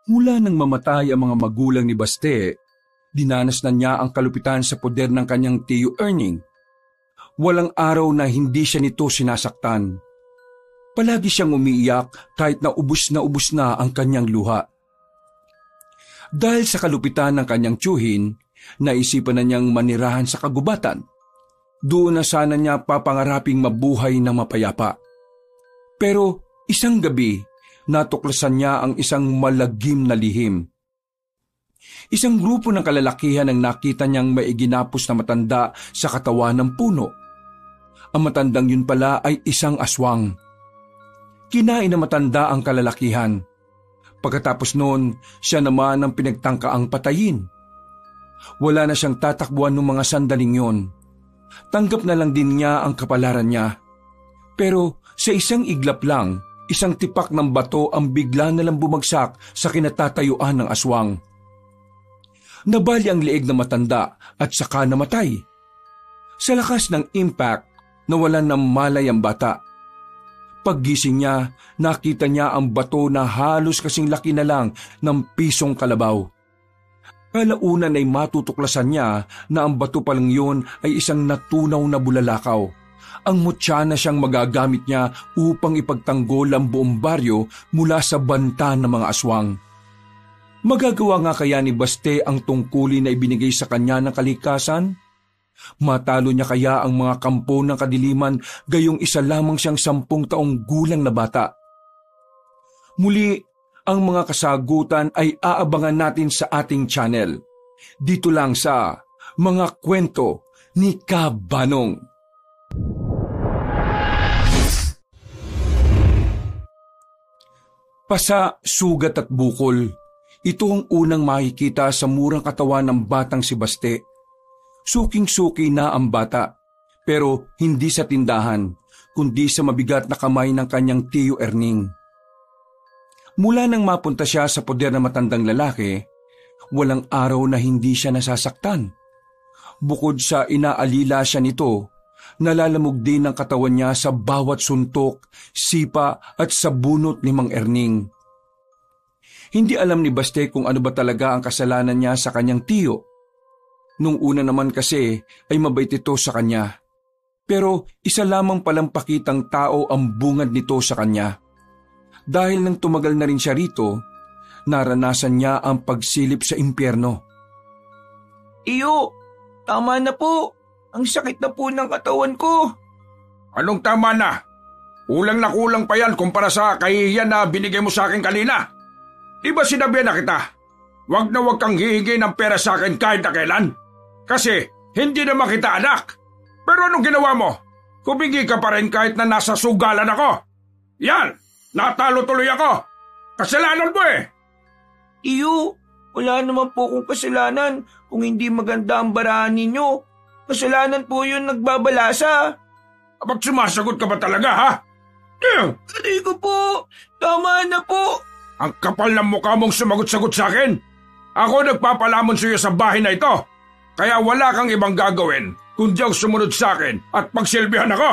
Mula nang mamatay ang mga magulang ni Baste, dinanas na niya ang kalupitan sa poder ng kanyang tiyo Erning. Walang araw na hindi siya nito sinasaktan. Palagi siyang umiiyak kahit na ubus na ang kanyang luha. Dahil sa kalupitan ng kanyang tiyuhin, naisipan na niyang manirahan sa kagubatan. Doon na sana niya papangaraping mabuhay na mapayapa. Pero isang gabi, natuklasan niya ang isang malagim na lihim. Isang grupo ng kalalakihan ang nakita niyang may iginapos na matanda sa katawan ng puno. Ang matandang yun pala ay isang aswang. Kinain na matanda ang kalalakihan. Pagkatapos noon, siya naman ang pinagtangkaang patayin. Wala na siyang tatakbuhan ng mga sandaling yon. Tanggap na lang din niya ang kapalaran niya. Pero sa isang iglap lang, isang tipak ng bato ang bigla na lang bumagsak sa kinatatayuan ng aswang. Nabali ang leeg ng matanda at saka namatay. Sa lakas ng impact, nawalan ng malay ang bata. Paggising niya, nakita niya ang bato na halos kasing laki na lang ng pisong kalabaw. Kalaunan ay matutuklasan niya na ang bato palang yun ay isang natunaw na bulalakaw. Ang mutya na siyang magagamit niya upang ipagtanggol ang buong baryo mula sa banta ng mga aswang. Magagawa nga kaya ni Baste ang tungkulin na ibinigay sa kanya ng kalikasan? Matalo niya kaya ang mga kampo ng kadiliman gayong isa lamang siyang 10 taong gulang na bata? Muli, ang mga kasagutan ay aabangan natin sa ating channel. Dito lang sa Mga Kwento ni Kabanong. Pasa, sugat at bukol. Ito ang unang makikita sa murang katawan ng batang si Baste. Suking-suki na ang bata, pero hindi sa tindahan, kundi sa mabigat na kamay ng kanyang tiyo Erning. Mula nang mapunta siya sa poder ng matandang lalaki, walang araw na hindi siya nasasaktan. Bukod sa inaalila siya nito, nalalamog din ang katawan niya sa bawat suntok, sipa at sabunot ni Mang Erning. Hindi alam ni Baste kung ano ba talaga ang kasalanan niya sa kanyang tiyo. Nung una naman kasi ay mabait ito sa kanya. Pero isa lamang palang pakitang tao ang bungad nito sa kanya. Dahil nang tumagal na rin siya rito, naranasan niya ang pagsilip sa impyerno. Iyo, tama na po. Ang sakit na po ng katawan ko. Anong tama na? Kulang na kulang pa yan kumpara sa kahihiyan na binigay mo sa akin kanina. Di ba sinabi na kita? Huwag na huwag kang hihingi ng pera sa akin kahit na kailan. Kasi hindi naman kita anak. Pero anong ginawa mo? Humingi ka pa rin kahit na nasa sugalan ako. Yan! Natalo tuloy ako! Kasalanan mo eh! Iyo, wala naman po akong kasalanan kung hindi maganda ang barahan ninyo. Kasalanan po yun nagbabalasa. Abang sumasagot ka ba talaga ha? Hindi ko po. Tama na po. Ang kapal ng mukha mong sumagot-sagot sa akin. Ako nagpapalamon sa iyo sa bahay na ito. Kaya wala kang ibang gagawin kundi ang sumunod sa akin at pagsilbihan ako.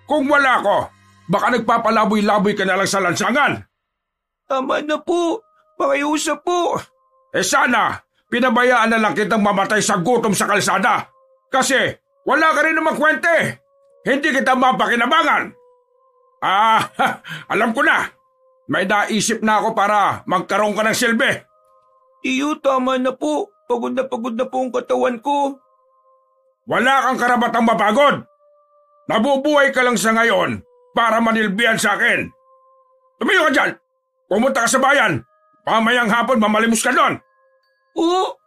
Kung wala ako, baka nagpapalaboy-laboy ka na lang sa lansangan. Tama na po. Pakiusap po. Sana, pinabayaan na lang kitang mamatay sa gutom sa kalsada. Kasi wala ka rin namang kwente. Hindi kita mapakinabangan. Alam ko na. May naisip na ako para magkaroon ka ng silbi. Iyo, tama na po. Pagod na po ang katawan ko. Wala kang karapatang mapagod. Nabubuhay ka lang sa ngayon para manilbihan sa akin. Tumayo ka dyan. Pumunta ka sa bayan. Pamayang hapon mamalimos ka doon. Oo.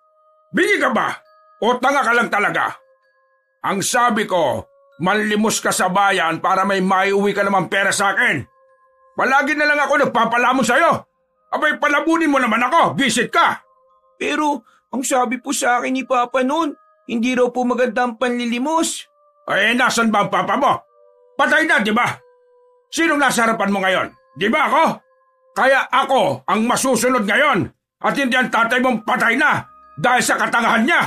Bingi ka ba? O tanga ka lang talaga? Ang sabi ko, manlimos ka sa bayan para may maiuwi ka naman pera sa akin. Palagi na lang ako nagpapalamon sa'yo. Abay, palabunin mo naman ako. Visit ka. Pero ang sabi po sa akin ni Papa noon, hindi raw po maganda ang panlilimos. Eh, nasan ba ang Papa mo? Patay na, di ba? Sinong nasa harapan mo ngayon? Di ba ako? Kaya ako ang masusunod ngayon at hindi ang tatay mong patay na dahil sa katangahan niya.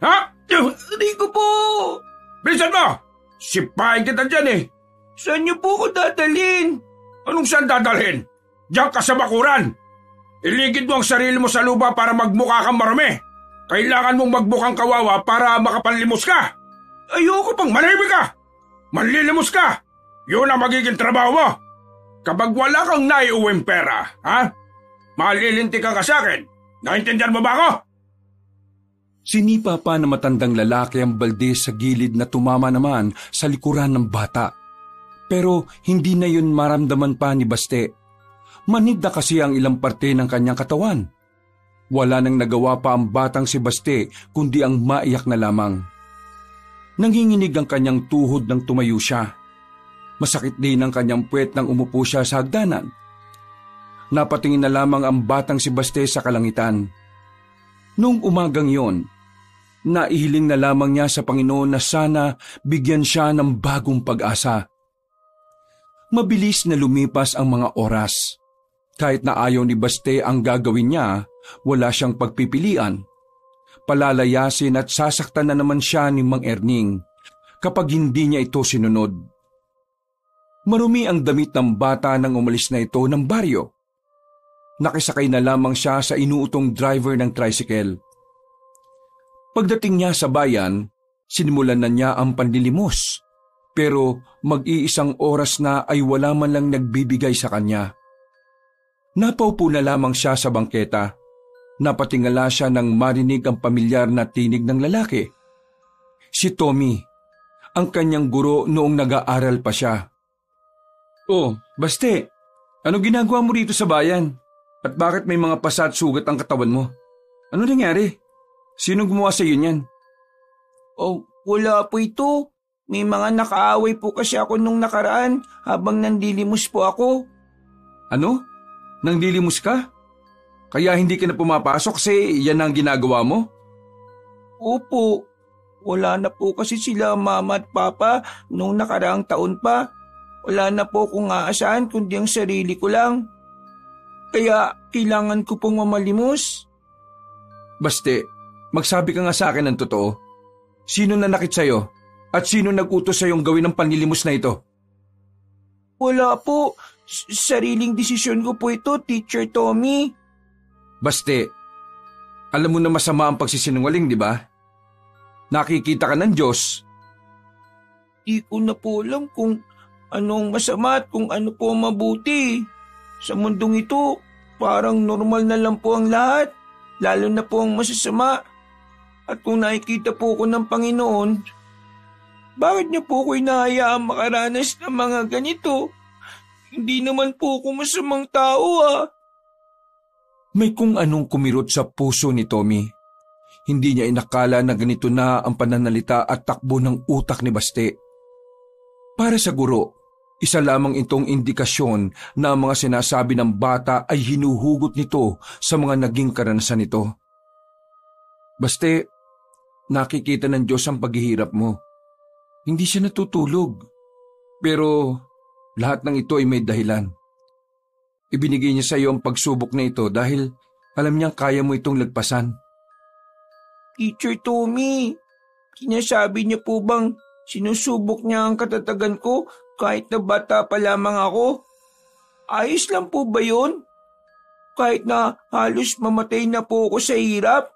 Ha? Hindi ko po. Bilisan mo! Sipahin kita dyan eh. Saan niyo po ko dadalhin? Anong saan dadalhin? Diyan ka sa bakuran. Iligid mo ang sarili mo sa lupa para magmukha kang marumi. Kailangan mong magmukhang kawawa para makapanlimos ka. Ayoko pang manahimik ka. Manlilimos ka. Yun ang magiging trabaho mo. Kapag wala kang naiuwing pera, ha? Malilintikan ka sa akin. Naintindihan mo ba ako? Sinipa pa na matandang lalaki ang balde sa gilid na tumama naman sa likuran ng bata. Pero hindi na yun maramdaman pa ni Baste. Manid na kasi ang ilang parte ng kanyang katawan. Wala nang nagawa pa ang batang si Baste kundi ang maiyak na lamang. Nanginginig ang kanyang tuhod nang tumayo siya. Masakit din ang kanyang puwet nang umupo siya sa hagdanan. Napatingin na lamang ang batang si Baste sa kalangitan. Noong umagang yon, naihiling na lamang niya sa Panginoon na sana bigyan siya ng bagong pag-asa. Mabilis na lumipas ang mga oras. Kahit na ayaw ni Baste ang gagawin niya, wala siyang pagpipilian. Palalayasin at sasaktan na naman siya ni Mang Erning kapag hindi niya ito sinunod. Marumi ang damit ng bata nang umalis na ito ng baryo. Nakisakay na lamang siya sa inuutong driver ng tricycle. Pagdating niya sa bayan, sinimulan na niya ang panlilimos. Pero mag-iisang oras na ay wala man lang nagbibigay sa kanya. Napaupo na lamang siya sa bangketa. Napatingala siya nang marinig ang pamilyar na tinig ng lalaki. Si Tommy, ang kanyang guro noong nag-aaral pa siya. "Oh, Baste, ano ginagawa mo rito sa bayan? At bakit may mga pasa at sugat ang katawan mo? Ano nangyari? Sino gumawa sa iyo niyan?" Oh, wala po ito. May mga nakaaway po kasi ako nung nakaraan habang nandilimos po ako. Ano? Nangdilimos ka? Kaya hindi ka na pumapasok kasi yan ang ginagawa mo? Opo, wala na po kasi sila mama at papa nung nakaraang taon pa. Wala na po kung aasahan kundi ang sarili ko lang. Kaya kailangan ko pong mamalimos. Baste, magsabi ka nga sa akin ng totoo. Sino nanakit sa'yo? At sino nag-utos sa'yong gawin ang panlilimos na ito? Wala po. Sariling desisyon ko po ito, Teacher Tommy. Baste, alam mo na masama ang pagsisinungaling, di ba? Nakikita ka ng Diyos. Di ko na po alam kung anong masama at kung ano po ang mabuti. Sa mundong ito, parang normal na lang po ang lahat, lalo na po ang masasama. At kung nakikita po ko ng Panginoon, bakit niya po ko inahayaang makaranas ng mga ganito? Hindi naman po ako masamang tao May kung anong kumirot sa puso ni Tommy. Hindi niya inakala na ganito na ang pananalita at takbo ng utak ni Baste. Para sa guro, isa lamang itong indikasyon na ang mga sinasabi ng bata ay hinuhugot nito sa mga naging karanasan nito. Baste, nakikita ng Diyos ang paghihirap mo. Hindi siya natutulog. Pero lahat ng ito ay may dahilan. Ibinigay niya sa iyo ang pagsubok na ito dahil alam niyang kaya mo itong lagpasan. Teacher Tommy, sinasabi niya po bang sinusubok niya ang katatagan ko kahit na bata pa lamang ako? Ayos lang po ba yun? Kahit na halos mamatay na po ako sa hirap?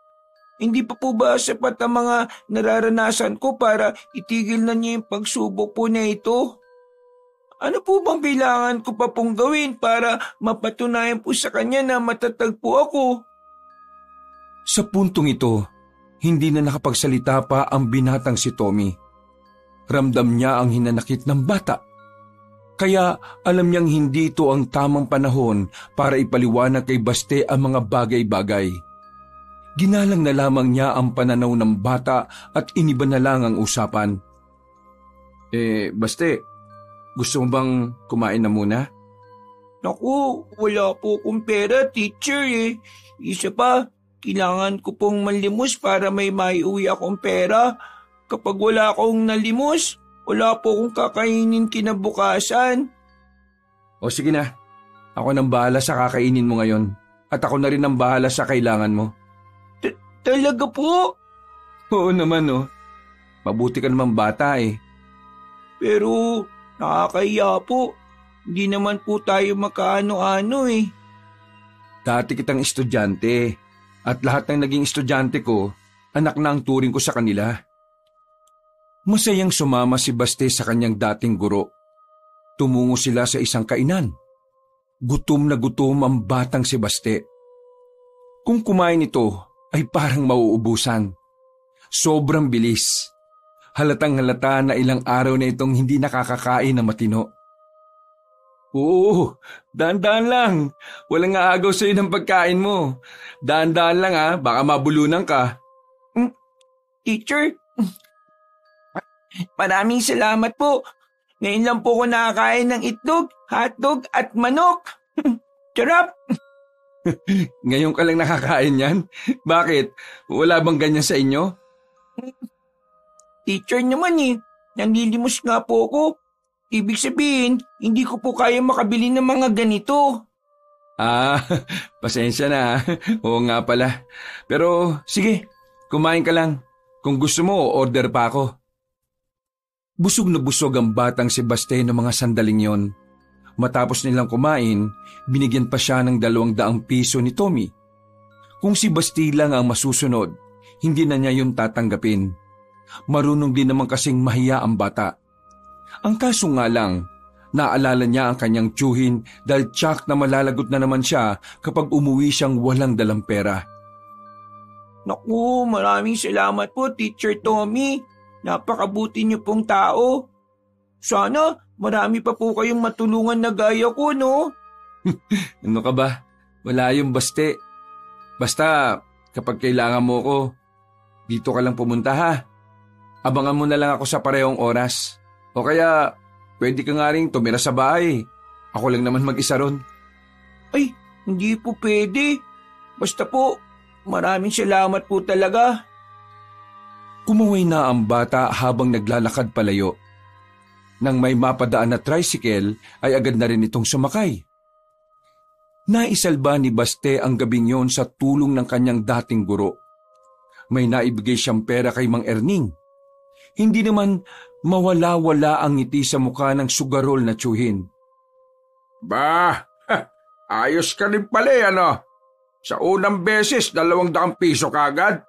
Hindi pa po ba sapat ang mga nararanasan ko para itigil na niya yung pagsubok po na ito? Ano po bang kailangan ko pa pong gawin para mapatunayan po sa kanya na matatag po ako? Sa puntong ito, hindi na nakapagsalita pa ang binatang si Tommy. Ramdam niya ang hinanakit ng bata. Kaya alam niyang hindi ito ang tamang panahon para ipaliwanag kay Baste ang mga bagay-bagay. Ginalang na lamang niya ang pananaw ng bata at iniba na lang ang usapan. Baste, gusto mo bang kumain na muna? Naku, wala po akong pera, teacher Isa pa, kailangan ko pong malimos para may maiuwi akong pera. Kapag wala akong nalimos, wala po akong kakainin kinabukasan. O sige na, ako nang bahala sa kakainin mo ngayon. At ako na rin ang bahala sa kailangan mo. Talaga po? Oo naman Mabuti ka naman bata Pero nakakahiya po. Hindi naman po tayo makaano-ano Dati kitang estudyante at lahat ng naging estudyante ko, anak na ang turing ko sa kanila. Masayang sumama si Baste sa kanyang dating guro. Tumungo sila sa isang kainan. Gutom na gutom ang batang si Baste. Kung kumain ito ay parang mauubusan. Sobrang bilis. Halatang halata na ilang araw na itong hindi nakakakain na matino. Oo, dahan-dahan lang. Walang aagaw sa'yo ng pagkain mo. Dahan-dahan lang baka mabulunan ka. Teacher, maraming salamat po. Ngayon lang po ko nakakain ng itlog, hotdog at manok. Charap! Ngayon ka lang nakakain yan? Bakit? Wala bang ganyan sa inyo? Teacher naman nanlilimos nga po ako. Ibig sabihin, hindi ko po kaya makabili ng mga ganito. Pasensya na. Oo nga pala. Pero sige, kumain ka lang. Kung gusto mo, order pa ako. Busog na busog ang batang si Baste ng mga sandaling yon. Matapos nilang kumain, binigyan pa siya ng 200 piso ni Tommy. Kung si Baste lang ang masusunod, hindi na niya yun tatanggapin. Marunong din naman kasing mahiya ang bata. Ang kaso nga lang, naalala niya ang kanyang tiyuhin dahil tsak na malalagot na naman siya kapag umuwi siyang walang dalang pera. Naku, maraming salamat po, Teacher Tommy. Napakabuti niyo pong tao. Sana marami pa po kayong matulungan na gaya ko, no? Ano ka ba? Wala yung Baste. Basta kapag kailangan mo ko, dito ka lang pumunta ha. Abangan mo na lang ako sa parehong oras. O kaya, pwede ka nga rin tumira sa bahay. Ako lang naman mag-isa ron. Ay, hindi po pwede. Basta po, maraming salamat po talaga. Kumuhay na ang bata habang naglalakad palayo. Nang may mapadaan na tricycle, ay agad na rin itong sumakay. Naisalba ni Baste ang gabing yon sa tulong ng kanyang dating guro. May naibigay siyang pera kay Mang Erning. Hindi naman mawala-wala ang ngiti sa mukha ng sugarol na tiyuhin. Ayos ka rin pala ano? Sa unang beses, 200 piso kagad.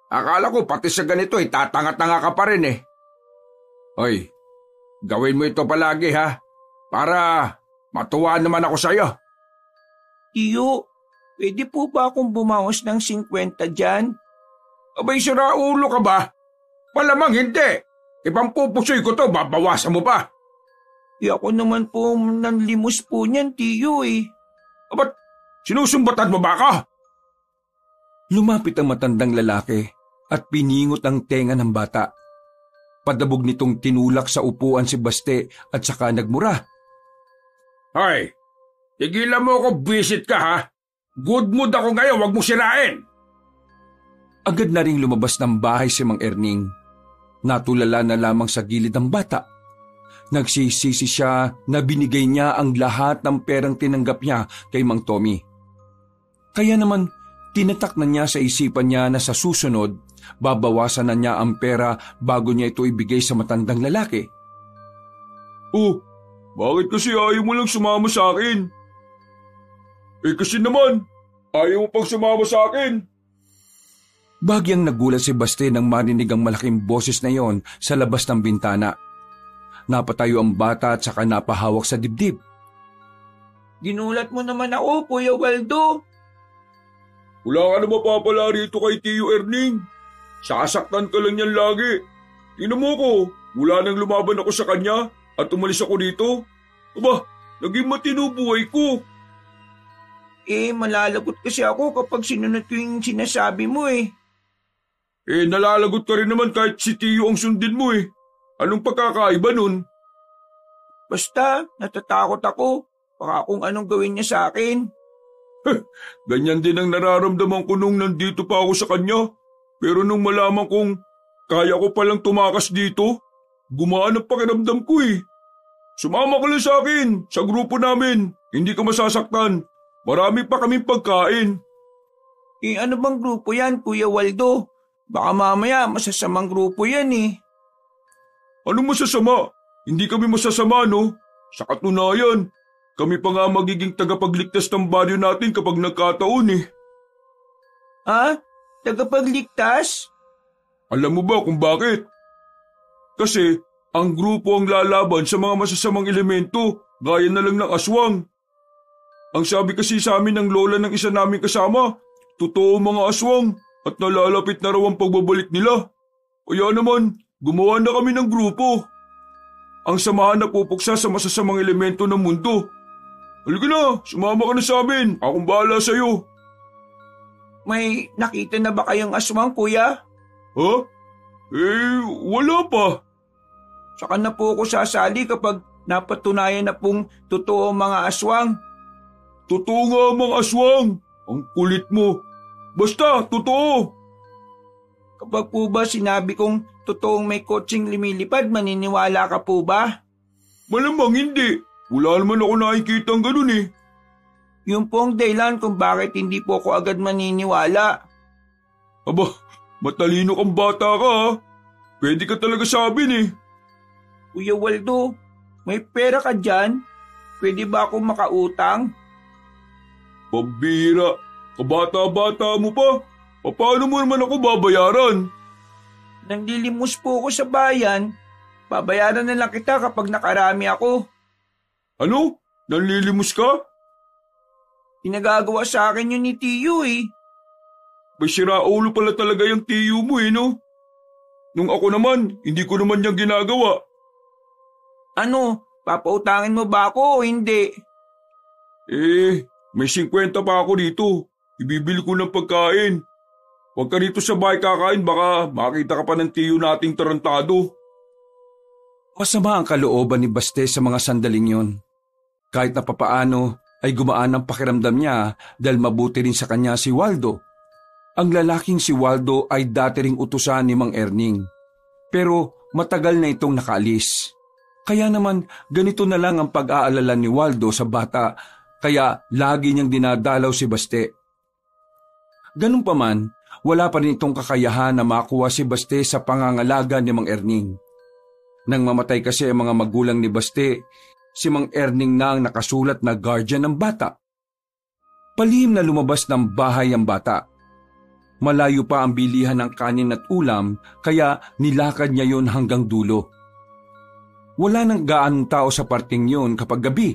Akala ko pati sa ganito tatanga-tanga ka pa rin eh. Hoy, gawin mo ito palagi ha, para matuwa naman ako sa'yo. Tiyo, pwede po ba akong bumawas ng 50 dyan? Abay, siraulo ka ba? Malamang hindi. Ipampupusoy ko to, babawasan mo pa. Ako naman po nanlimos po niyan, Tiyo eh. Ba't sinusumbatan mo ba ako? Lumapit ang matandang lalaki at piningot ang tenga ng bata. Padabog nitong tinulak sa upuan si Baste at saka nagmura. Hoy, tigilan mo ako, visit ka ha. Good mood ako ngayon, wag mo sirain. Agad na ring lumabas ng bahay si Mang Erning. Natulala na lamang sa gilid ng bata. Nagsisisi siya na binigay niya ang lahat ng perang tinanggap niya kay Mang Tommy. Kaya naman, tinatak na niya sa isipan niya na sa susunod, babawasan na niya ang pera bago niya ito ibigay sa matandang lalaki. Oh, bakit kasi ayaw mo lang sumama sa akin? Kasi naman, ayaw mo pang sumama sa akin. Bagyang nagulat si Baste nang marinig ang malaking boses na yon sa labas ng bintana. Napatayo ang bata at saka napahawak sa dibdib. Ginulat mo naman ako, Kuya Waldo. Wala ka na mapapala rito kay Tiyo Erning. Sasaktan ka lang yan lagi. Tingnan mo ko, mula nang lumaban ako sa kanya at umalis ako dito. Aba, naging matino buhay ko. Malalagot kasi ako kapag sinunod ko yung sinasabi mo eh. Nalalagot ka rin naman kahit si Tiyo ang sundin mo eh. Anong pagkakaiba nun? Basta, natatakot ako. Baka kung anong gawin niya sa akin. Ganyan din ang nararamdaman ko nung nandito pa ako sa kanya. Pero nung malaman kong kaya ko palang tumakas dito, gumaan ang pakiramdam ko eh. Sumama ka lang sa akin, sa grupo namin. Hindi ka masasaktan. Marami pa kaming pagkain. Ano bang grupo yan, Kuya Waldo? Baka mamaya masasamang grupo yan eh. Anong masasama? Hindi kami masasama no? Sa katunayan, Kami pa nga magiging tagapagligtas ng baryo natin kapag nagkataon eh. Ha? Tagapagligtas? Alam mo ba kung bakit? Kasi ang grupo ang lalaban sa mga masasamang elemento gaya na lang ng aswang. Ang sabi kasi sa amin ng lola ng isa naming kasama, totoo mga aswang at nalalapit na raw ang pagbabalik nila. Kaya naman, gumawa na kami ng grupo. Ang samahan na pupuksa sa masasamang elemento ng mundo. Halika na, sumama ka na sa amin. Akong bahala sa'yo. May nakita na ba kayong aswang, kuya? Ha? Wala pa. Saka na po ako sasali kapag napatunayan na pong totoo mga aswang. Totoo nga mga aswang. Ang kulit mo. Basta, totoo. Kapag po ba sinabi kong totoong may kotseng lumilipad, maniniwala ka po ba? Malamang hindi. Wala naman ako nakikita ang ganun eh. Yun po ang dahilan kung bakit hindi po ako agad maniniwala. Aba, matalino kang bata ka ha. Pwede ka talaga sabin eh. Kuya Waldo, may pera ka dyan? Pwede ba ako makautang? Pambira, kabata-bata mo pa. Paano mo naman ako babayaran? Nanlilimos po ako sa bayan. Babayaran na lang kita kapag nakarami ako. Ano? Nanlilimos ka? Pinagagawa sa akin yun ni Tiyo eh. May siraulo pala talaga yung tiyo mo eh no? Nung ako naman, hindi ko naman yung ginagawa. Ano? Papautangin mo ba ako o hindi? May 50 pa ako dito. Ibibili ko ng pagkain. Huwag ka dito sa bahay kakain, baka makita ka pa ng tiyo nating tarantado. Masama ang kalooban ni Baste sa mga sandaling yon. Kahit na papaano ay gumaan ang pakiramdam niya dahil mabuti rin sa kanya si Waldo. Ang lalaking si Waldo ay dati ring utusan ni Mang Erning. Pero matagal na itong nakaalis. Kaya naman ganito na lang ang pag-aalala ni Waldo sa bata, kaya lagi niyang dinadalaw si Baste. Ganun pa man, wala pa rin itong kakayahan na makuha si Baste sa pangangalaga ni Mang Erning. Nang mamatay kasi ang mga magulang ni Baste, si Mang Erning na ang nakasulat na guardian ng bata. Palihim na lumabas ng bahay ang bata. Malayo pa ang bilihan ng kanin at ulam, kaya nilakad niya yon hanggang dulo. Wala nang gaanong tao sa parting yon kapag gabi.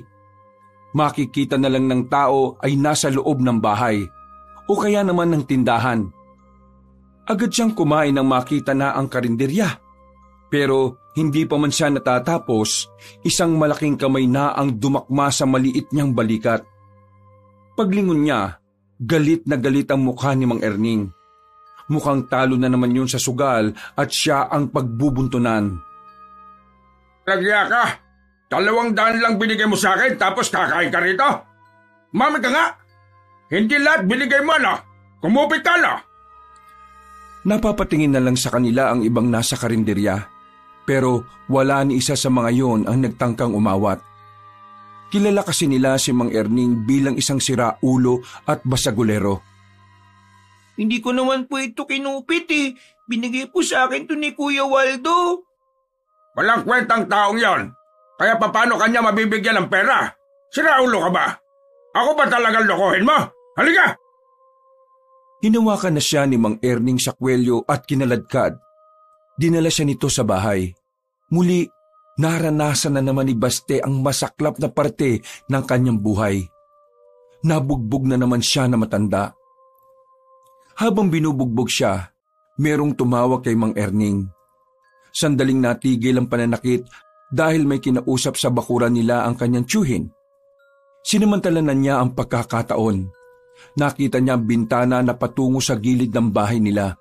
Makikita na lang ng tao ay nasa loob ng bahay o kaya naman ng tindahan. Agad siyang kumain nang makita na ang karinderya. Pero hindi pa man siya natatapos, isang malaking kamay na ang dumakma sa maliit niyang balikat. Paglingon niya, galit na galit ang mukha ni Mang Erning. Mukhang talo na naman yun sa sugal at siya ang pagbubuntunan. Lagya ka! 200 lang binigay mo sa akin tapos kakain ka rito? Mami ka nga! Hindi lahat binigay mo na! Kumupit ka na! Napapatingin na lang sa kanila ang ibang nasa karinderya, pero wala ni isa sa mga yon ang nagtangkang umawat. Kilala kasi nila si Mang Erning bilang isang siraulo at basagulero. Hindi ko naman po ito kinupit eh. Binigay po sa akin to ni Kuya Waldo. Walang kwentang taong yon. Kaya paano kanya mabibigyan ng pera? Siraulo ka ba? Ako ba talagang lokohin mo? Halika! Hinawakan na siya ni Mang Erning sa kwelyo at kinaladkad. Dinala siya nito sa bahay. Muli, naranasan na naman ni Baste ang masaklap na parte ng kanyang buhay. Nabugbog na naman siya na matanda. Habang binubugbog siya, merong tumawag kay Mang Erning. Sandaling natigil ang pananakit dahil may kinausap sa bakuran nila ang kanyang tiyuhin. Sinamantala na niya ang pagkakataon. Nakita niya ang bintana na patungo sa gilid ng bahay nila.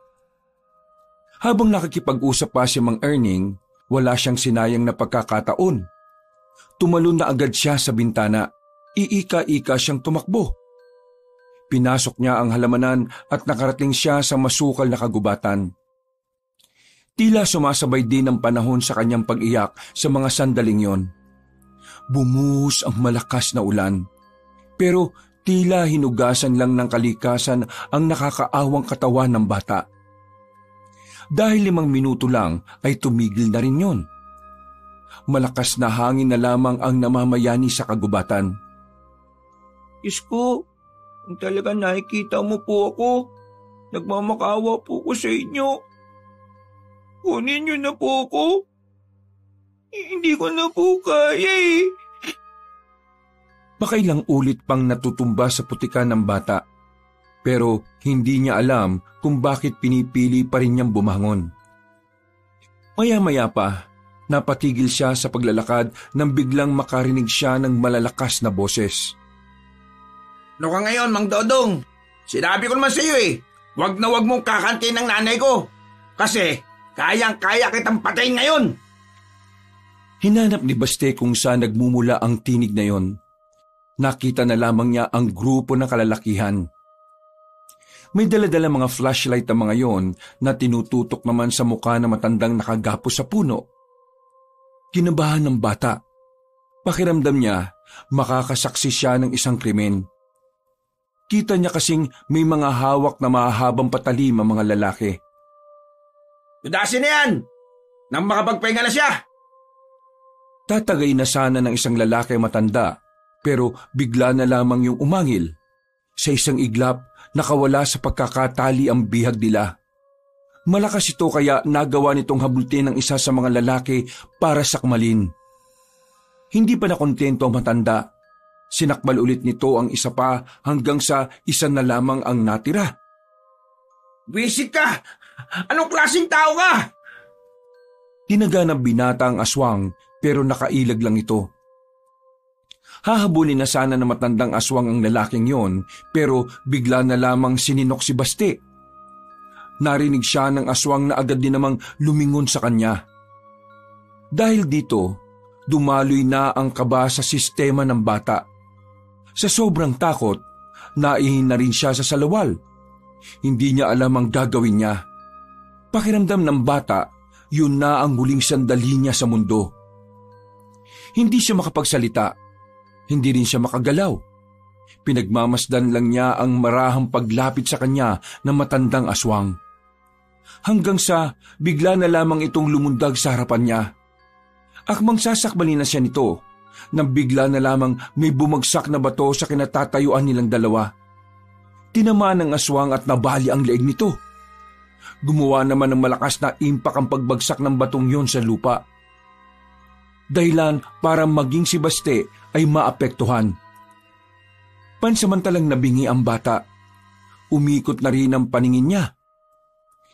Habang nakikipag-usap pa si Mang Erning, wala siyang sinayang na pagkakataon. Tumalon na agad siya sa bintana. Iika-ika siyang tumakbo. Pinasok niya ang halamanan at nakarating siya sa masukal na kagubatan. Tila sumasabay din ang panahon sa kanyang pag-iyak sa mga sandaling yon. Bumuhos ang malakas na ulan. Pero tila hinugasan lang ng kalikasan ang nakakaawang katawan ng bata. Dahil 5 minuto lang ay tumigil na rin yon. Malakas na hangin na lamang ang namamayani sa kagubatan. Diyos ko, kung talaga nakikita mo po ako, nagmamakaawa po ko sa inyo. Kunin niyo na po ako. Hindi ko na po kaya eh. Makailang ulit pang natutumba sa putikan ng bata, pero hindi niya alam kung bakit pinipili pa rin niyang bumangon. Maya-maya pa, napatigil siya sa paglalakad nang biglang makarinig siya ng malalakas na boses. Ano ka ngayon, Mang Dodong? Sinabi ko naman sa iyo eh, wag na wag mong kakantin ng nanay ko. Kasi kayang-kaya kitang patayin ngayon. Hinanap ni Baste kung saan nagmumula ang tinig na yon. Nakita na lamang niya ang grupo ng kalalakihan. May dala-dala mga flashlight ang mga yon na tinututok naman sa mukha ng matandang nakagapos sa puno. Kinabahan ng bata. Pakiramdam niya, makakasaksi siya ng isang krimen. Kita niya kasing may mga hawak na mahahabang patalim ang mga lalaki. Tudasin na yan! Nang makapagpahinga na siya! Tatagay na sana ng isang lalaki matanda, pero bigla na lamang yung umangil. Sa isang iglap, nakawala sa pagkakatali ang bihag nila. Malakas ito kaya nagawa nitong habultin ng isa sa mga lalaki para sakmalin. Hindi pa nakontento ang matanda. Sinakbal ulit nito ang isa pa hanggang sa isa na lamang ang natira. Wisit ka! Anong klaseng tao ka? Tinaga ng binata ang aswang pero nakailag lang ito. Hahabulin na sana ng matandang aswang ang lalaking yon pero bigla na lamang sininok si Baste. Narinig siya ng aswang na agad din namang lumingon sa kanya. Dahil dito, dumaloy na ang kaba sa sistema ng bata. Sa sobrang takot, naihin na rin siya sa salawal. Hindi niya alam ang gagawin niya. Pakiramdam ng bata, yun na ang huling sandali niya sa mundo. Hindi siya makapagsalita. Hindi rin siya makagalaw. Pinagmamasdan lang niya ang marahang paglapit sa kanya ng matandang aswang. Hanggang sa bigla na lamang itong lumundag sa harapan niya. Akmang sasakbalin na siya nito, nang bigla na lamang may bumagsak na bato sa kinatatayuan nilang dalawa. Tinamaan ng aswang at nabali ang leeg nito. Gumawa naman ng malakas na impak ang pagbagsak ng batong yon sa lupa. Dahilan para maging si Baste ay maapektuhan. Pansamantalang nabingi ang bata. Umikot na rin ang paningin niya.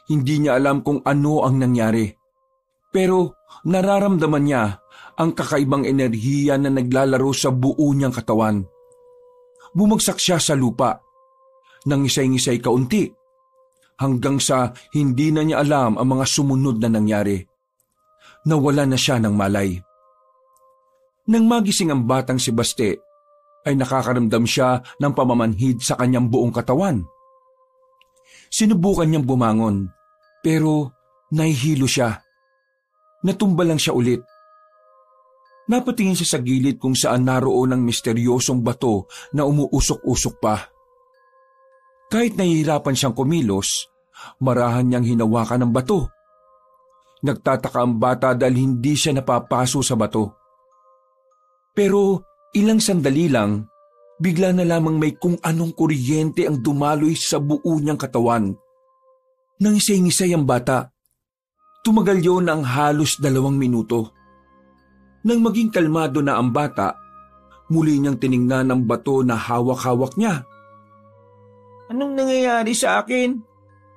Hindi niya alam kung ano ang nangyari. Pero nararamdaman niya ang kakaibang enerhiya na naglalaro sa buo niyang katawan. Bumagsak siya sa lupa. Nangisay-ngisay kaunti. Hanggang sa hindi na niya alam ang mga sumunod na nangyari. Nawala na siya ng malay. Nang magising ang batang si Baste, ay nakakaramdam siya ng pamamanhid sa kanyang buong katawan. Sinubukan niyang bumangon, pero nahihilo siya. Natumba lang siya ulit. Napatingin siya sa gilid kung saan naroon ang misteryosong bato na umuusok-usok pa. Kahit nahihirapan siyang kumilos, marahan niyang hinawakan ng bato. Nagtataka ang bata dahil hindi siya napapaso sa bato. Pero ilang sandali lang, bigla na lamang may kung anong kuryente ang dumaloy sa buo niyang katawan. Nangisay-ngisay ang bata. Tumagal yun ng halos 2 minuto. Nang maging kalmado na ang bata, muli niyang tiningnan ang bato na hawak-hawak niya. Anong nangyayari sa akin?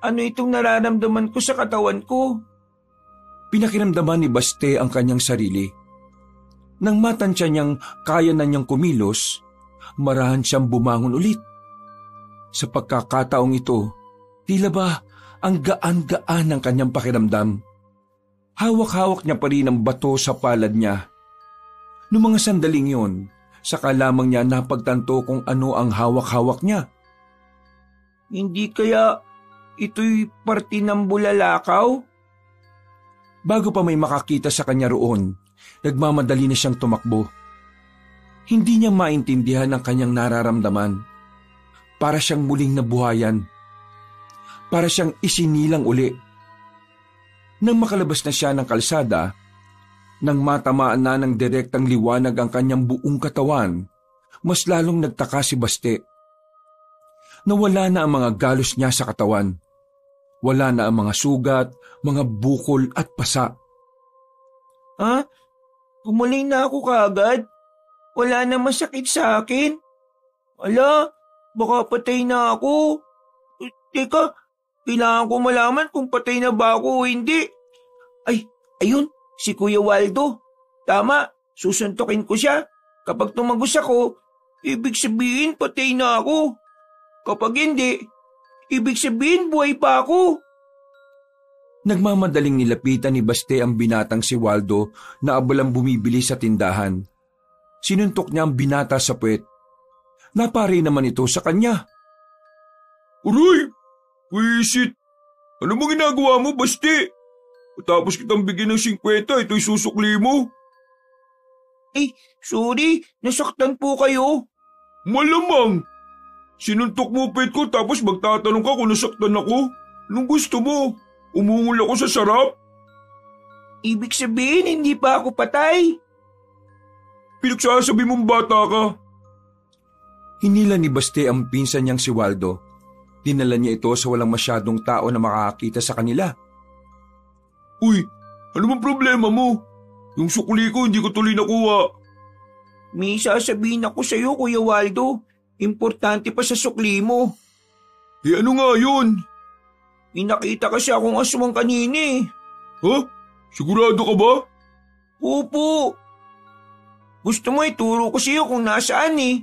Ano itong nararamdaman ko sa katawan ko? Pinakiramdaman ni Baste ang kanyang sarili. Nang matansya niyang kaya na niyang kumilos, marahan siyang bumangon ulit. Sa pagkakataong ito, tila ba ang gaan-gaan ng kanyang pakiramdam. Hawak-hawak niya pa rin ang bato sa palad niya. Noong mga sandaling yun, saka lamang niya napagtanto kung ano ang hawak-hawak niya. Hindi kaya ito'y parte ng bulalakaw? Bago pa may makakita sa kanya roon, nagmamadali na siyang tumakbo. Hindi niya maintindihan ang kanyang nararamdaman. Para siyang muling nabuhayan. Para siyang isinilang uli. Nang makalabas na siya ng kalsada, nang matamaan na ng direktang liwanag ang kanyang buong katawan, mas lalong nagtaka si Baste. Nawala na ang mga galos niya sa katawan. Wala na ang mga sugat, mga bukol at pasa. Ha? Gumaling na ako kaagad? Wala na masakit sa akin? Ala, baka patay na ako. Teka, kailangan ko malaman kung patay na ba ako o hindi. Ay, ayun, si Kuya Waldo. Tama, susuntukin ko siya. Kapag tumagos ako, ibig sabihin patay na ako. Kapag hindi, ibig sabihin buhay pa ako. Nagmamadaling nilapitan ni Baste ang binatang si Waldo na abalang bumibili sa tindahan. Sinuntok niya ang binata sa puwet. Napari naman ito sa kanya. Aray! Wisit! Ano mo ginagawa mo, Baste? Tapos kitang bigyan ng 50, ito'y susukli mo. Eh, sorry, nasaktan po kayo. Malamang! Sinuntok mo pet ko tapos magtatanong ka kung nasaktan ako. Anong gusto mo? Umungol ako sa sarap? Ibig sabihin, hindi pa ako patay. Pinagsasabi mong bata ka. Hinila ni Baste ang pinsan niyang si Waldo. Dinala niya ito sa walang masyadong tao na makakakita sa kanila. Uy, ano bang problema mo? Yung sukli ko hindi ko tuloy nakuha. May sasabihin ako sa iyo, Kuya Waldo. Importante pa sa sukli mo. Eh ano nga yun? May nakita kasi akong aswang kanina eh. Ha? Sigurado ka ba? Opo. Gusto mo ituro ko sa iyo kung nasaan eh.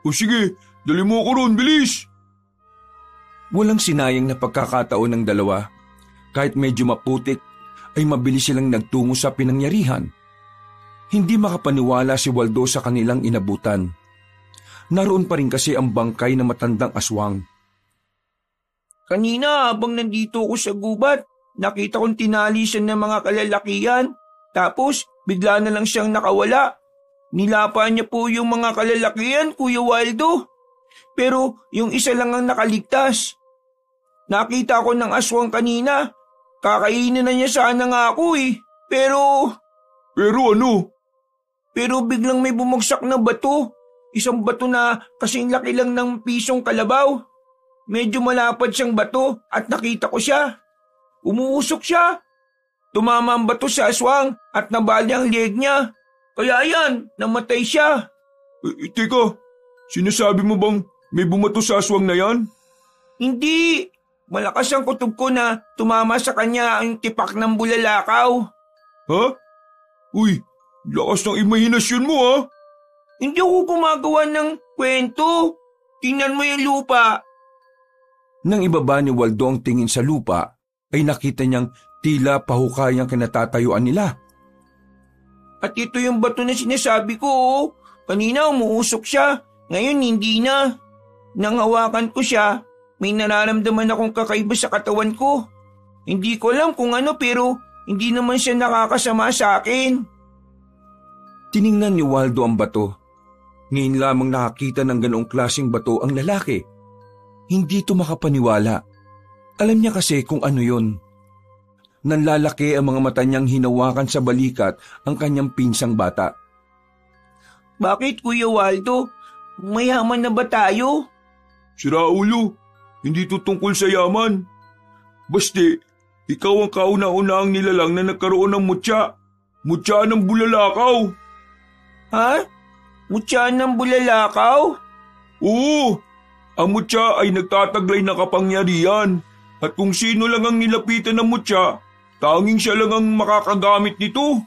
O sige, dali mo ako ron, bilis. Walang sinayang na pagkakataon ng dalawa. Kahit medyo maputik, ay mabilis silang nagtungo sa pinangyarihan. Hindi makapaniwala si Waldo sa kanilang inabutan. Naroon pa rin kasi ang bangkay na matandang aswang. Kanina habang nandito ako sa gubat, nakita kong tinali siya ng mga kalalakihan. Tapos bigla na lang siyang nakawala. Nilapa niya po yung mga kalalakihan, Kuya Waldo. Pero yung isa lang ang nakaligtas. Nakita ko ng aswang kanina. Kakainin na niya sana nga ako eh. Pero ano? Pero biglang may bumagsak na bato. Isang bato na kasing laki lang ng pisong kalabaw. Medyo malapad siyang bato at nakita ko siya. Umuusok siya. Tumama ang bato sa aswang at nabali ang leg niya. Kaya yan, namatay siya. Teka, sinasabi mo bang may bumato sa aswang na yan? Hindi. Malakas ang kutob ko na tumama sa kanya ang tipak ng bulalakaw. Ha? Uy, lakas ng imahinasyon mo ha? Hindi ako gumagawa ng kwento. Tingnan mo yung lupa. Nang ibaba ni Waldo ang tingin sa lupa, ay nakita niyang tila pahukay ang kinatatayuan nila. At ito yung bato na sinasabi ko. Kanina umuusok siya, ngayon hindi na. Nang hawakan ko siya, may nararamdaman akong kakaiba sa katawan ko. Hindi ko alam kung ano pero hindi naman siya nakakasama sa akin. Tiningnan ni Waldo ang bato. Ngayon lamang nakakita ng ganoong klaseng bato ang lalaki. Hindi ito makapaniwala. Alam niya kasi kung ano yun. Nanlalaki ang mga mata niyang hinawakan sa balikat ang kanyang pinsang bata. Bakit, Kuya Waldo? Mayaman na ba tayo? Sira ulo, hindi ito tungkol sa yaman. Baste, ikaw ang kauna-unahang nilalang na nagkaroon ng mutya. Mutya ng bulalakaw. Ha? Mutya ng bulalakaw? Oo, ang mutya ay nagtataglay na kapangyarihan. At kung sino lang ang nilapitan ng mutya, tanging siya lang ang makakagamit nito.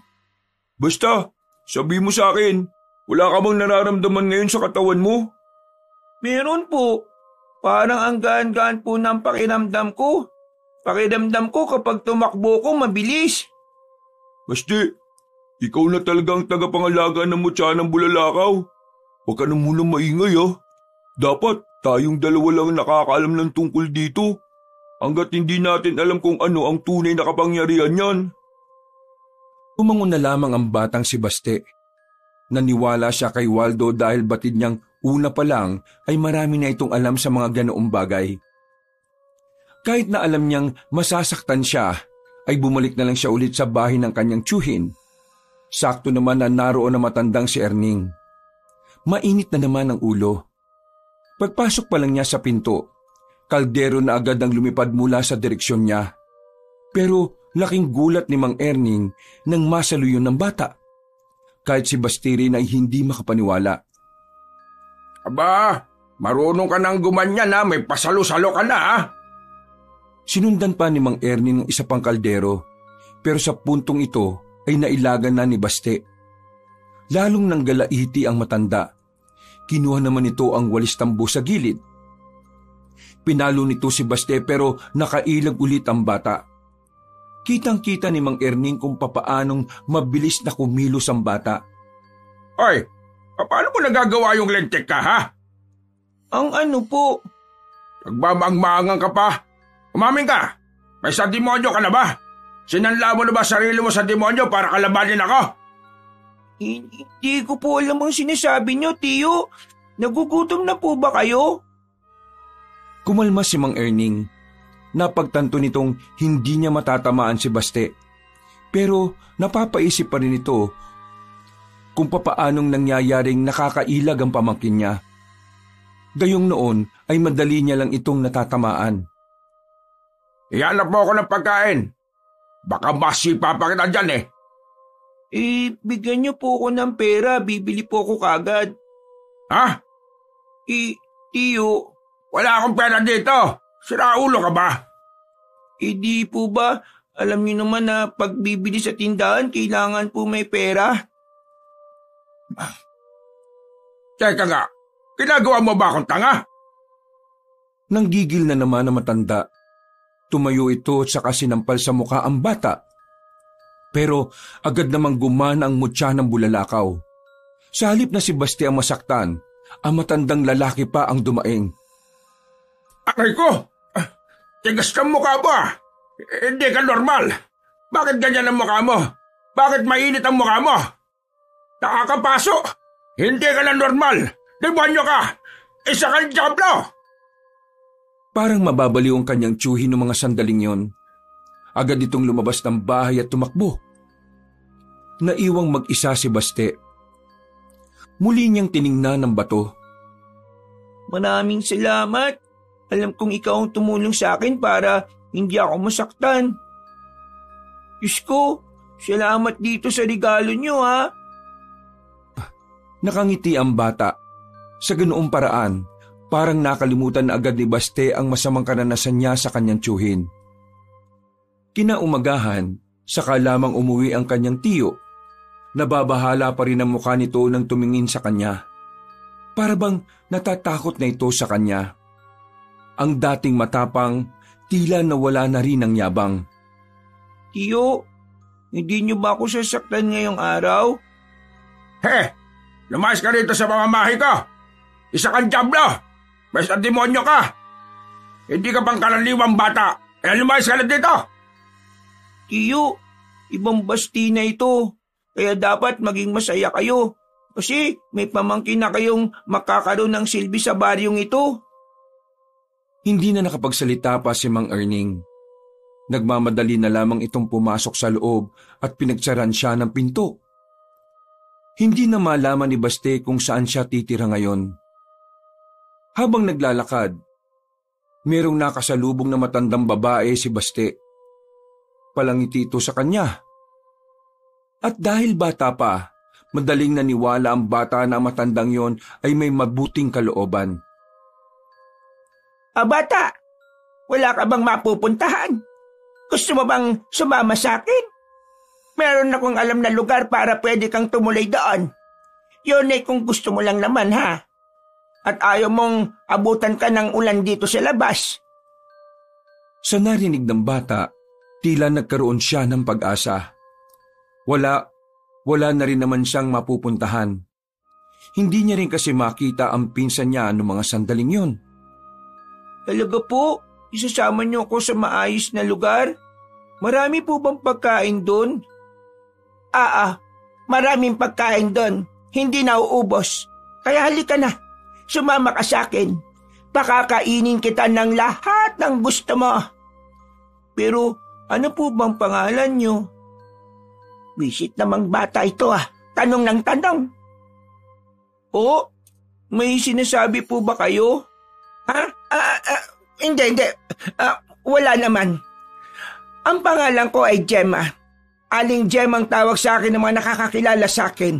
Basta, sabi mo sa akin, wala ka bang nararamdaman ngayon sa katawan mo? Meron po. Parang ang gaan-gaan po ng pakiramdam ko. Pakiramdam ko kapag tumakbo ko mabilis. Baste, ikaw na talagang tagapangalaga ng mutya ng bulalakaw. Huwag ka na munang maingay ha. Dapat tayong dalawa lang nakakaalam ng tungkol dito. Hanggat hindi natin alam kung ano ang tunay na kapangyarihan niyan. Tumangon na lamang ang batang si Baste. Naniwala siya kay Waldo dahil batid niyang una pa lang ay marami na itong alam sa mga ganoong bagay. Kahit na alam niyang masasaktan siya, ay bumalik na lang siya ulit sa bahay ng kanyang tiyuhin. Sakto naman na naroon na matandang si Erning. mainit na naman ang ulo. Pagpasok pa lang niya sa pinto, kaldero na agad ang lumipad mula sa direksyon niya. Pero laking gulat ni Mang Erning nang masaluyon ng bata. Kahit si Bastirin ay hindi makapaniwala. Aba, marunong ka nang gumanyan ha, may pasalo-salo ka na ha. Sinundan pa ni Mang Erning ng isa pang kaldero, pero sa puntong ito ay nailagan na ni Baste. Lalong nanggalaiti ang matanda. Kinuha naman ito ang walis tambo sa gilid. Pinalo nito si Baste pero nakailag ulit ang bata. Kitang-kita ni Mang Erning kung papaanong mabilis na kumilos ang bata. Hoy, paano mo nagagawa yung lentik ka ha? Ang ano po? Nagmamaang-maangan ka pa. Umamin ka. May sa demonyo ka na ba? Sinanla mo na ba sarili mo sa demonyo para kalabanin ako? Hindi ko po alam ang sinasabi niyo, Tiyo. Nagugutom na po ba kayo? Kumalma si Mang Erning. Napagtanto nitong hindi niya matatamaan si Baste. Pero napapaisip pa rin ito kung papaanong nangyayaring nakakailag ang pamangkin niya. Gayong noon ay madali niya lang itong natatamaan. Ihanap mo ako ng pagkain. Baka masipa pa kita dyan eh. Bigyan niyo po ako ng pera. Bibili po ako kagad. Ha? Tiyo. Wala akong pera dito. Siraulo ka ba? Di po ba? Alam niyo naman na pag bibili sa tindahan, kailangan po may pera. Teka nga, ginagawa mo ba akong tanga? Nanggigil na naman ang matanda. Tumayo ito at saka sinampal sa mukha ang bata. Pero agad namang gumana ang mutya ng bulalakaw. Sa halip na si Baste ang masaktan, ang matandang lalaki pa ang dumaing. Aray ko! Tigas kang mukha mo ah! Hindi ka normal! Bakit ganyan ang mukha mo? Bakit mainit ang mukha mo? Nakakapaso! Hindi ka na normal! Demonyo ka! Isa kang diablo! Parang mababaliw ang kanyang tiyuhin ng mga sandaling yon. Agad itong lumabas ng bahay at tumakbo. Naiwang mag-isa si Baste. Muli niyang tiningnan ng bato. Maraming salamat. Alam kong ikaw ang tumulong sa akin para hindi ako masaktan. Diyos ko, salamat dito sa regalo niyo ha. Nakangiti ang bata. Sa ganoong paraan, parang nakalimutan na agad ni Baste ang masamang karanasan niya sa kanyang tiyuhin. Kinaumagahan, saka lamang umuwi ang kanyang tiyo. Nababahala pa rin ang mukha nito nang tumingin sa kanya. Para bang natatakot na ito sa kanya. Ang dating matapang, tila nawala na rin ang yabang. Tiyo, hindi niyo ba ako sasaktan ngayong araw? He! Lumayas ka rito sa pamamahay ko! Isa kang diablo! Basta demonyo ka! Hindi ka pang karaniwang bata! Lumayas ka na dito! Tiyo, ibang basti na ito. Kaya dapat maging masaya kayo. Kasi may pamangkin na kayong makakaroon ng silbi sa baryong ito. Hindi na nakapagsalita pa si Mang Erning. Nagmamadali na lamang itong pumasok sa loob at pinagsaran siya ng pinto. Hindi na malaman ni Baste kung saan siya titira ngayon. Habang naglalakad, merong nakasalubong na matandang babae si Baste. Palangiti ito sa kanya. At dahil bata pa, madaling naniwala ang bata na matandang yon ay may mabuting kalooban. Bata, wala ka bang mapupuntahan? Gusto mo bang sumama sa akin? Meron akong alam na lugar para pwede kang tumuloy doon. Yun ay kung gusto mo lang naman ha. At ayaw mong abutan ka ng ulan dito sa labas. Sa narinig ng bata, tila nagkaroon siya ng pag-asa. Wala na rin naman siyang mapupuntahan. Hindi niya rin kasi makita ang pinsan niya noong mga sandaling yon. Talaga po? Isasama niyo ako sa maayos na lugar? Marami po bang pagkain doon? Maraming pagkain doon. Hindi nauubos. Kaya halika na. Sumama ka sa akin. Pakakainin kita ng lahat ng gusto mo. Pero ano po bang pangalan niyo? Visit namang bata ito Tanong ng tanong. O, may sinasabi po ba kayo? Hindi. Wala naman. Ang pangalan ko ay Gemma. Aling Gemma ang tawag sa akin ng mga nakakakilala sa akin.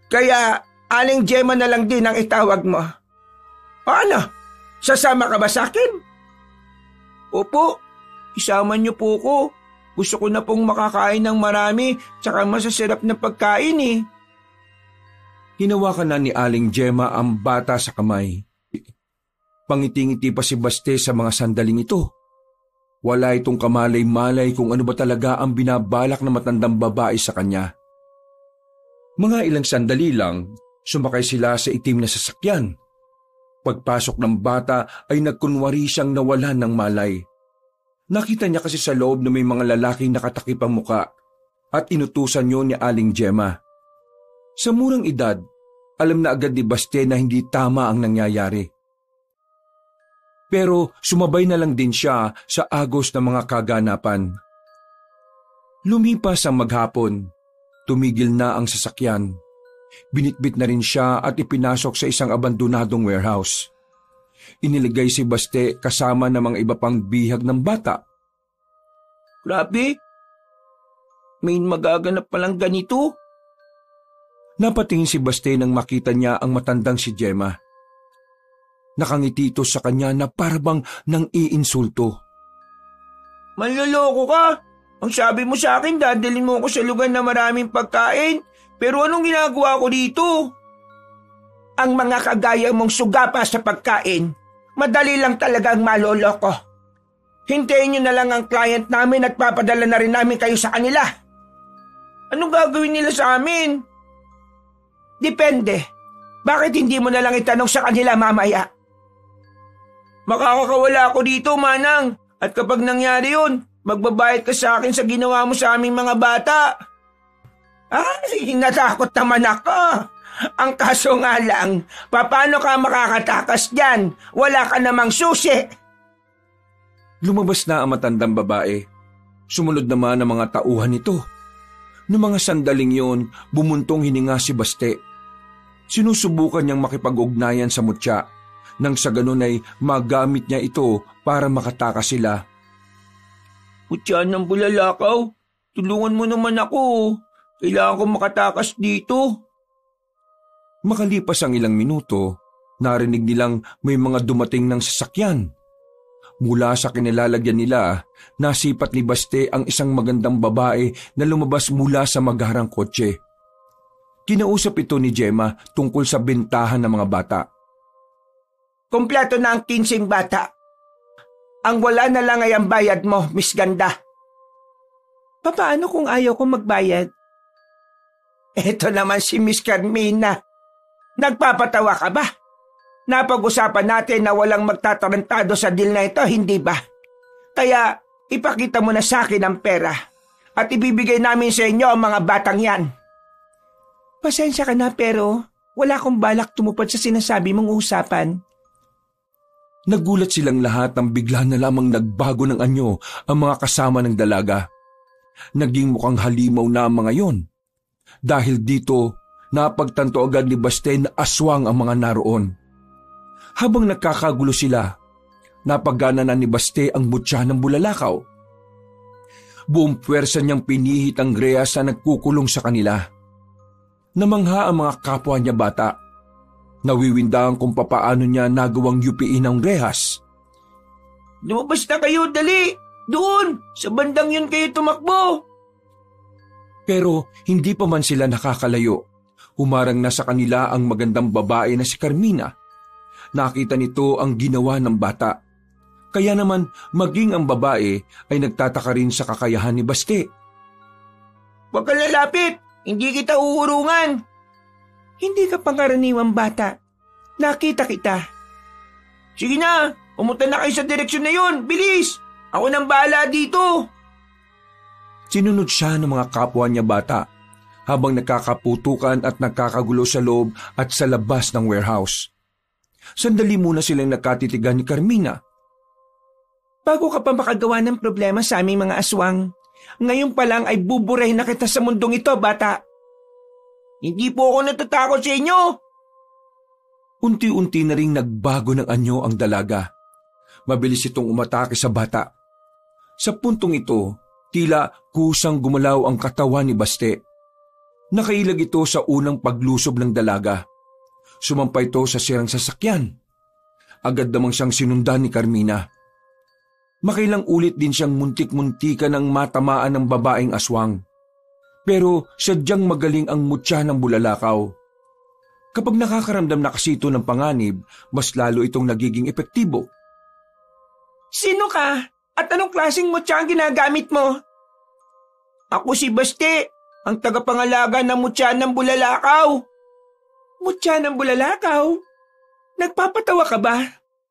Kaya, Aling Gemma na lang din ang itawag mo. O ano? Sasama ka ba sa akin? Opo, isama niyo po ko. Gusto ko na pong makakain ng marami tsaka masasarap na pagkain eh. Hinawakan na ni Aling Gemma ang bata sa kamay. Pangiting-ngiti pa si Baste sa mga sandaling ito. Wala itong kamalay-malay kung ano ba talaga ang binabalak na matandang babae sa kanya. Mga ilang sandali lang, sumakay sila sa itim na sasakyan. Pagpasok ng bata ay nagkunwari siyang nawalan ng malay. Nakita niya kasi sa loob na may mga lalaking nakatakip ang muka at inutusan yun ni Aling Gemma. Sa murang edad, alam na agad ni Baste na hindi tama ang nangyayari. Pero sumabay na lang din siya sa agos ng mga kaganapan. Lumipas ang maghapon, tumigil na ang sasakyan. Binitbit na rin siya at ipinasok sa isang abandonadong warehouse. Iniligay si Baste kasama ng mga iba pang bihag ng bata. Grabe, may magaganap palang ganito. Napatingin si Baste nang makita niya ang matandang si Gemma. Nakangiti ito sa kanya na parabang nang iinsulto. Manloloko ka? Ang sabi mo sa akin, dadalhin mo ako sa lugar na maraming pagkain. Pero anong ginagawa ko dito? Ang mga kagaya mong sugapa sa pagkain, madali lang talagang maloloko. Hintayin nyo na lang ang client namin at papadala na rin namin kayo sa kanila. Anong gagawin nila sa amin? Depende. Bakit hindi mo na lang itanong sa kanila mamaya? Makakakawala ako dito, Manang. At kapag nangyari yun, magbabayad ka sa akin sa ginawa mo sa aming mga bata. Ay, natakot naman ako. Ang kaso nga lang, paano ka makakatakas dyan? Wala ka namang susi. Lumabas na ang matandang babae. Sumunod naman ang mga tauhan nito. Noong mga sandaling yun, bumuntong hininga si Baste. Sinusubukan niyang makipag-ugnayan sa mutya. Nang sa ganun ay magamit niya ito para makatakas sila. Mutya ng bulalakaw, tulungan mo naman ako. Kailangan ko makatakas dito. Makalipas ang ilang minuto, narinig nilang may mga dumating ng sasakyan. Mula sa kinilalagyan nila, nasipat ni Baste ang isang magandang babae na lumabas mula sa magarang kotse. Kinausap ito ni Gemma tungkol sa bentahan ng mga bata. Kompleto na ang 15 bata. Ang wala na lang ay ang bayad mo, Miss Ganda. Paano kung ayaw ko magbayad? Eto naman si Miss Carmina. Nagpapatawa ka ba? Napag-usapan natin na walang magtatarantado sa deal na ito, hindi ba? Kaya ipakita mo na sa akin ang pera at ibibigay namin sa inyo ang mga batang yan. Pasensya ka na pero wala akong balak tumupad sa sinasabi mong usapan. Nagulat silang lahat nang bigla na lamang nagbago ng anyo ang mga kasama ng dalaga. Naging mukhang halimaw na ang mga yon. Dahil dito, napagtanto agad ni Baste na aswang ang mga naroon. Habang nagkakagulo sila, napagana na ni Baste ang mutya ng bulalakaw. Buong puwersa niyang pinihit ang rehas na nagkukulong sa kanila. Namangha ang mga kapwa niya bata. Nawiwindang kung papaano niya nagawang yupiin ang rehas. Lumabas na kayo, dali! Doon! Sa bandang yun kayo tumakbo! Pero hindi pa man sila nakakalayo. Humarang na sa kanila ang magandang babae na si Carmina. Nakita nito ang ginawa ng bata. Kaya naman maging ang babae ay nagtataka rin sa kakayahan ni Baste. Huwag kang lalapit! Hindi kita uurungan! Hindi ka pangaraniwang bata. Nakita kita. Sige na! Pumunta na kayo sa direksyon na yun! Bilis! Ako nang bahala dito! Sinunod siya ng mga kapwa niya bata habang nakakaputukan at nakakagulo sa loob at sa labas ng warehouse. Sandali muna silang nakatitigan ni Carmina. Bago ka pa makagawa ng problema sa aming mga aswang, ngayon pa lang ay buburahin na kita sa mundong ito, bata. Hindi po ako natatakot sa inyo. Unti-unti na ring nagbago ng anyo ang dalaga. Mabilis itong umatake sa bata. Sa puntong ito, tila kusang gumalaw ang katawan ni Baste. Nakailag ito sa unang paglusob ng dalaga. Sumampay ito sa sirang sasakyan. Agad namang siyang sinundan ni Carmina. Makailang ulit din siyang muntik-muntikan ng matamaan ng babaeng aswang. Pero sadyang magaling ang mutya ng bulalakaw. Kapag nakakaramdam na kasi ito ng panganib, mas lalo itong nagiging epektibo. Sino ka? At anong klaseng mutya ang ginagamit mo? Ako si Baste, ang tagapangalaga ng mutya ng bulalakaw. Mutya ng bulalakaw? Nagpapatawa ka ba?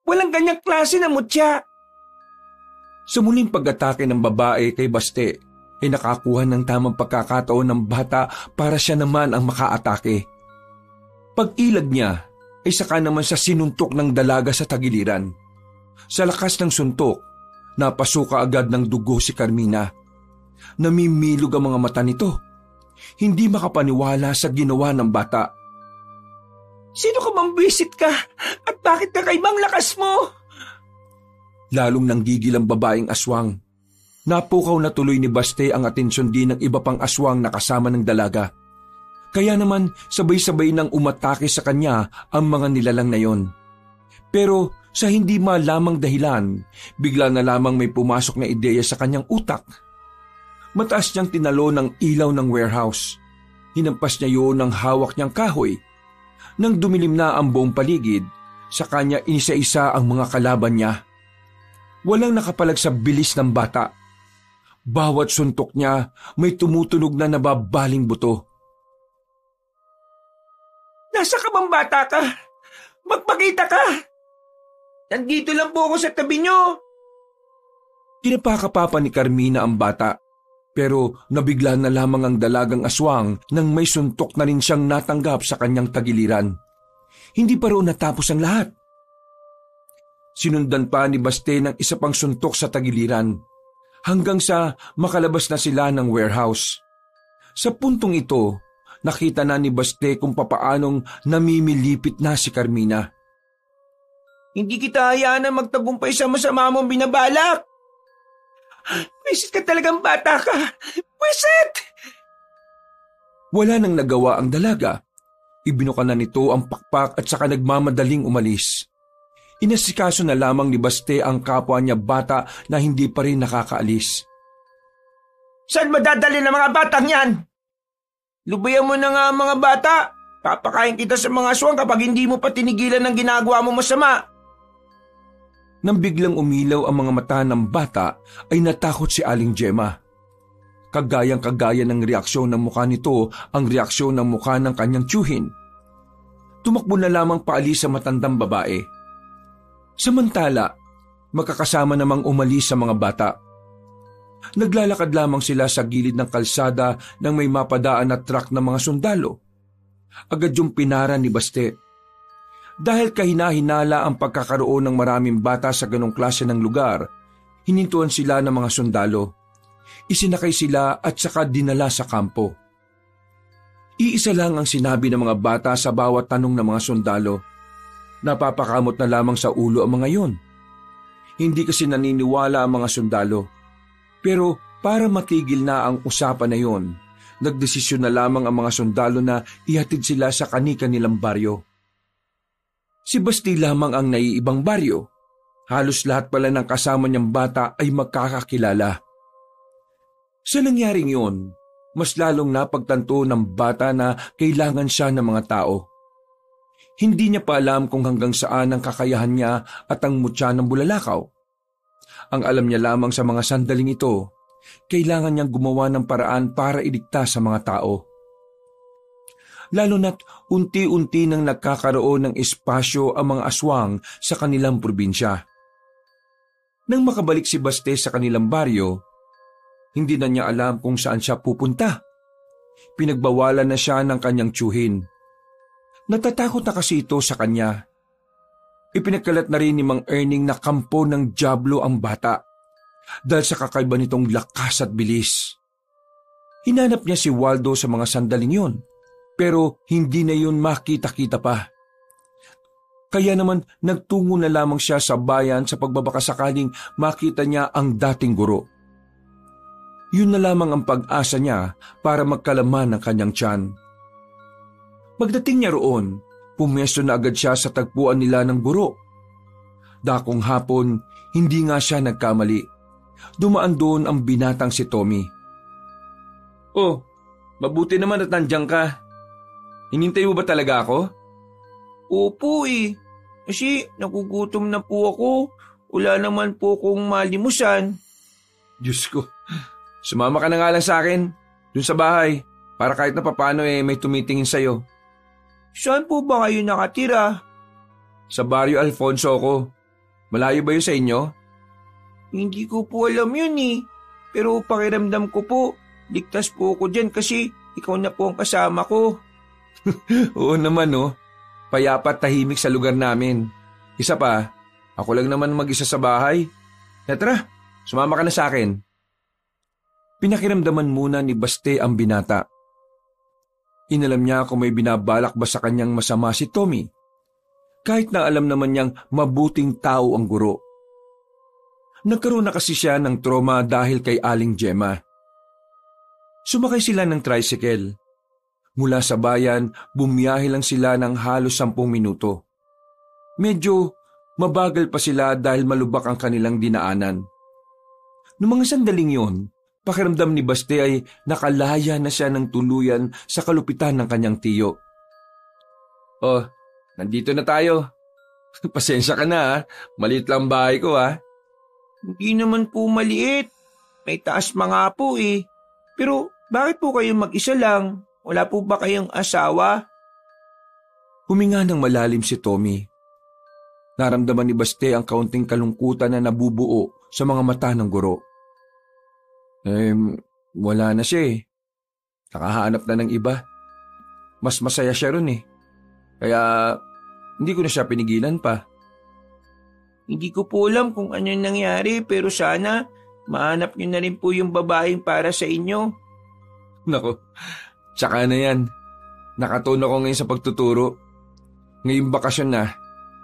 Walang ganyang klase ng mutya. Sa muling pag-atake ng babae kay Baste, ay nakakuha ng tamang pagkakataon ng bata para siya naman ang makaatake. Pag-ilag niya ay saka naman sa sinuntok ng dalaga sa tagiliran. Sa lakas ng suntok, napasuka agad ng dugo si Carmina. Namimilog ang mga mata nito. Hindi makapaniwala sa ginawa ng bata. Sino ka bang bisit ka? At bakit kakaibang lakas mo? Lalong nanggigil ang babaeng aswang. Napukaw na tuloy ni Baste ang atensyon din ng iba pang aswang na kasama ng dalaga. Kaya naman sabay-sabay nang umatake sa kanya ang mga nilalang na yon. Pero sa hindi malamang dahilan, bigla na lamang may pumasok na ideya sa kanyang utak. Mataas niyang tinalo ng ilaw ng warehouse. Hinampas niya yun ng hawak niyang kahoy. Nang dumilim na ang buong paligid, sa kanya inisa-isa ang mga kalaban niya. Walang nakapalag sa bilis ng bata. Bawat suntok niya may tumutunog na nababaling buto. Nasa ka bang bata ka? Magpakita ka! Nandito lang po ako sa tabi niyo. Tinapakapapa ni Carmina ang bata, pero nabigla na lamang ang dalagang aswang nang may suntok na rin siyang natanggap sa kanyang tagiliran. Hindi pa roon natapos ang lahat. Sinundan pa ni Baste ng isa pang suntok sa tagiliran, hanggang sa makalabas na sila ng warehouse. Sa puntong ito, nakita na ni Baste kung papaanong namimilipit na si Carmina. Hindi kita hayaan na magtagumpay sa masama mong binabalak. Pwisit ka talagang bata ka. Pwisit! Wala nang nagawa ang dalaga. Ibinuka na nito ang pakpak at saka nagmamadaling umalis. Inasikaso na lamang ni Baste ang kapwa niya bata na hindi pa rin nakakaalis. Saan madadali ng mga batang yan? Lubayan mo na nga ang mga bata. Papakain kita sa mga aswang kapag hindi mo pa tinigilan ng ginagawa mo masama. Nang biglang umilaw ang mga mata ng bata, ay natakot si Aling Gemma. Kagayang-kagaya ng reaksyon ng mukha nito ang reaksyon ng mukha ng kanyang tiyuhin. Tumakbo na lamang paalis sa matandang babae. Samantala, magkakasama namang umalis sa mga bata. Naglalakad lamang sila sa gilid ng kalsada nang may mapadaan na truck ng mga sundalo. Agad yung pinara ni Baste. Dahil kahina-hinala ang pagkakaroon ng maraming bata sa ganong klase ng lugar, hinintuan sila ng mga sundalo. Isinakay sila at saka dinala sa kampo. Iisa lang ang sinabi ng mga bata sa bawat tanong ng mga sundalo. Napapakamot na lamang sa ulo ang mga yon. Hindi kasi naniniwala ang mga sundalo. Pero para matigil na ang usapan na yon, nagdesisyon na lamang ang mga sundalo na ihatid sila sa kani-kanilang baryo. Si Basti lamang ang naiibang baryo. Halos lahat pala ng kasama niyang bata ay magkakakilala. Sa nangyaring yon, mas lalong napagtanto ng bata na kailangan siya ng mga tao. Hindi niya pa alam kung hanggang saan ang kakayahan niya at ang mutya ng bulalakaw. Ang alam niya lamang sa mga sandaling ito, kailangan niyang gumawa ng paraan para iligtas sa mga tao. Lalo na't unti-unti nang nagkakaroon ng espasyo ang mga aswang sa kanilang probinsya. Nang makabalik si Baste sa kanilang baryo, hindi na niya alam kung saan siya pupunta. Pinagbawalan na siya ng kanyang tiyuhin. Natatakot na kasi ito sa kanya. Ipinagkalat na rin ni Mang Erning na kampo ng dyablo ang bata dahil sa kakaiba nitong lakas at bilis. Hinanap niya si Waldo sa mga sandaling yon. pero hindi na yun makita-kita pa. Kaya naman nagtungo na lamang siya sa bayan sa pagbabakasakaling makita niya ang dating guro. Yun na lamang ang pag-asa niya para magkalaman ng kanyang tiyan. Pagdating niya roon, pumesto na agad siya sa tagpuan nila ng guro. Dakong hapon, hindi nga siya nagkamali. Dumaan doon ang binatang si Tommy. "Oh, mabuti naman at nandiyan ka. Hinintay mo ba talaga ako?" Opo kasi nagugutom na po ako. Wala naman po akong malimusan. Diyos ko, sumama ka na nga lang sa akin, dun sa bahay, para kahit na papano may tumitingin sa'yo. Saan po ba kayo nakatira? Sa Barrio Alfonso ko. Malayo ba yun sa inyo? Hindi ko po alam yun. Pero pakiramdam ko po, ligtas po ako dyan kasi ikaw na po ang kasama ko. Oo naman Payapat tahimik sa lugar namin. Isa pa, ako lang naman mag-isa sa bahay. Tara, sumama ka na sa akin. Pinakiramdaman muna ni Baste ang binata. Inalam niya kung may binabalak ba sa kanyang masama si Tommy. Kahit na alam naman niyang mabuting tao ang guro. Nagkaroon na kasi siya ng trauma dahil kay Aling Gemma. Sumakay sila ng tricycle. Mula sa bayan, bumiyahe lang sila ng halos 10 minuto. Medyo mabagal pa sila dahil malubak ang kanilang dinaanan. Noong mga sandaling yon, pakiramdam ni Baste ay nakalaya na siya ng tuluyan sa kalupitan ng kanyang tiyo. "Oh, nandito na tayo. Pasensya ka na maliit lang bahay ko Hindi naman po maliit. May taas mga po Pero bakit po kayo mag-isa lang? Wala po ba kayong asawa?" Huminga ng malalim si Tommy. Naramdaman ni Baste ang kaunting kalungkutan na nabubuo sa mga mata ng guro. Wala na siya Nakahanap na ng iba. Mas masaya siya ron Kaya hindi ko na siya pinigilan pa. Hindi ko po alam kung ano yung nangyari pero sana mahanap niyo na rin po yung babaeng para sa inyo. Nako, tsaka na yan. Nakatuon ako ngayon sa pagtuturo. Ngayong bakasyon na,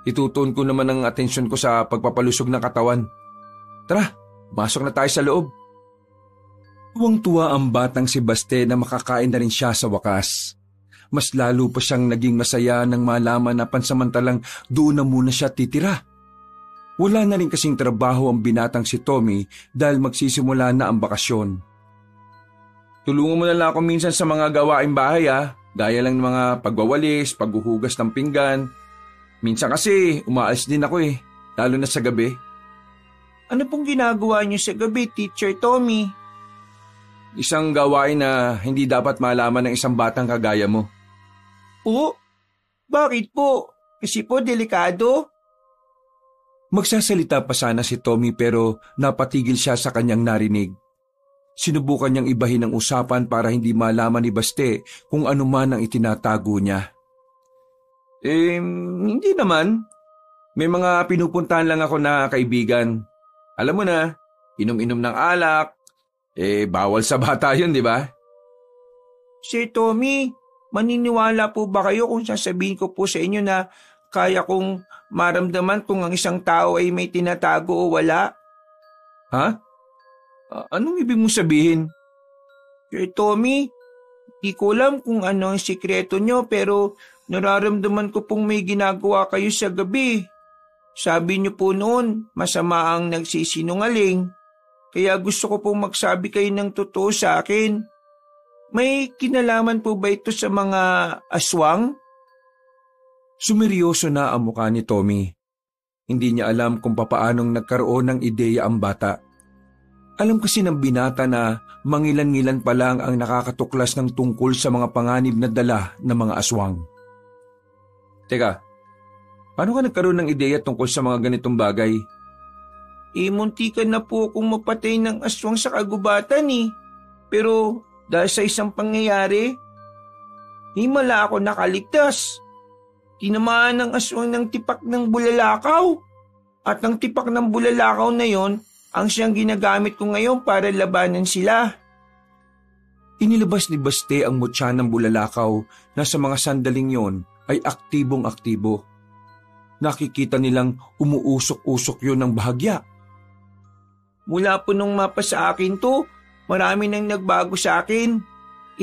itutuon ko naman ang atensyon ko sa pagpapalusog ng katawan. Tara, masok na tayo sa loob. Tuwang-tuwa ang batang si Baste na makakain na rin siya sa wakas. Mas lalo pa siyang naging masaya nang malaman na pansamantalang doon na muna siya titira. Wala na rin kasing trabaho ang binatang si Tommy dahil magsisimula na ang bakasyon. Tulungan mo na lang ako minsan sa mga gawaing bahay gaya lang ng mga pagwawalis, paghuhugas ng pinggan. Minsan kasi umaalis din ako lalo na sa gabi. Ano pong ginagawa niyo sa gabi, Teacher Tommy? Isang gawain na hindi dapat malaman ng isang batang kagaya mo. Po? Bakit po? Kasi po delikado? Magsasalita pa sana si Tommy pero napatigil siya sa kanyang narinig. Sinubukan niyang ibahin ang usapan para hindi malaman ni Baste kung ano man ang itinatago niya. Hindi naman. May mga pinupuntahan lang ako na kaibigan. Alam mo na, inom-inom ng alak. Bawal sa bata yun, di ba? Sir Tommy, maniniwala po ba kayo kung sasabihin ko po sa inyo na kaya kong maramdaman kung ang isang tao ay may tinatago o wala? Ha? Anong ibig mong sabihin? Sir Tommy, di ko alam kung ano ang sikreto nyo pero nararamdaman ko pong may ginagawa kayo sa gabi. Sabi nyo po noon, masama ang nagsisinungaling. Kaya gusto ko pong magsabi kayo ng totoo sa akin. May kinalaman po ba ito sa mga aswang? Sumeryoso na ang mukha ni Tommy. Hindi niya alam kung papaanong nagkaroon ng ideya ang bata. Alam kasi ng binata na mangilan-ngilan pa lang ang nakakatuklas ng tungkol sa mga panganib na dala ng mga aswang. Teka, paano ka nagkaroon ng ideya tungkol sa mga ganitong bagay? Muntikan na po akong mapatay ng aswang sa kagubatan Pero dahil sa isang pangyayari, himala ako nakaligtas. Tinamaan ng aswang ng tipak ng bulalakaw. At ang tipak ng bulalakaw na yon ang siyang ginagamit ko ngayon para labanan sila. Inilabas ni Baste ang mutya ng bulalakaw na sa mga sandaling yon ay aktibong-aktibo. Nakikita nilang umuusok-usok yun ng bahagya. Mula po nung mapa sa akin to, marami nang nagbago sa akin.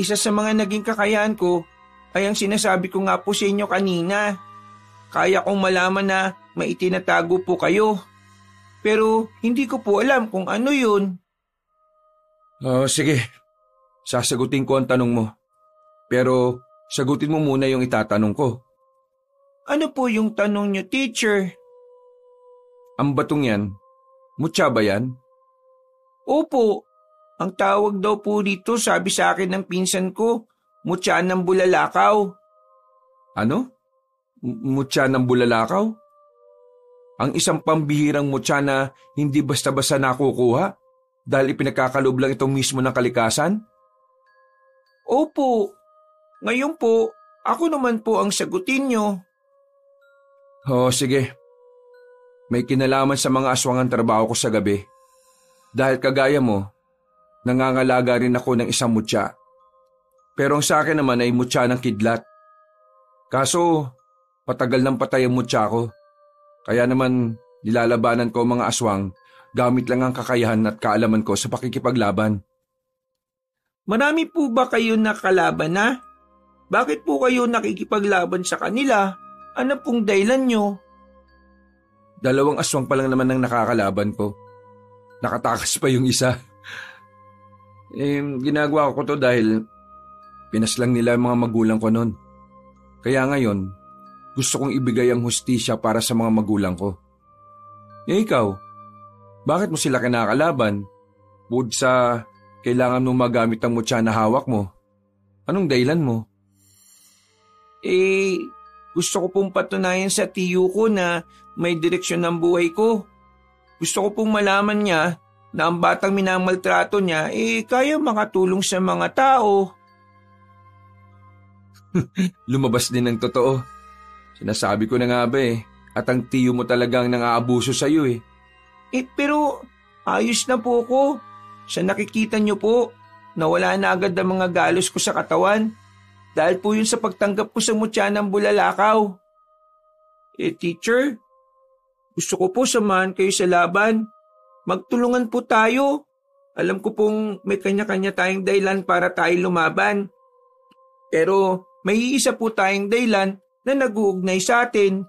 Isa sa mga naging kakayahan ko ay ang sinasabi ko nga po sa inyo kanina. Kaya kong malaman na may itinatago po kayo. Pero hindi ko po alam kung ano yun. Sige. Sasagutin ko ang tanong mo. Pero sagutin mo muna yung itatanong ko. Ano po yung tanong niyo, teacher? Ang batong yan, mutya ba yan? Opo. Ang tawag daw po dito, sabi sa akin ng pinsan ko, mutya ng bulalakaw. Ano? Mutya ng bulalakaw? Ang isang pambihirang mutya na hindi basta-basta nakukuha dahil ipinagkakalob lang ito mismo ng kalikasan? Opo. Ngayon po, ako naman po ang sagutin nyo. Sige. May kinalaman sa mga aswang ang trabaho ko sa gabi. Dahil kagaya mo, nangangalaga rin ako ng isang mutya. Pero ang sa akin naman ay mutya ng kidlat. Kaso, patagal ng patay ang mutya ko. Kaya naman, nilalabanan ko mga aswang gamit lang ang kakayahan at kaalaman ko sa pakikipaglaban. Marami po ba kayo nakalaban na? Bakit po kayo nakikipaglaban sa kanila? Ano pong dahilan nyo? 2 aswang pa lang naman ang nakakalaban ko. Nakatakas pa yung isa. Ginagawa ko to dahil pinaslang nila ang mga magulang ko noon. Kaya ngayon, gusto kong ibigay ang hustisya para sa mga magulang ko. Ikaw, bakit mo sila kinakalaban? Bukod sa kailangan mo magamit ang mutya na hawak mo. Anong dahilan mo? Gusto ko pong patunayan sa tiyo ko na may direksyon ng buhay ko. Gusto ko pong malaman niya na ang batang minamaltrato niya kaya makatulong sa mga tao. Lumabas din ng totoo. Sinasabi ko na nga ba at ang tiyo mo talagang nang-aabuso sa iyo . Pero ayos na po ko. Sa nakikita niyo po, nawala na agad ang mga galos ko sa katawan. Dahil po yun sa pagtanggap ko sa mutya ng bulalakaw. Teacher, gusto ko po samahan kayo sa laban. Magtulungan po tayo. Alam ko pong may kanya-kanya tayong dahilan para tayo lumaban. Pero may iisa po tayong dahilan na nag-uugnay sa atin.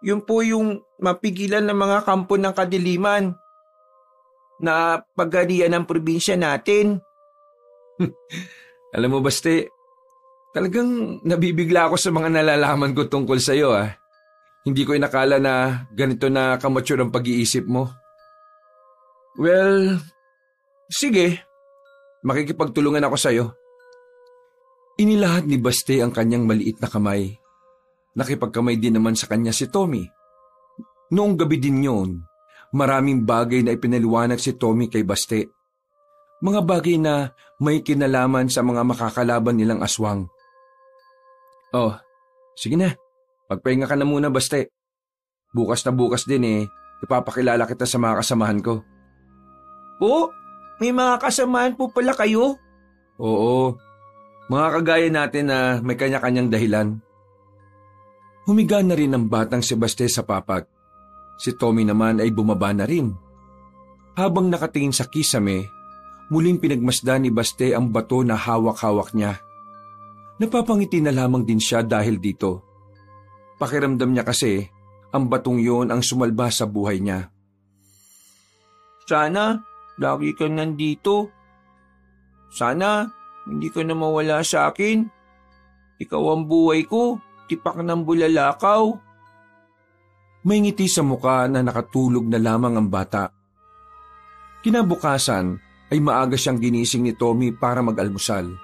Yun po yung mapigilan ng mga kampo ng kadiliman na pagharian ng probinsya natin. Alam mo, Baste, talagang nabibigla ako sa mga nalalaman ko tungkol sa iyo . Hindi ko inakala na ganito na kamature ang pag-iisip mo. Well, sige, makikipagtulungan ako sa iyo. Inilahad ni Baste ang kanyang maliit na kamay. Nakipagkamay din naman sa kanya si Tommy. Noong gabi din yun, maraming bagay na ipinaliwanag si Tommy kay Baste. Mga bagay na may kinalaman sa mga makakalaban nilang aswang. Sige na. Magpahinga ka na muna, Baste. Bukas na bukas din ipapakilala kita sa mga kasamahan ko. Po? May mga kasamahan po pala kayo? Oo. Mga kagaya natin na may kanya-kanyang dahilan. Humiga na rin ang batang si Baste sa papat. Si Tommy naman ay bumaba na rin. Habang nakatingin sa kisame, muling pinagmasdan ni Baste ang bato na hawak-hawak niya. Napapangiti na lamang din siya dahil dito. Pakiramdam niya kasi ang batong yon ang sumalba sa buhay niya. Sana lagi ka nandito. Sana hindi ka na mawala sa akin. Ikaw ang buhay ko, tipak ng bulalakaw. May ngiti sa muka na nakatulog na lamang ang bata. Kinabukasan ay maaga siyang ginising ni Tommy para mag-almusal.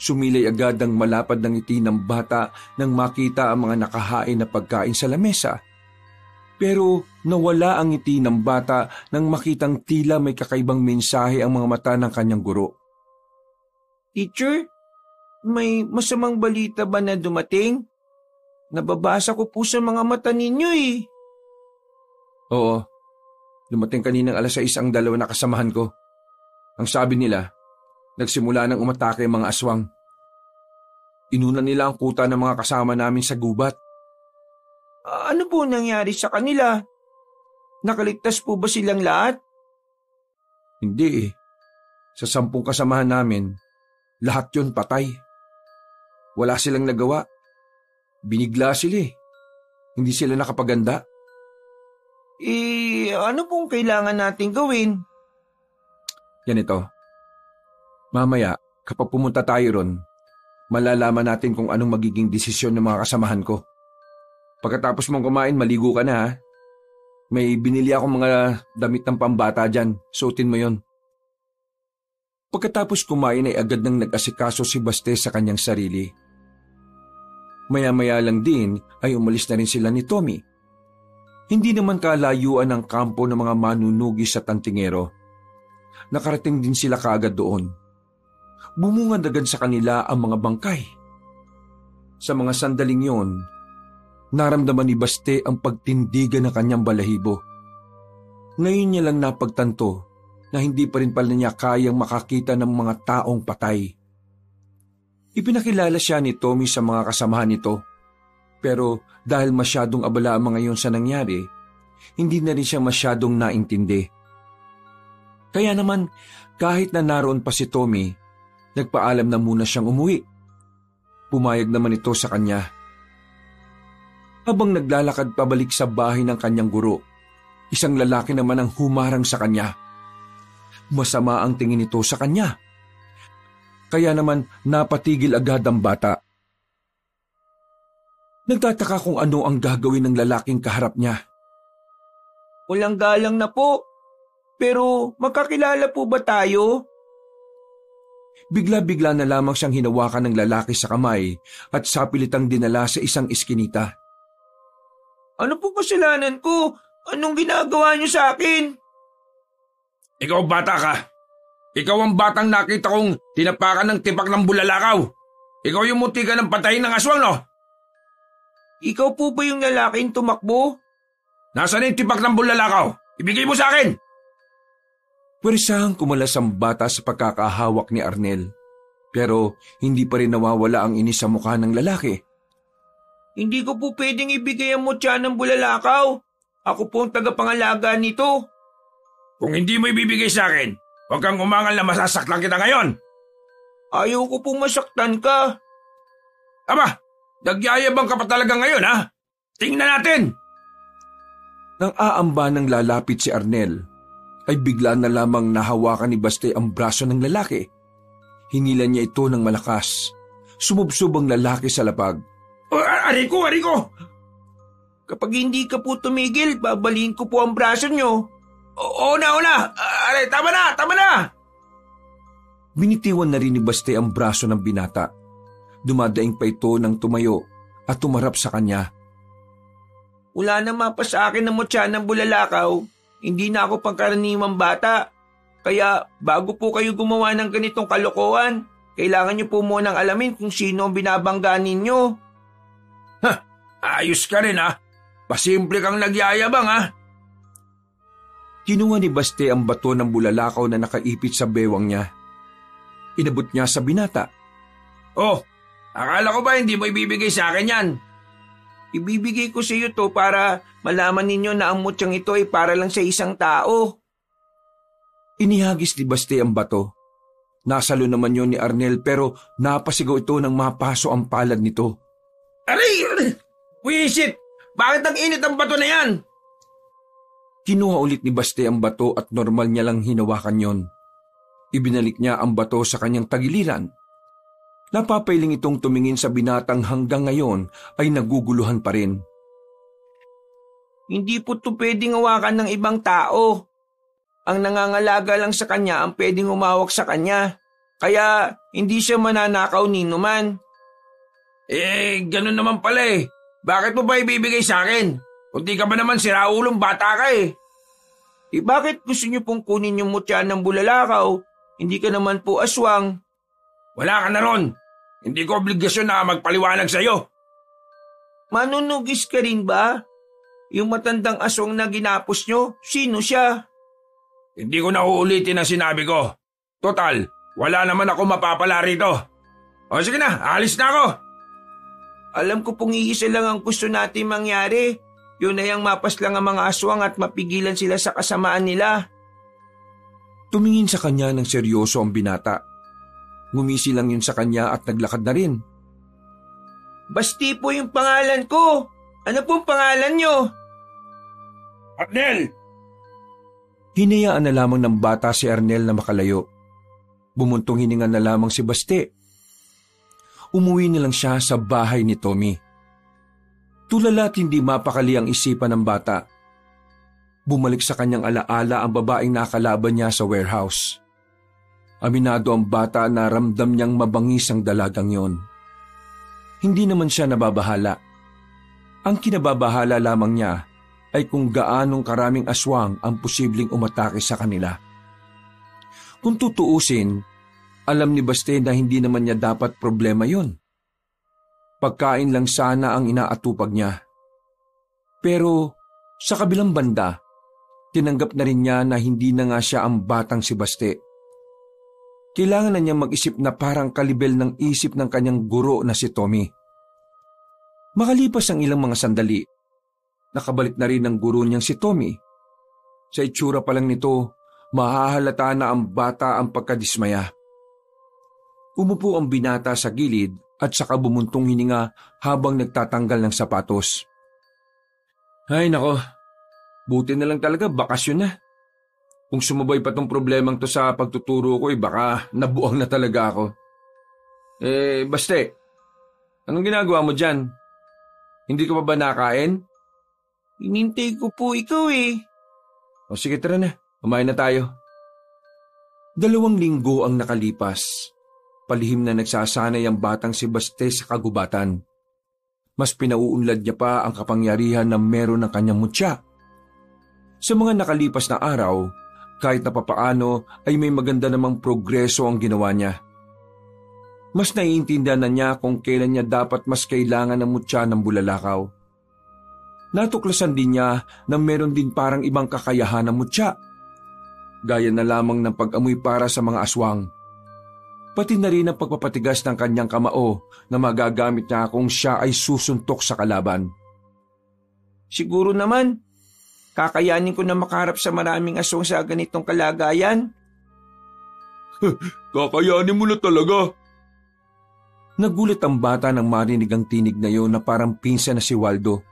Sumilay agad ang malapad ng ngiti ng bata nang makita ang mga nakahain na pagkain sa lamesa. Pero nawala ang ngiti ng bata nang makitang tila may kakaibang mensahe ang mga mata ng kanyang guro. Teacher, may masamang balita ba na dumating? Nababasa ko po sa mga mata ninyo Oo, dumating kaninang 6:00 ang 2 na kasamahan ko. Ang sabi nila, nagsimula ng umatake ang mga aswang. Inunan nila ang kuta ng mga kasama namin sa gubat. Ano po nangyari sa kanila? Nakaligtas po ba silang lahat? Hindi eh. Sa 10 kasamahan namin, lahat yon patay. Wala silang nagawa. Binigla sila eh. Hindi sila nakapaganda. Ano pong kailangan natin gawin? Yan ito. Mamaya, kapag pumunta tayo ron, malalaman natin kung anong magiging desisyon ng mga kasamahan ko. Pagkatapos mong kumain, maligo ka na ha. May binili akong mga damit ng pambata dyan. Suotin mo yon. Pagkatapos kumain ay agad nang nag-asikaso si Baste sa kanyang sarili. Maya-maya lang din ay umalis na rin sila ni Tommy. Hindi naman kalayuan ang kampo ng mga manunugi sa Tantingero. Nakarating din sila kaagad doon. Bumungad agad sa kanila ang mga bangkay. Sa mga sandaling yon, naramdaman ni Baste ang pagtindigan ng kanyang balahibo. Ngayon niya lang napagtanto na hindi pa rin pala niya kayang makakita ng mga taong patay. Ipinakilala siya ni Tommy sa mga kasamahan nito. Pero dahil masyadong abala ang mga iyon sa nangyari, hindi na rin siya masyadong naintindi. Kaya naman, kahit na naroon pa si Tommy, nagpaalam na muna siyang umuwi. Pumayag naman ito sa kanya. Habang naglalakad pabalik sa bahay ng kanyang guro, isang lalaki naman ang humarang sa kanya. Masama ang tingin nito sa kanya. Kaya naman napatigil agad ang bata. Nagtataka kung ano ang gagawin ng lalaking kaharap niya. Walang galang na po. Pero magkakilala po ba tayo? Bigla-bigla na lamang siyang hinawakan ng lalaki sa kamay at sapilitang dinala sa isang iskinita. Ano po kasalanan ko? Anong ginagawa niyo sa akin? Ikaw bata ka. Ikaw ang batang nakita kong tinapakan ng tipak ng bulalakaw. Ikaw yung muntikan ng patayin ng aswang, no? Ikaw po ba yung lalaking tumakbo? Nasaan yung tipak ng bulalakaw? Ibigay mo sa akin! Puwersahang kumalas ang bata sa pagkakahawak ni Arnel. Pero hindi pa rin nawawala ang inis sa mukha ng lalaki. Hindi ko po pwedeng ibigay ang mutya ng bulalakaw. Ako po ang tagapangalaga nito. Kung hindi mo ibibigay sa akin, huwag kang umangal na masasaktan kita ngayon. Ayaw ko pong masaktan ka. Aba, nagyayabang ka pa talaga ngayon, ha? Tingnan natin! Nang aamba ng lalapit si Arnel, ay bigla na lamang nahawakan ni Baste ang braso ng lalaki. Hinila niya ito ng malakas. Sumubsob ang lalaki sa lapag. Ariko! Kapag hindi ka po tumigil, babaliin ko po ang braso niyo. Una! Aray, tama na! Binitiwan na rin ni Baste ang braso ng binata. Dumadaing pa ito ng tumayo at tumarap sa kanya. Wala na mapa sa akin ng mutya ng bulalakaw. Hindi na ako pangkaraniwang bata. Kaya bago po kayo gumawa ng ganitong kalokohan, kailangan niyo po munang alamin kung sino ang binabangga ninyo. Ayos ka rin, ha? Pasimple kang nagyayabang, ha? Kinuha ni Baste ang bato ng bulalakaw na nakaipit sa bewang niya. Inabot niya sa binata. Oh, akala ko ba hindi mo ibibigay sa akin yan? Ibibigay ko sa iyo to para malaman ninyo na ang mutyang ito ay para lang sa isang tao. Inihagis ni Baste ang bato. Nasalo naman yun ni Arnel pero napasigaw ito nang mapaso ang palad nito. Aray! Wisit! Bakit ang init ang bato na yan? Kinuha ulit ni Baste ang bato at normal niya lang hinawakan yon. Ibinalik niya ang bato sa kanyang tagiliran. Napapailing itong tumingin sa binatang hanggang ngayon ay naguguluhan pa rin. Hindi po ito pwedeng hawakan ng ibang tao. Ang nangangalaga lang sa kanya ang pwedeng humawak sa kanya. Kaya hindi siya mananakaw ninuman. Ganun naman pala eh. Bakit mo ba ibibigay sa akin? Kunti ka ba naman siraulong bata ka eh. Bakit gusto niyo pong kunin yung mutya ng bulalakaw? Hindi ka naman po aswang. Wala ka na ron. Hindi ko obligasyon na magpaliwanag sa iyo. Manunugis ka rin ba? Yung matandang aswang na ginapos nyo, sino siya? Hindi ko na uulitin ang sinabi ko. Total, Wala naman ako mapapala rito. O sige na, alis na ako. Alam ko pong iisa lang ang gusto natin mangyari. Yun ay ang mapaslang ang mga aswang at mapigilan sila sa kasamaan nila. Tumingin sa kanya ng seryoso ang binata. Ngumisi lang yun sa kanya at naglakad na rin. Basti po yung pangalan ko. Ano pong pangalan nyo? Arnel! Hinayaan na lamang ng bata si Arnel na makalayo. Bumuntong hininga na lamang si Baste. Umuwi na lang siya sa bahay ni Tommy. Tulala at hindi mapakali ang isipan ng bata. Bumalik sa kanyang alaala ang babaeng nakalaban niya sa warehouse. Aminado ang bata na ramdam niyang mabangis ang dalagang yon. Hindi naman siya nababahala. Ang kinababahala lamang niya ay kung gaanong karaming aswang ang posibleng umatake sa kanila. Kung tutuusin, alam ni Baste na hindi naman niya dapat problema yon. Pagkain lang sana ang inaatupag niya. Pero sa kabilang banda, tinanggap na rin niya na hindi na nga siya ang batang si Baste. Kailangan na niya mag-isip na parang kalibel ng isip ng kanyang guro na si Tommy. Makalipas ang ilang mga sandali, nakabalik na rin ang guro niyang si Tommy. Sa itsura pa lang nito, mahahalata na ang bata ang pagkadismaya. Umupo ang binata sa gilid at saka bumuntong hininga habang nagtatanggal ng sapatos. Ay nako, buti na lang talaga bakasyon na. Kung sumabay pa tong problemang to sa pagtuturo ko baka nabuang na talaga ako. Baste, anong ginagawa mo dyan? Hindi ka pa ba nakain? Inintay ko po ikaw O sige tara na, kumain na tayo. 2 linggo ang nakalipas. Palihim na nagsasanay ang batang si Baste sa kagubatan. Mas pinauunlad niya pa ang kapangyarihan na meron ng kanyang mutya. Sa mga nakalipas na araw, kahit na papaano ay may maganda namang progreso ang ginawa niya. Mas naiintindihan na niya kung kailan niya dapat mas kailangan ng mutya ng bulalakaw. Natuklasan din niya na meron din parang ibang kakayahan ng mutya. Gaya na lamang ng pag-amoy para sa mga aswang. Pati na rin ang pagpapatigas ng kanyang kamao na magagamit niya kung siya ay susuntok sa kalaban. Siguro naman, kakayanin ko na makaharap sa maraming aswang sa ganitong kalagayan. Kakayanin mo na talaga. Nagulat ang bata nang marinig ang tinig na yon na parang pinsan na si Waldo.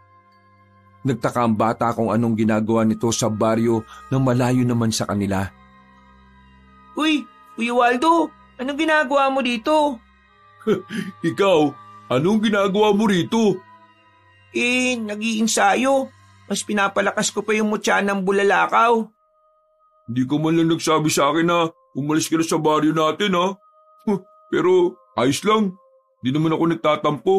Nagtaka ang bata kung anong ginagawa nito sa baryo na malayo naman sa kanila. Uy, Kuya Waldo! Anong ginagawa mo dito? Ikaw, anong ginagawa mo rito? Nag-iinsayo. Mas pinapalakas ko pa yung mutya ng bulalakaw. Hindi ko man lang nagsabi sa akin na umalis ka na sa baryo natin ha. Pero ayos lang, di naman ako nagtatampo.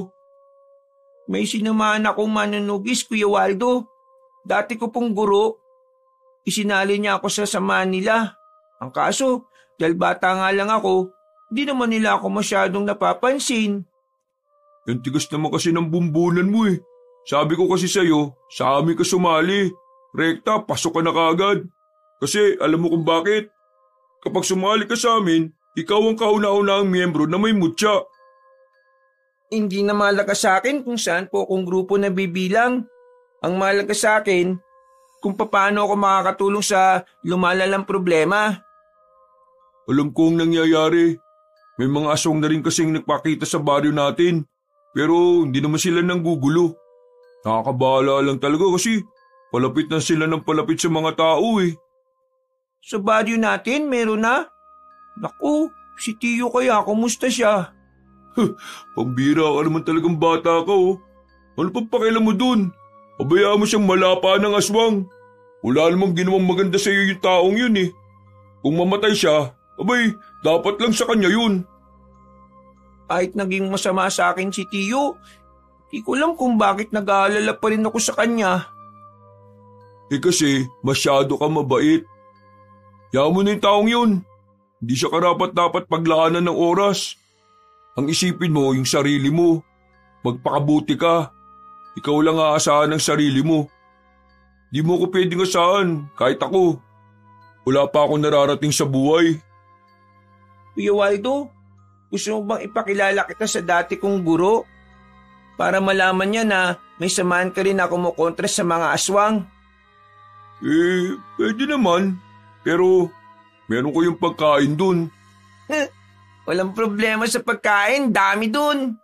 May sinamahan akong manunugis, Kuya Waldo. Dati ko pong guro. Isinali niya ako sa samahan nila. Ang kaso, dahil bata nga lang ako, di naman nila ako masyadong napapansin. Yung tigas naman kasi ng bumbunan mo eh. Sabi ko kasi sa'yo, sa amin ka sumali. Rekta, pasok ka na kaagad. Kasi alam mo kung bakit? Kapag sumali ka sa amin, ikaw ang kauna-unahang miyembro na may mutya. Hindi na mahalaga sa akin kung saan po akong grupo na bibilang. Ang mahalaga sa akin, kung paano ako makakatulong sa lumalalang problema. Alam ko ang nangyayari. May mga aswang na rin kasing nagpakita sa baryo natin. Pero hindi naman sila nanggugulo. Nakakabahala lang talaga kasi palapit na sila ng palapit sa mga tao eh. Sa baryo natin, meron na? Naku, si Tiyo kaya, kumusta siya? Pambira ka naman talagang bata ka oh. Ano pang pakialam mo dun? Pabayaan mo siyang malapa ng aswang. Wala namang ginawang maganda sa iyo yung taong yun eh. Kung mamatay siya, abay, dapat lang sa kanya yun. Kahit naging masama sa akin si Tiyo, di ko alam kung bakit nag-aalala pa rin ako sa kanya. Kasi masyado ka mabait. Hayaan mo na yung taong yun. Hindi siya karapat-dapat paglaanan ng oras. Ang isipin mo yung sarili mo. Magpakabuti ka. Ikaw lang aasahan ng sarili mo. Di mo ko pwedeng asahan, kahit ako. Wala pa akong nararating sa buhay. Kuya Waldo, gusto mo bang ipakilala kita sa dati kong guro? Para malaman niya na may samahan ka rin na kumukontra sa mga aswang. Pwede naman. Pero meron ko yung pagkain dun. Walang problema sa pagkain, dami dun.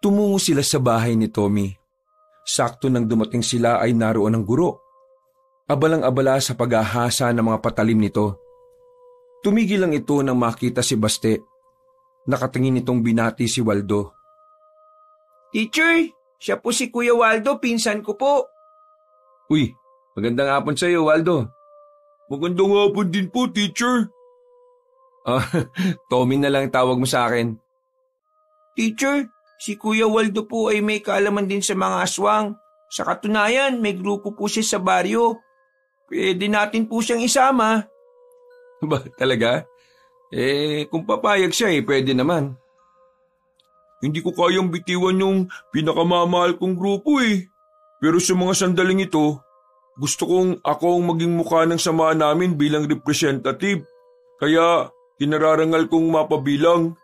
Tumungo sila sa bahay ni Tommy. Sakto nang dumating sila ay naroon ang guro. Abalang-abala sa paghahasa ng mga patalim nito. Tumigil lang ito nang makita si Baste. Nakatingin itong binati si Waldo. Teacher, siya po si Kuya Waldo, pinsan ko po. Uy, magandang hapon sa iyo, Waldo. Magandang hapon din po, teacher. Tommy na lang tawag mo sa akin. Teacher, si Kuya Waldo po ay may kaalaman din sa mga aswang. Sa katunayan, may grupo po siya sa baryo. Pwede natin po siyang isama. Ba, talaga? Kung papayag siya pwede naman. Hindi ko kayang bitiwan yung pinakamamahal kong grupo Pero sa mga sandaling ito, gusto kong ako ang maging mukha ng samahan namin bilang representative. Kaya kinararangal kong mapabilang.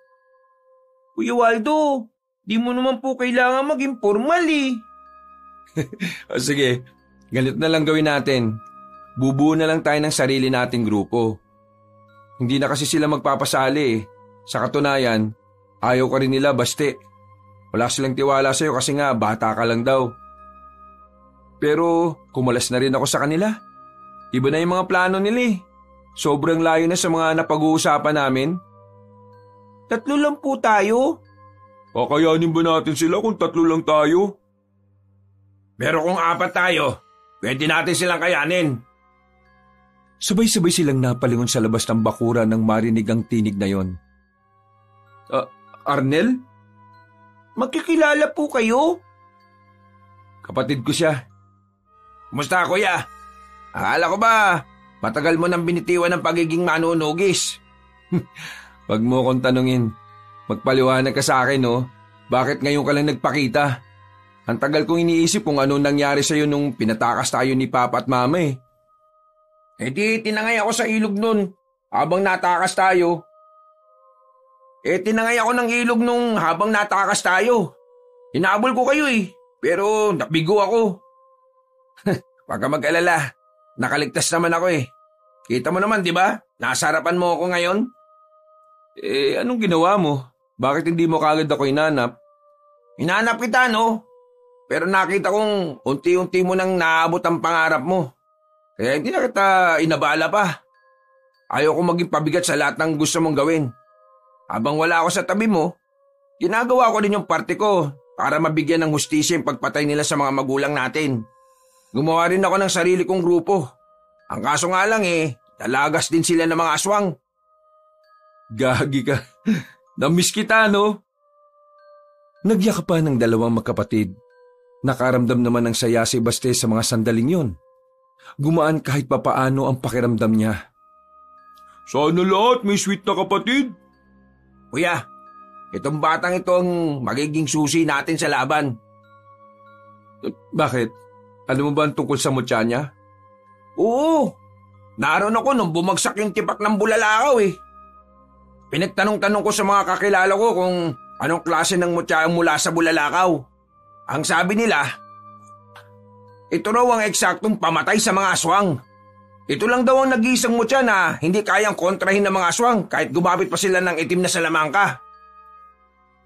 Kuya Waldo, di mo naman po kailangan maging formal Sige, ganito na lang gawin natin. Bubuo na lang tayo ng sarili nating grupo. Hindi na kasi sila magpapasali Sa katunayan, ayaw ka rin nila, Baste. Wala silang tiwala sa'yo kasi nga bata ka lang daw. Pero kumalas na rin ako sa kanila. Iba na yung mga plano nila Sobrang layo na sa mga napag-uusapan namin. 3 lang po tayo. Kakayanin ba natin sila kung 3 lang tayo? Pero kung 4 tayo, pwede natin silang kayanin. Sabay-sabay silang napalingon sa labas ng bakuran nang marinig ang tinig na yon. Arnel? Magkikilala po kayo? Kapatid ko siya. Kumusta, kuya? Akala ko ba matagal mo nang binitiwan ng pagiging manunugis? Wag mo akong tanungin. Magpaliwanag ka sa akin, Bakit ngayon ka lang nagpakita? Ang tagal kong iniisip kung ano nangyari sa'yo nung pinatakas tayo ni Papa at Mama di tinangay ako sa ilog nun habang natakas tayo. Tinangay ako ng ilog nung habang natakas tayo. Hinabol ko kayo pero nabigo ako. Huwag ka mag-alala. Nakaligtas naman ako Kita mo naman, di ba? Nasa harapan mo ako ngayon. Anong ginawa mo? Bakit hindi mo kagad ako hinanap? Hinanap kita, no? Pero nakita kong unti-unti mo nang naabot ang pangarap mo. Kaya hindi na kita inabala pa. Ayaw ko maging pabigat sa lahat ng gusto mong gawin. Habang wala ako sa tabi mo, ginagawa ko din yung parte ko para mabigyan ng hustisya yung pagpatay nila sa mga magulang natin. Gumawa rin ako ng sarili kong grupo. Ang kaso nga lang dalagas din sila ng mga aswang. Gagi ka. Namiss kita, no? Nagyakapan ng dalawang magkapatid. Nakaramdam naman ng saya si Baste sa mga sandaling yon. Gumaan kahit papaano ang pakiramdam niya. Sana lahat may sweet na kapatid. Kuya, itong batang ito ang magiging susi natin sa laban. Bakit? Alam mo ba ang tungkol sa mutya niya? Oo, naroon ako nung bumagsak yung tipak ng bulalakaw Pinagtanong-tanong ko sa mga kakilala ko kung anong klase ng mutya ang mula sa bulalakaw. Ang sabi nila, ito raw ang eksaktong pamatay sa mga aswang. Ito lang daw ang nag-iisang mutya na hindi kayang kontrahin ng mga aswang kahit gumamit pa sila ng itim na salamangka.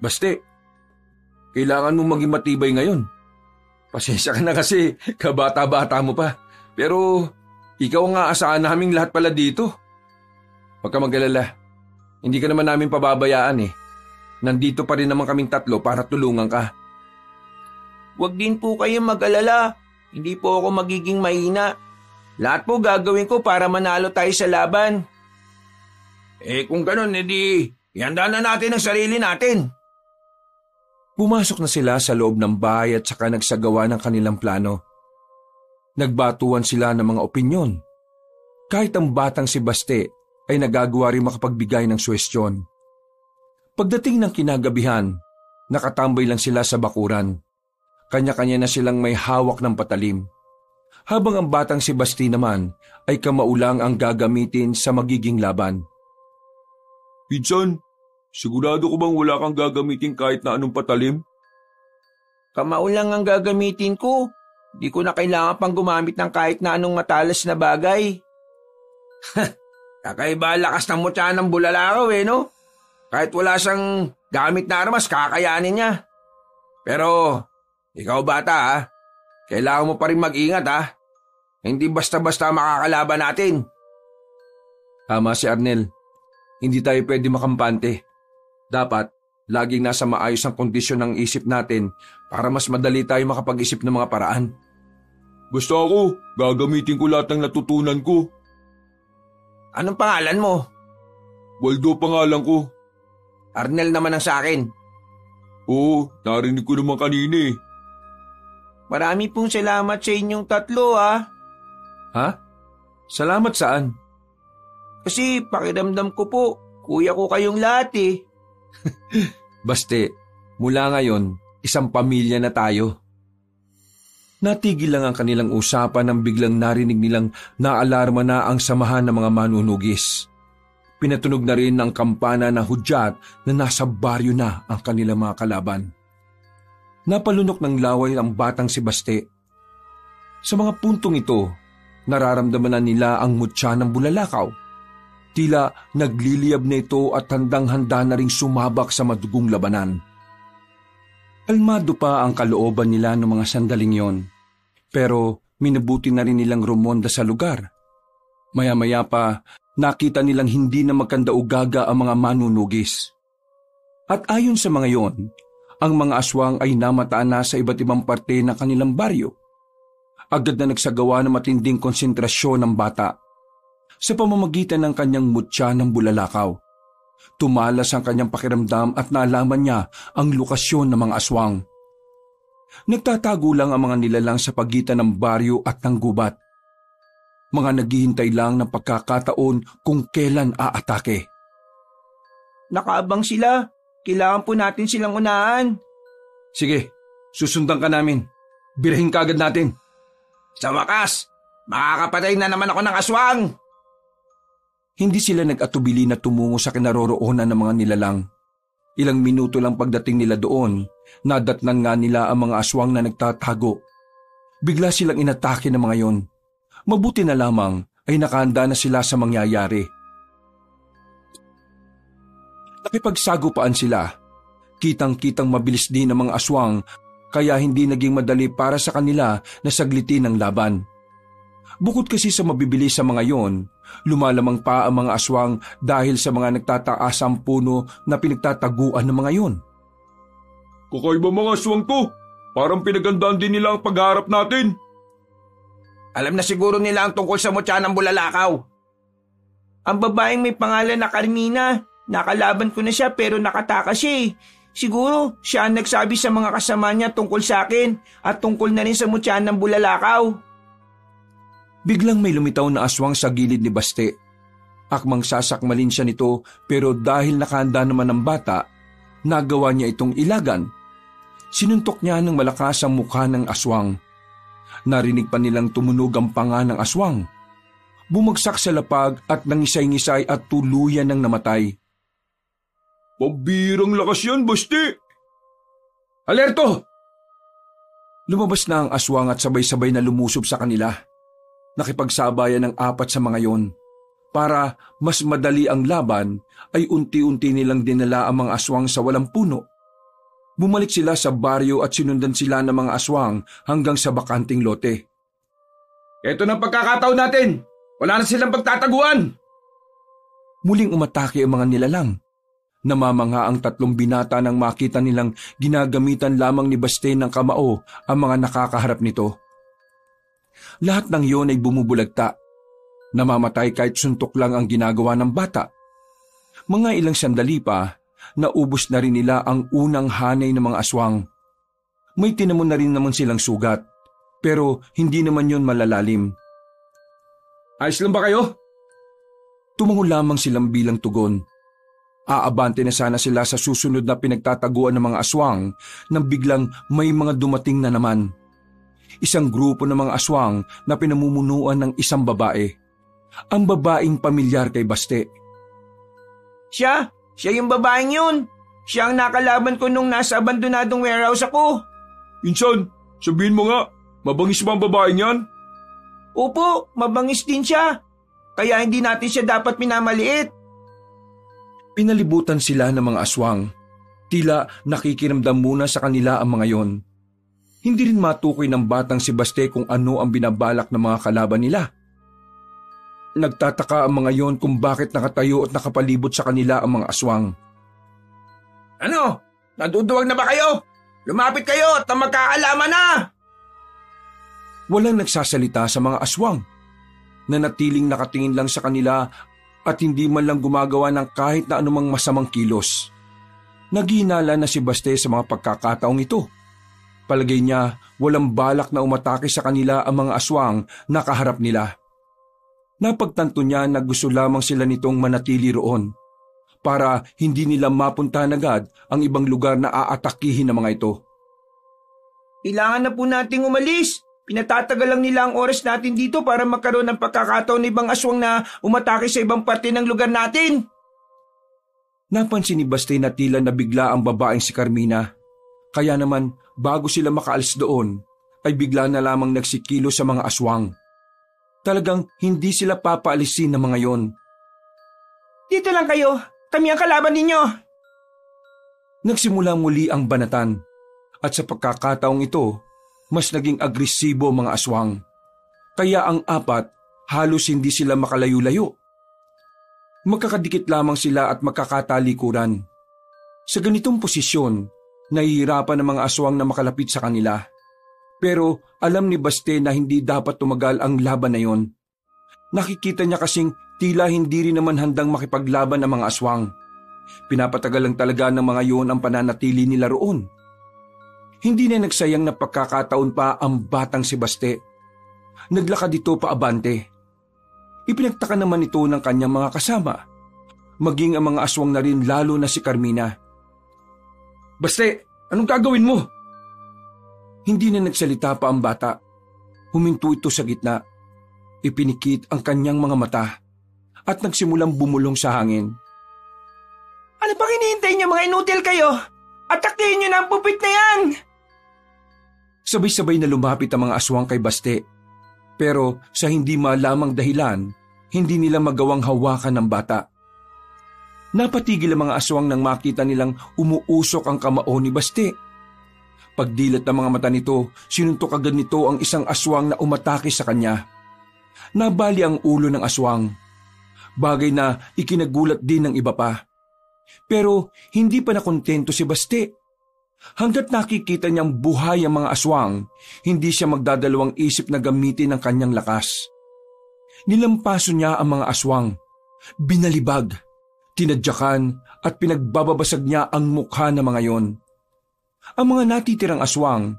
Baste, kailangan mong maging matibay ngayon. Pasensya ka na kasi kabata-bata mo pa. Pero ikaw ang aasahan naming lahat pala dito. Huwag ka mag-alala. Hindi ka naman namin pababayaan Nandito pa rin naman kaming 3 para tulungan ka. Huwag din po kayong mag-alala. Hindi po ako magiging mahina. Lahat po gagawin ko para manalo tayo sa laban. Kung ganun, ihanda na natin ang sarili natin. Pumasok na sila sa loob ng bahay at saka nagsagawa ng kanilang plano. Nagbatuan sila ng mga opinyon. Kahit ang batang si Baste ay nagagawa rin makapagbigay ng suwestyon. Pagdating ng kinagabihan, nakatambay lang sila sa bakuran. Kanya-kanya na silang may hawak ng patalim. Habang ang batang si Basti naman ay kamaulang ang gagamitin sa magiging laban. Pinsan, sigurado ko bang wala kang gagamitin kahit na anong patalim? Kamao lang ang gagamitin ko. Di ko na kailangan pang gumamit ng kahit na anong matalas na bagay. Kakaiba lakas ng mutya ng bulalakaw no? Kahit wala siyang gamit na armas, kakayanin niya. Pero, ikaw bata kailangan mo pa rin mag-ingat Hindi basta-basta makakalaban natin. Tama si Arnel. Hindi tayo pwede makampante. Dapat, laging nasa maayos ang kondisyon ng isip natin para mas madali tayo makapag-isip ng mga paraan. Basta ako, gagamitin ko lahat ng natutunan ko. Anong pangalan mo? Waldo pangalan ko. Arnel naman ang sa akin. Oo, narinig ko naman kanina Marami pong salamat sa inyong tatlo Ha? Salamat saan? Kasi pakiramdam ko po, kuya ko kayong lahat Baste, mula ngayon, isang pamilya na tayo. Natigil lang ang kanilang usapan nang biglang narinig nilang naalarma na ang samahan ng mga manunugis. Pinatunog na rin ang kampana na hudyat na nasa baryo na ang kanilang mga kalaban. Napalunok ng laway ang batang si Baste. Sa mga puntong ito, nararamdaman na nila ang mutya ng bulalakaw. Tila nagliliyab na ito at handang-handa na ring sumabak sa madugong labanan. Kalmado pa ang kalooban nila ng mga sandaling yon, pero minabuti na rin nilang rumonda sa lugar. Maya-maya pa, nakita nilang hindi na magkandaugaga ang mga manunugis. At ayon sa mga yon, ang mga aswang ay namataan na sa iba't ibang parte ng kanilang baryo. Agad na nagsagawa ng matinding konsentrasyon ng bata. Sa pamamagitan ng kanyang mutya ng bulalakaw, tumalas ang kanyang pakiramdam at naalaman niya ang lokasyon ng mga aswang. Nagtatago lang ang mga nilalang sa pagitan ng baryo at ng gubat. Mga naghihintay lang ng pagkakataon kung kailan aatake. Nakaabang sila. Kailangan po natin silang unahan. Sige, susundan ka namin. Birahin ka agad natin. Sa wakas, makakapatay na naman ako ng aswang! Hindi sila nag-atubili na tumungo sa kinaroroonan ng mga nilalang. Ilang minuto lang pagdating nila doon, nadatnan nga nila ang mga aswang na nagtatago. Bigla silang inatake ng mga yon. Mabuti na lamang ay nakahanda na sila sa mangyayari. Nakipagsagupaan sila. Kitang-kitang mabilis din ang mga aswang, kaya hindi naging madali para sa kanila na saglitin ang laban. Bukod kasi sa mabibilis sa mga yon, lumalamang pa ang mga aswang dahil sa mga nagtataasang puno na pinagtataguan ng mga yon. Kakaiba mga aswang to. Parang pinagandaan din nila ang pagharap natin. Alam na siguro nila ang tungkol sa mutya ng bulalakaw. Ang babaeng may pangalan na Carmina, nakalaban ko na siya pero nakatakas siya Siguro siya ang nagsabi sa mga kasama niya tungkol sa akin at tungkol na rin sa mutya ng bulalakaw. Biglang may lumitaw na aswang sa gilid ni Baste. Akmang sasakmalin siya nito pero dahil nakahanda naman ng bata, nagawa niya itong ilagan. Sinuntok niya ng malakas ang mukha ng aswang. Narinig pa nilang tumunog ang panga ng aswang. Bumagsak sa lapag at nangisay-ngisay at tuluyan ng namatay. Pambirang lakas yan, Baste! Alerto! Lumabas na ang aswang at sabay-sabay na lumusob sa kanila. Nakipagsabayan ng 4 sa mga yon. Para mas madali ang laban, ay unti-unti nilang dinala ang mga aswang sa walang puno. Bumalik sila sa baryo at sinundan sila ng mga aswang hanggang sa bakanting lote. Ito na pagkakataon natin! Wala na silang pagtataguan! Muling umatake ang mga nilalang. Namamangha ang 3 binata nang makita nilang ginagamitan lamang ni Baste ng kamao ang mga nakakaharap nito. Lahat ng iyon ay bumubulagta. Namamatay kahit suntok lang ang ginagawa ng bata. Mga ilang sandali pa, naubos na rin nila ang unang hanay ng mga aswang. May tinamon na rin naman silang sugat, pero hindi naman yon malalalim. Ayos lang ba kayo? Tumango lamang silang bilang tugon. Aabante na sana sila sa susunod na pinagtataguan ng mga aswang nang biglang may mga dumating na naman. Isang grupo ng mga aswang na pinamumunuan ng isang babae. Ang babaeng pamilyar kay Baste. Siya, Siya yung babaeng yun. Siya ang nakalaban ko nung nasa abandonadong warehouse ako. Insan, sabihin mo nga, mabangis ba ang babaeng yan? Opo, mabangis din siya. Kaya hindi natin siya dapat minamaliit. Pinalibutan sila ng mga aswang. Tila nakikiramdam muna sa kanila ang mga yon. Hindi rin matukoy ng batang si Baste kung ano ang binabalak ng mga kalaban nila. Nagtataka ang mga yon kung bakit nakatayo at nakapalibot sa kanila ang mga aswang. Ano? Naduduwag na ba kayo? Lumapit kayo at magkaalaman na! Walang nagsasalita sa mga aswang. Nanatiling nakatingin lang sa kanila at hindi man lang gumagawa ng kahit na anumang masamang kilos. Naghinala na si Baste sa mga pagkakataong ito. Palagay niya walang balak na umatake sa kanila ang mga aswang na kaharap nila. Napagtanto niya na gusto lamang sila nitong manatili roon para hindi nila mapuntahan agad ang ibang lugar na aatakihin ng mga ito. Kailangan na po nating umalis. Pinatatagal lang nila ang oras natin dito para magkaroon ng pagkakataon ng ibang aswang na umatake sa ibang parte ng lugar natin. Napansin ni Baste na tila nabigla ang babaeng si Carmina. Kaya naman, bago sila makaalis doon, ay bigla na lamang nagsikilo sa mga aswang. Talagang hindi sila papaalisin ng mga yon. Dito lang kayo. Kami ang kalaban ninyo. Nagsimula muli ang banatan. At sa pagkakataong ito, mas naging agresibo ang mga aswang. Kaya ang apat, halos hindi sila makalayo-layo. Magkakadikit lamang sila at magkakatalikuran. Sa ganitong posisyon, nahihirapan ang mga aswang na makalapit sa kanila. Pero alam ni Baste na hindi dapat tumagal ang laban na yon. Nakikita niya kasing tila hindi rin naman handang makipaglaban ang mga aswang. Pinapatagal lang talaga ng mga yon ang pananatili nila roon. Hindi na nagsayang na pagkakataon pa ang batang si Baste. Naglakad ito paabante. Ipinagtaka naman ito ng kanyang mga kasama. Maging ang mga aswang na rin lalo na si Carmina. Baste, anong gagawin mo? Hindi na nagsalita pa ang bata. Huminto ito sa gitna. Ipinikit ang kanyang mga mata at nagsimulang bumulong sa hangin. Ano bang hinihintay niyo mga inutil kayo? Atakihin niyo na ang pupit na yan! Sabay-sabay na lumapit ang mga aswang kay Baste. Pero sa hindi malamang dahilan, hindi nila magawang hawakan ng bata. Napatigil ang mga aswang nang makita nilang umuusok ang kamao ni Baste. Pagdilat ng mga mata nito, sinuntok agad nito ang isang aswang na umatake sa kanya. Nabali ang ulo ng aswang. Bagay na ikinagulat din ng iba pa. Pero hindi pa nakontento si Baste. Hanggat nakikita niyang buhay ang mga aswang, hindi siya magdadalawang isip na gamitin ang kanyang lakas. Nilampaso niya ang mga aswang. Binalibag, tinadyakan at pinagbababasag niya ang mukha ng mga yon. Ang mga natitirang aswang,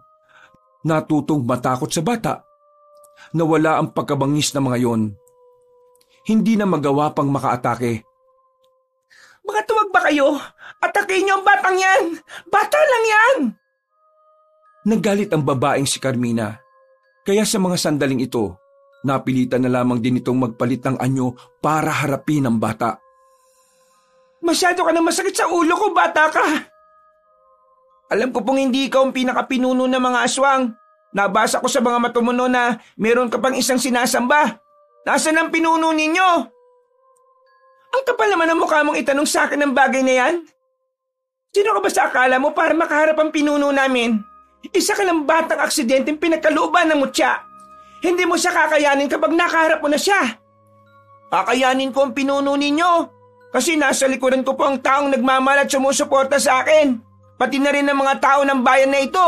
natutong matakot sa bata. Nawala ang pagkabangis ng mga yon. Hindi na magawa pang makaatake. Mga tuwag ba kayo? Atakihin niyo ang batang yan! Bata lang yan! Nagalit ang babaeng si Carmina. Kaya sa mga sandaling ito, napilitan na lamang din itong magpalit ng anyo para harapin ang bata. Masyado ka na masakit sa ulo ko, bata ka! Alam ko pong hindi ikaw ang pinakapinuno ng mga aswang. Nabasa ko sa mga matumuno na meron ka pang isang sinasamba. Nasaan ang pinuno ninyo? Ang kapal naman ang mukha mong itanong sa akin ng bagay na yan. Sino ka ba sa akala mo para makaharap ang pinuno namin? Isa ka ng batang aksidenteng pinagkalooban ng mutya. Hindi mo siya kakayanin kapag nakaharap mo na siya. Kakayanin ko ang pinuno ninyo kasi nasa likuran ko po ang taong nagmamahal at sumusuporta sa akin. Pati na rin ang mga tao ng bayan na ito.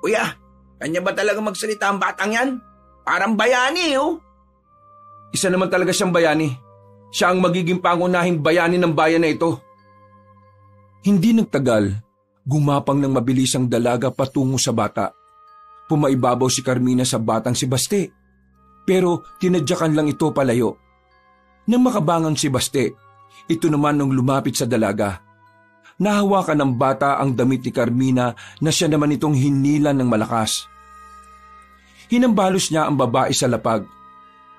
Kuya, kanya ba talaga magsalita ang batang yan? Parang bayani, oh. Isa naman talaga siyang bayani. Siya ang magiging pangunahing bayani ng bayan na ito. Hindi nagtagal, gumapang ng mabilis ang dalaga patungo sa bata. Pumaibabaw si Carmina sa batang si Baste. Pero tinadyakan lang ito palayo. Nang makabangang si Baste, ito naman nung lumapit sa dalaga. Nahawakan ng bata ang damit ni Carmina na siya naman itong hinilan ng malakas. Hinambalos niya ang babae sa lapag.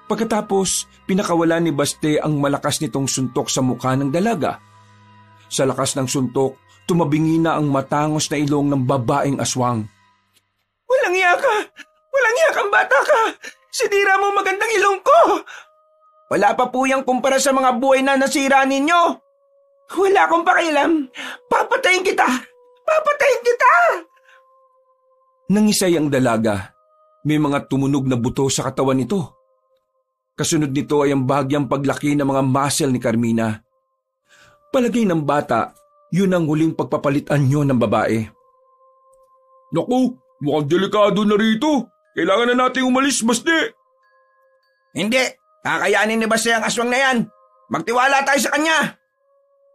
Pagkatapos, pinakawalan ni Baste ang malakas nitong suntok sa mukha ng dalaga. Sa lakas ng suntok, tumabingi na ang matangos na ilong ng babaeng aswang. Walang iya ka! Walang iya kang bata ka! Sinira mo magandang ilong ko! Wala pa po yung kumpara sa mga buhay na nasira ninyo! Wala akong pakialam! Papatayin kita! Papatayin kita! Nangisay ang dalaga. May mga tumunog na buto sa katawan nito. Kasunod nito ay ang bahagyang paglaki ng mga muscle ni Carmina. Palagay ng bata, yun ang huling pagpapalitan nyo ng babae. Naku, mukhang delikado na rito. Kailangan na nating umalis, Baste. Hindi! Kakayanin ni Baste ang aswang na yan! Magtiwala tayo sa kanya!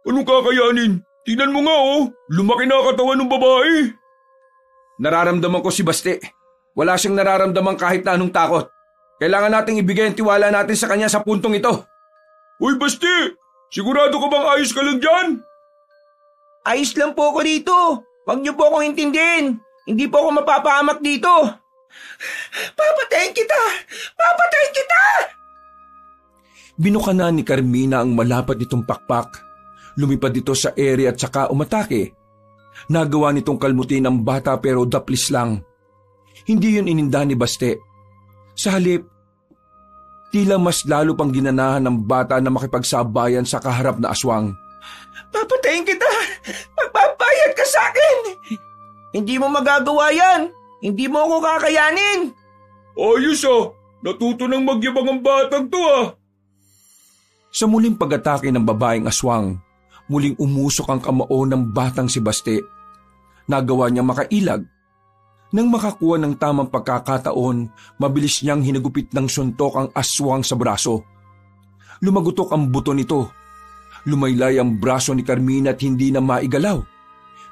Anong kakayanin? Tingnan mo nga lumaki na ang katawan ng babae. Nararamdaman ko si Baste. Wala siyang nararamdaman kahit na anong takot. Kailangan nating ibigay ang tiwala natin sa kanya sa puntong ito. Uy, Baste! Sigurado ka bang ayos ka lang dyan? Ayos lang po ako dito! Huwag niyo po akong intindihin! Hindi po ako mapapahamak dito! Papatayin kita! Papatayin kita! Binuka na ni Carmina ang malapad nitong pakpak. Lumipad dito sa ere at saka umatake. Nagawa nitong kalmutin ang bata pero daplis lang. Hindi yun ininda ni Baste. Sa halip, tila mas lalo pang ginanahan ng bata na makipagsabayan sa kaharap na aswang. Papatayin kita! Magbabayad ka sa akin! Hindi mo magagawa yan! Hindi mo ako kakayanin! Ayos natuto ng magyabang ang batang to Sa muling pag-atake ng babaeng aswang, muling umusok ang kamao ng batang si Baste. Nagawa niyang makailag. Nang makakuha ng tamang pagkakataon, mabilis niyang hinagupit ng suntok ang aswang sa braso. Lumagutok ang buto nito. Lumaylay ang braso ni Carmina at hindi na maigalaw.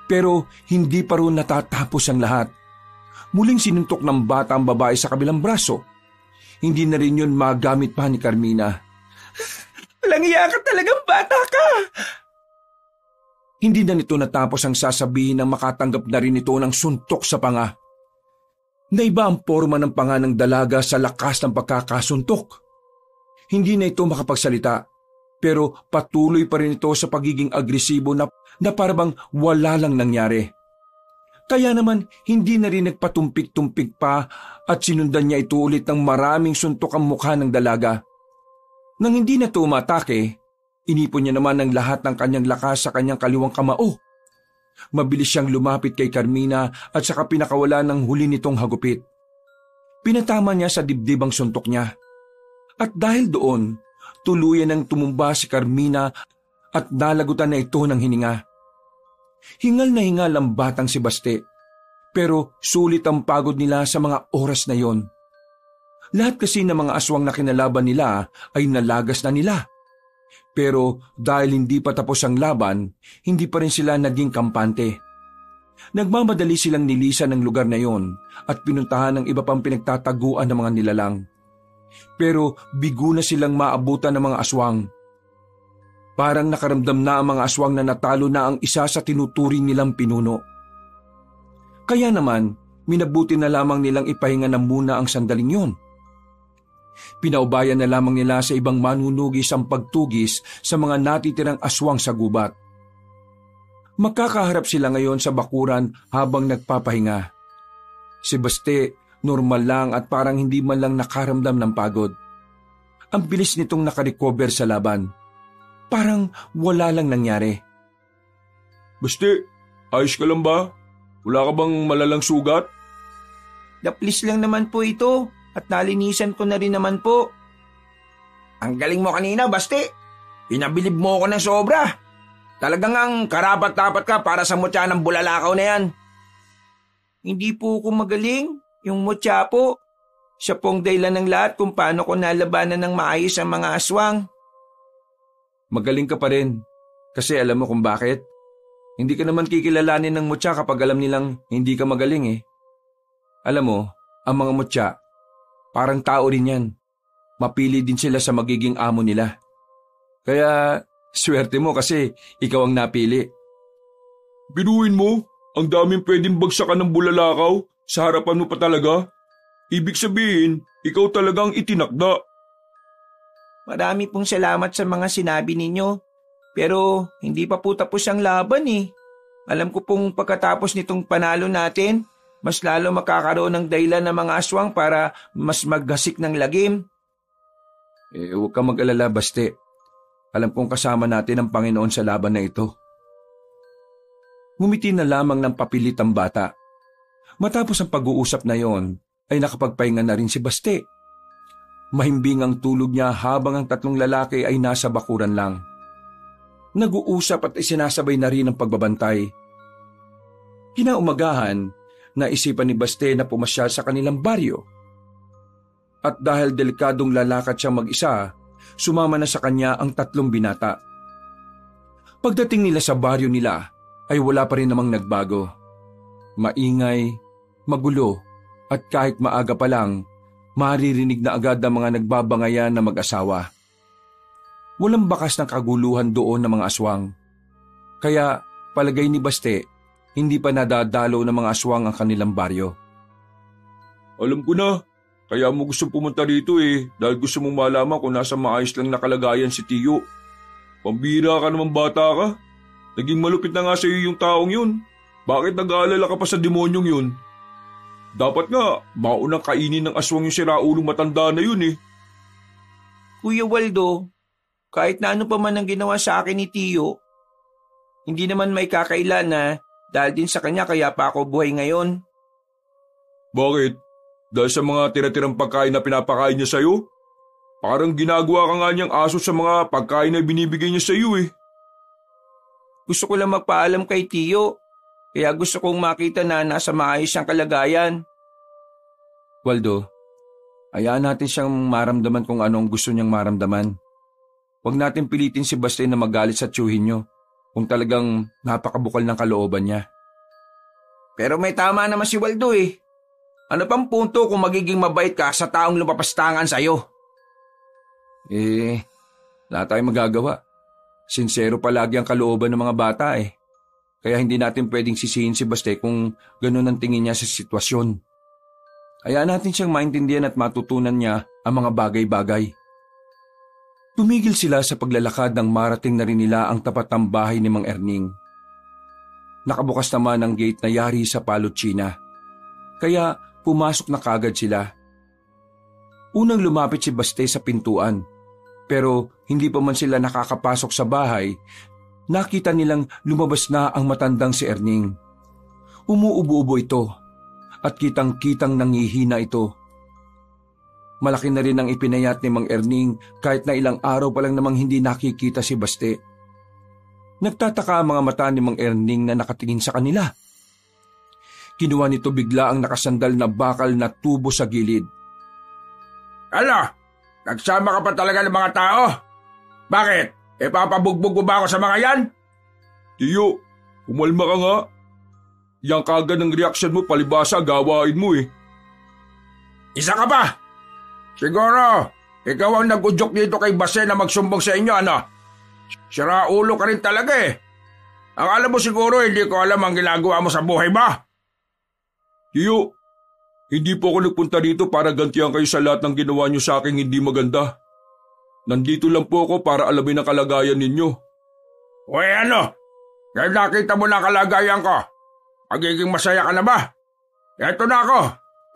Pero hindi pa rin natatapos ang lahat. Muling sinuntok ng bata ang babae sa kabilang braso. Hindi na rin yun magamit pa ni Carmina. Walang iya ka talagang bata ka! Hindi na nito natapos ang sasabihin ng makatanggap na rin ito ng suntok sa panga. Naiba ang forma ng panga ng dalaga sa lakas ng pagkakasuntok. Hindi na ito makapagsalita, pero patuloy pa rin ito sa pagiging agresibo na parabang wala lang nangyari. Kaya naman hindi na rin nagpatumpik-tumpik pa at sinundan niya ito ulit ng maraming suntok ang mukha ng dalaga. Nang hindi na ito umatake, inipon niya naman ng lahat ng kanyang lakas sa kanyang kaliwang kamao. Mabilis siyang lumapit kay Carmina at saka pinakawala ng huli nitong hagupit. Pinatama niya sa dibdib ang suntok niya. At dahil doon, tuluyan nang tumumba si Carmina at nalagutan na ito ng hininga. Hingal na hingal ang batang si Baste, pero sulit ang pagod nila sa mga oras na yon. Lahat kasi ng mga aswang na kinalaban nila ay nalagas na nila. Pero dahil hindi pa tapos ang laban, hindi pa rin sila naging kampante. Nagmamadali silang nilisan ng lugar na yon at pinuntahan ng iba pang pinagtataguan ng mga nilalang. Pero bigo na silang maabutan ng mga aswang. Parang nakaramdam na ang mga aswang na natalo na ang isa sa tinuturing nilang pinuno. Kaya naman, minabuti na lamang nilang ipahinga na muna ang sandaling yon. Pinaubayan na lamang nila sa ibang manunugis ang pagtugis sa mga natitirang aswang sa gubat. Magkakaharap sila ngayon sa bakuran habang nagpapahinga. Si Baste, normal lang at parang hindi man lang nakaramdam ng pagod. Ang bilis nitong nakarecover sa laban. Parang wala lang nangyari. Baste, ayos ka lang ba? Wala ka bang malalang sugat? Daplis lang naman po ito. At nalinisan ko na rin naman po. Ang galing mo kanina, Baste. Pinabilib mo ako ng sobra. Talagang ang karapat-dapat ka para sa mutya ng bulalakaw na yan. Hindi po ako magaling. Yung mutya po. Siya pong dahilan ng lahat kung paano ko nalabanan ng maayos ang mga aswang. Magaling ka pa rin. Kasi alam mo kung bakit? Hindi ka naman kikilalanin ng mutya kapag alam nilang hindi ka magaling Alam mo, ang mga mutya, parang tao rin yan. Mapili din sila sa magiging amo nila. Kaya, swerte mo kasi ikaw ang napili. Biruin mo, ang daming pwedeng bagsakan ng bulalakaw, sa harapan mo pa talaga. Ibig sabihin, ikaw talagang itinakda. Marami pong salamat sa mga sinabi ninyo. Pero hindi pa po tapos ang laban eh. Alam ko pong pagkatapos nitong panalo natin, mas lalo makakaroon ng dahilan ng mga aswang para mas maggasik ng lagim. Huwag kang mag-alala, Baste. Alam kong kasama natin ang Panginoon sa laban na ito. Ngumiti na lamang ng papilit ang bata. Matapos ang pag-uusap na yon, ay nakapagpahinga na rin si Baste. Mahimbing ang tulog niya habang ang tatlong lalaki ay nasa bakuran lang. Nag-uusap at isinasabay na rin ang pagbabantay. Kinaumagahan, naisipan ni Baste na pumasyal sa kanilang baryo. At dahil delikadong lalakad siyang mag-isa, sumama na sa kanya ang tatlong binata. Pagdating nila sa baryo nila, ay wala pa rin namang nagbago. Maingay, magulo, at kahit maaga pa lang, maririnig na agad ang mga nagbabangayan na mag-asawa. Walang bakas ng kaguluhan doon ng mga aswang. Kaya palagay ni Baste, hindi pa nadadalo ng mga aswang ang kanilang baryo. Alam ko na, kaya mo gusto pumunta rito dahil gusto mong malaman kung nasa maayos lang nakalagayan si Tiyo. Pambira ka naman bata ka. Naging malupit na nga sa iyo yung taong yun. Bakit nag-aalala ka pa sa demonyong yun? Dapat nga, maunang kainin ng aswang yung siraulong matanda na yun Kuya Waldo, kahit na ano pa man ang ginawa sa akin ni Tiyo, hindi naman may kakailan na dahil din sa kanya kaya pa ako buhay ngayon. Bakit? Dahil sa mga tira-tirang pagkain na pinapakain niya sa'yo? Parang ginagawa ka nga niyang aso sa mga pagkain na binibigay niya sa'yo Gusto ko lang magpaalam kay Tiyo, kaya gusto kong makita na nasa maayos ang kalagayan. Waldo, hayaan natin siyang maramdaman kung ano ang gusto niyang maramdaman. Huwag natin pilitin si Baste na magalit sa tiyuhin niyo kung talagang napakabukal ng kalooban niya. Pero may tama naman si Waldo Ano pang punto kung magiging mabait ka sa taong lumapastangan sa'yo? Wala tayong magagawa. Sincero palagi ang kalooban ng mga bata Kaya hindi natin pwedeng sisihin si Baste kung ganun ang tingin niya sa sitwasyon. Hayaan natin siyang maintindihan at matutunan niya ang mga bagay-bagay. Tumigil sila sa paglalakad nang marating na rin nila ang tapat ng bahay ni Mang Erning. Nakabukas naman ang gate na yari sa Palotsina. Kaya pumasok na kagad sila. Unang lumapit si Baste sa pintuan. Pero hindi pa man sila nakakapasok sa bahay, nakita nilang lumabas na ang matandang si Erning. Umuubo-ubo ito at kitang-kitang nangihina ito. Malaki na rin ang ipinayat ni Mang Erning kahit na ilang araw pa lang namang hindi nakikita si Baste. Nagtataka ang mga mata ni Mang Erning na nakatingin sa kanila. Kinuha nito bigla ang nakasandal na bakal na tubo sa gilid. Ano? Nagsama ka pa talaga ng mga tao? Bakit? Papabugbog mo ba ako sa mga yan? Tiyo, umalma ka nga. Yang kagad ng reaksyon mo palibasa gawain mo Isa ka pa! Siguro, ikaw ang nag-udyok dito kay Baste na magsumbong sa inyo, ano? Siraulo ka rin talaga Ang alam mo siguro, hindi ko alam ang ginagawa mo sa buhay ba? Tiyo, hindi po ako nagpunta dito para gantihan kayo sa lahat ng ginawa niyo sa aking hindi maganda. Nandito lang po ako para alamin ang kalagayan ninyo. Uy, ano? Dahil nakita mo na ang kalagayan ko, magiging masaya ka na ba? Eto na ako,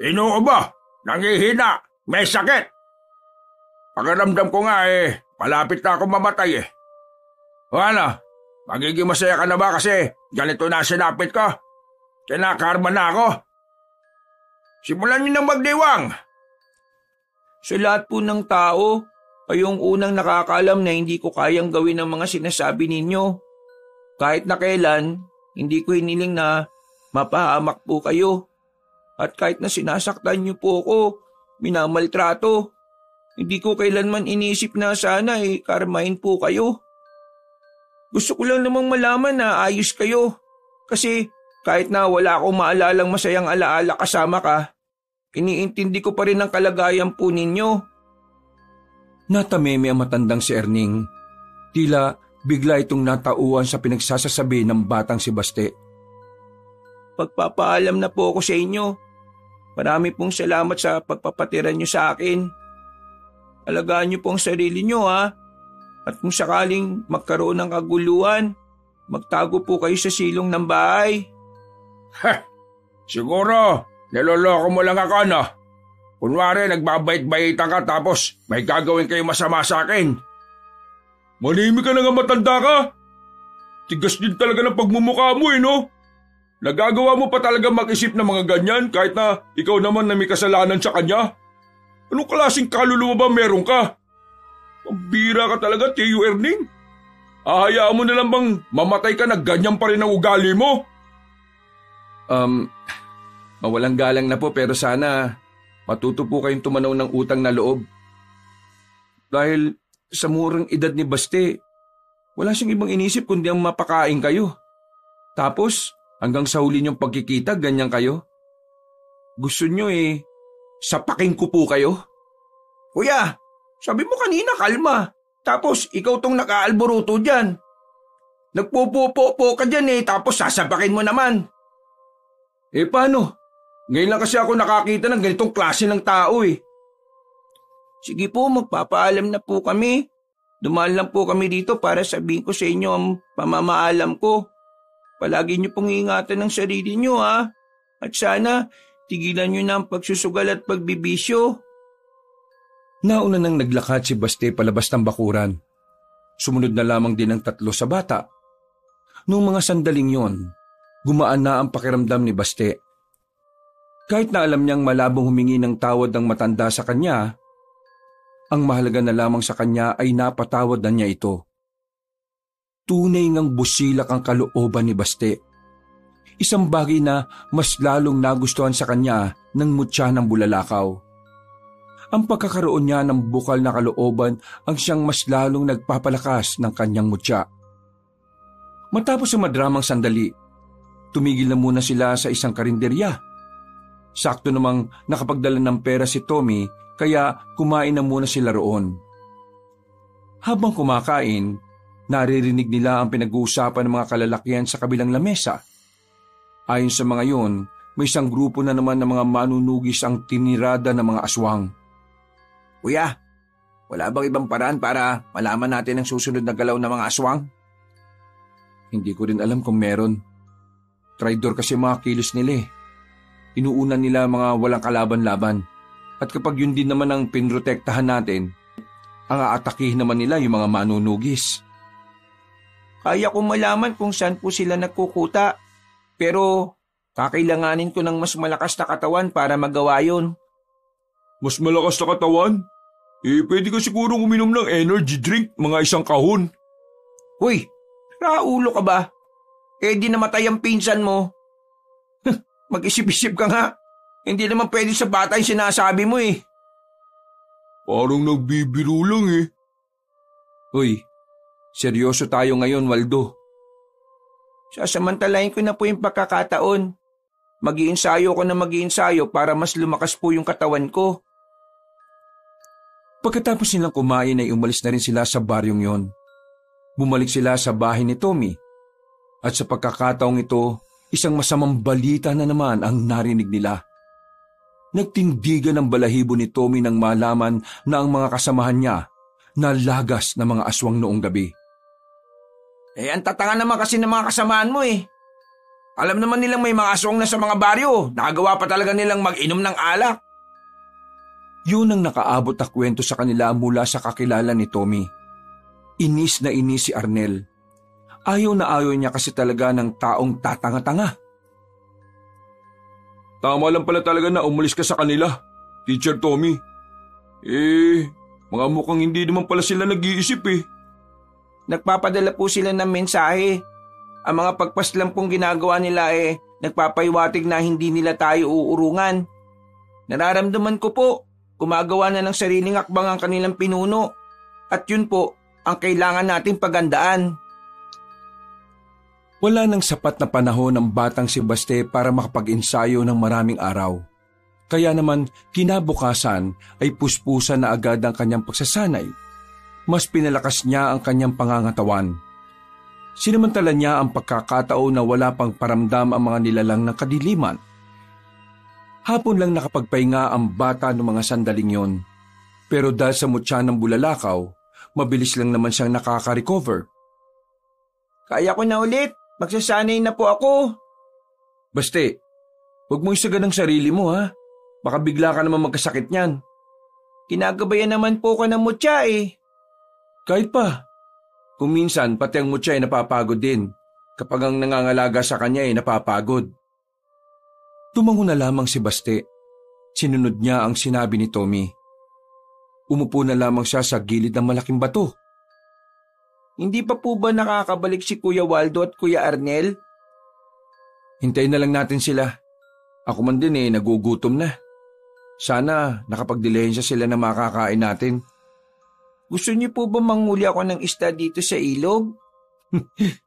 inuubo, nangihina, may sakit. Pakiramdam ko nga malapit na ako mamatay O ano, magiging masaya ka na ba kasi ganito na sinapit ko? Kinakarma na ako. Simulan niyo ng magdiwang. Sa lahat po ng tao, kayong unang nakakaalam na hindi ko kayang gawin ang mga sinasabi ninyo. Kahit na kailan, hindi ko hiniling na mapahamak po kayo. At kahit na sinasaktan niyo po ako, minamaltrato, hindi ko kailanman inisip na sana karmahin po kayo. Gusto ko lang namang malaman na ayos kayo. Kasi kahit na wala akong maalalang masayang alaala kasama ka, iniintindi ko pa rin ang kalagayan po ninyo. Natameme ang matandang si Erning. Tila bigla itong natauan sa pinagsasasabi ng batang si Baste. Pagpapaalam na po ako sa inyo. Marami pong salamat sa pagpapatira niyo sa akin. alagaan niyo po ang sarili niyo ha. At kung sakaling magkaroon ng kaguluhan, magtago po kayo sa silong ng bahay. Siguro, niloloko mo lang ako, no? Kunwari, nagbabait-baitan ka tapos may gagawin kayo masama sa akin. Manimik ka na nga, matanda ka. Tigas din talaga ng pagmumukha mo no? Nagagawa mo pa talaga mag-isip ng mga ganyan kahit na ikaw naman na may kasalanan sa kanya? Anong klaseng kaluluwa ba meron ka? Pambira ka talaga, Tio Erning. Ahayaan mo na lang bang mamatay ka na ganyan pa rin ang ugali mo? Mawalang galang na po pero sana matuto po kayong tumanaw ng utang na loob. Dahil sa murang edad ni Baste, wala siyang ibang inisip kundi ang mapakain kayo. Tapos hanggang sa huli niyong pagkikita, ganyan kayo. Gusto niyo sapakin ko po kayo? Kuya, sabi mo kanina kalma. Tapos ikaw tong nakaalburuto dyan. Nagpupo-po ka dyan tapos sasabakin mo naman. Paano? Ngayon lang kasi ako nakakita ng ganitong klase ng tao Sige po, magpapaalam na po kami. Dumaan lang po kami dito para sabihin ko sa inyo ang pamamaalam ko. Palagi niyo pong ingatan ng sarili niyo ha. At sana tigilan niyo na ang pagsusugal at pagbibisyo. Nauna nang naglakad si Baste palabas ng bakuran. Sumunod na lamang din ang 3 sa bata. Noong mga sandaling yon, gumaan na ang pakiramdam ni Baste. Kahit na alam niyang malabong humingi ng tawad ng matanda sa kanya, ang mahalaga na lamang sa kanya ay napatawad na niya ito. Tunay ngang busilak ang kalooban ni Baste. Isang bagay na mas lalong nagustuhan sa kanya ng mutya ng bulalakaw. Ang pagkakaroon niya ng bukal na kalooban ang siyang mas lalong nagpapalakas ng kanyang mutya. Matapos ang madramang sandali, tumigil na muna sila sa isang karinderya. Sakto namang nakapagdala ng pera si Tommy kaya kumain na muna sila roon. Habang kumakain, naririnig nila ang pinag-uusapan ng mga kalalakihan sa kabilang lamesa. Ayon sa mga yon, may isang grupo na naman ng mga manunugis ang tinirada ng mga aswang. Kuya, wala bang ibang paraan para malaman natin ang susunod na galaw ng mga aswang? Hindi ko rin alam kung meron. Traidor kasi mga kilos nila Inuunan nila mga walang kalaban-laban. At kapag yun din naman ang pinrotektahan natin, ang aatakihin naman nila yung mga manunugis. Kaya kong malaman kung saan po sila nagkukuta. Pero kakailanganin ko ng mas malakas na katawan para magawa yun. Mas malakas na katawan? Pwede ka siguro uminom ng energy drink, mga 1 kahon. Uy, raulo ka ba? Di namatay ang pinsan mo. Mag-isip-isip ka nga. Hindi naman pwede sa bata yung sinasabi mo Parang nagbibiro lang Uy, seryoso tayo ngayon, Waldo. Sasamantalahin ko na po yung pagkakataon. Mag-iinsayo ko na mag-iinsayo para mas lumakas po yung katawan ko. Pagkatapos nilang kumain ay umalis na rin sila sa baryong yon. Bumalik sila sa bahay ni Tommy. At sa pagkakataong ito, isang masamang balita na naman ang narinig nila. Nagtindigan ang balahibo ni Tommy nang malaman na ang mga kasamahan niya nalagas na mga aswang noong gabi. Ang tatanga naman kasi ng mga kasamahan mo Alam naman nilang may mga aswang na sa mga baryo. Nakagawa pa talaga nilang mag-inom ng alak. Yun ang nakaabot na kwento sa kanila mula sa kakilala ni Tommy. Inis na inis si Arnel. Ayaw na ayaw niya kasi talaga ng taong tatanga-tanga. Tama lang pala talaga na umalis ka sa kanila, Teacher Tommy. Mga mukhang hindi naman pala sila nag-iisip Nagpapadala po sila ng mensahe. Ang mga pagpaslang pong ginagawa nila nagpapaiwatig na hindi nila tayo uurungan. Nararamdaman ko po, gumagawa na ng sariling akbang ang kanilang pinuno. At yun po, ang kailangan nating pagandaan. Wala nang sapat na panahon ng batang si Baste para makapag-ensayo ng maraming araw. Kaya naman kinabukasan ay puspusan na agad ang kanyang pagsasanay. Mas pinalakas niya ang kanyang pangangatawan. Sinamantala niya ang pagkakataon na wala pang paramdam ang mga nilalang ng kadiliman. Hapon lang nakapagpahinga ang bata ng mga sandaling yon. Pero dahil sa mutya ng bulalakaw, mabilis lang naman siyang nakaka-recover. Kaya ko na ulit. Magsasanay na po ako. Baste, huwag mo isagan ang sarili mo ha. Baka bigla ka naman magkasakit niyan. Kinagabayan naman po ko ng mutya eh. Kahit pa. Kung minsan, pati ang mutya ay napapagod din. Kapag ang nangangalaga sa kanya ay napapagod. Tumango na lamang si Baste. Sinunod niya ang sinabi ni Tommy. Umupo na lamang siya sa gilid ng malaking bato. Hindi pa po ba nakakabalik si Kuya Waldo at Kuya Arnel? Hintayin na lang natin sila. Ako man din nagugutom na. Sana nakapagdilihensya sila na makakain natin. Gusto niyo po ba manghuli ako ng isda dito sa ilog?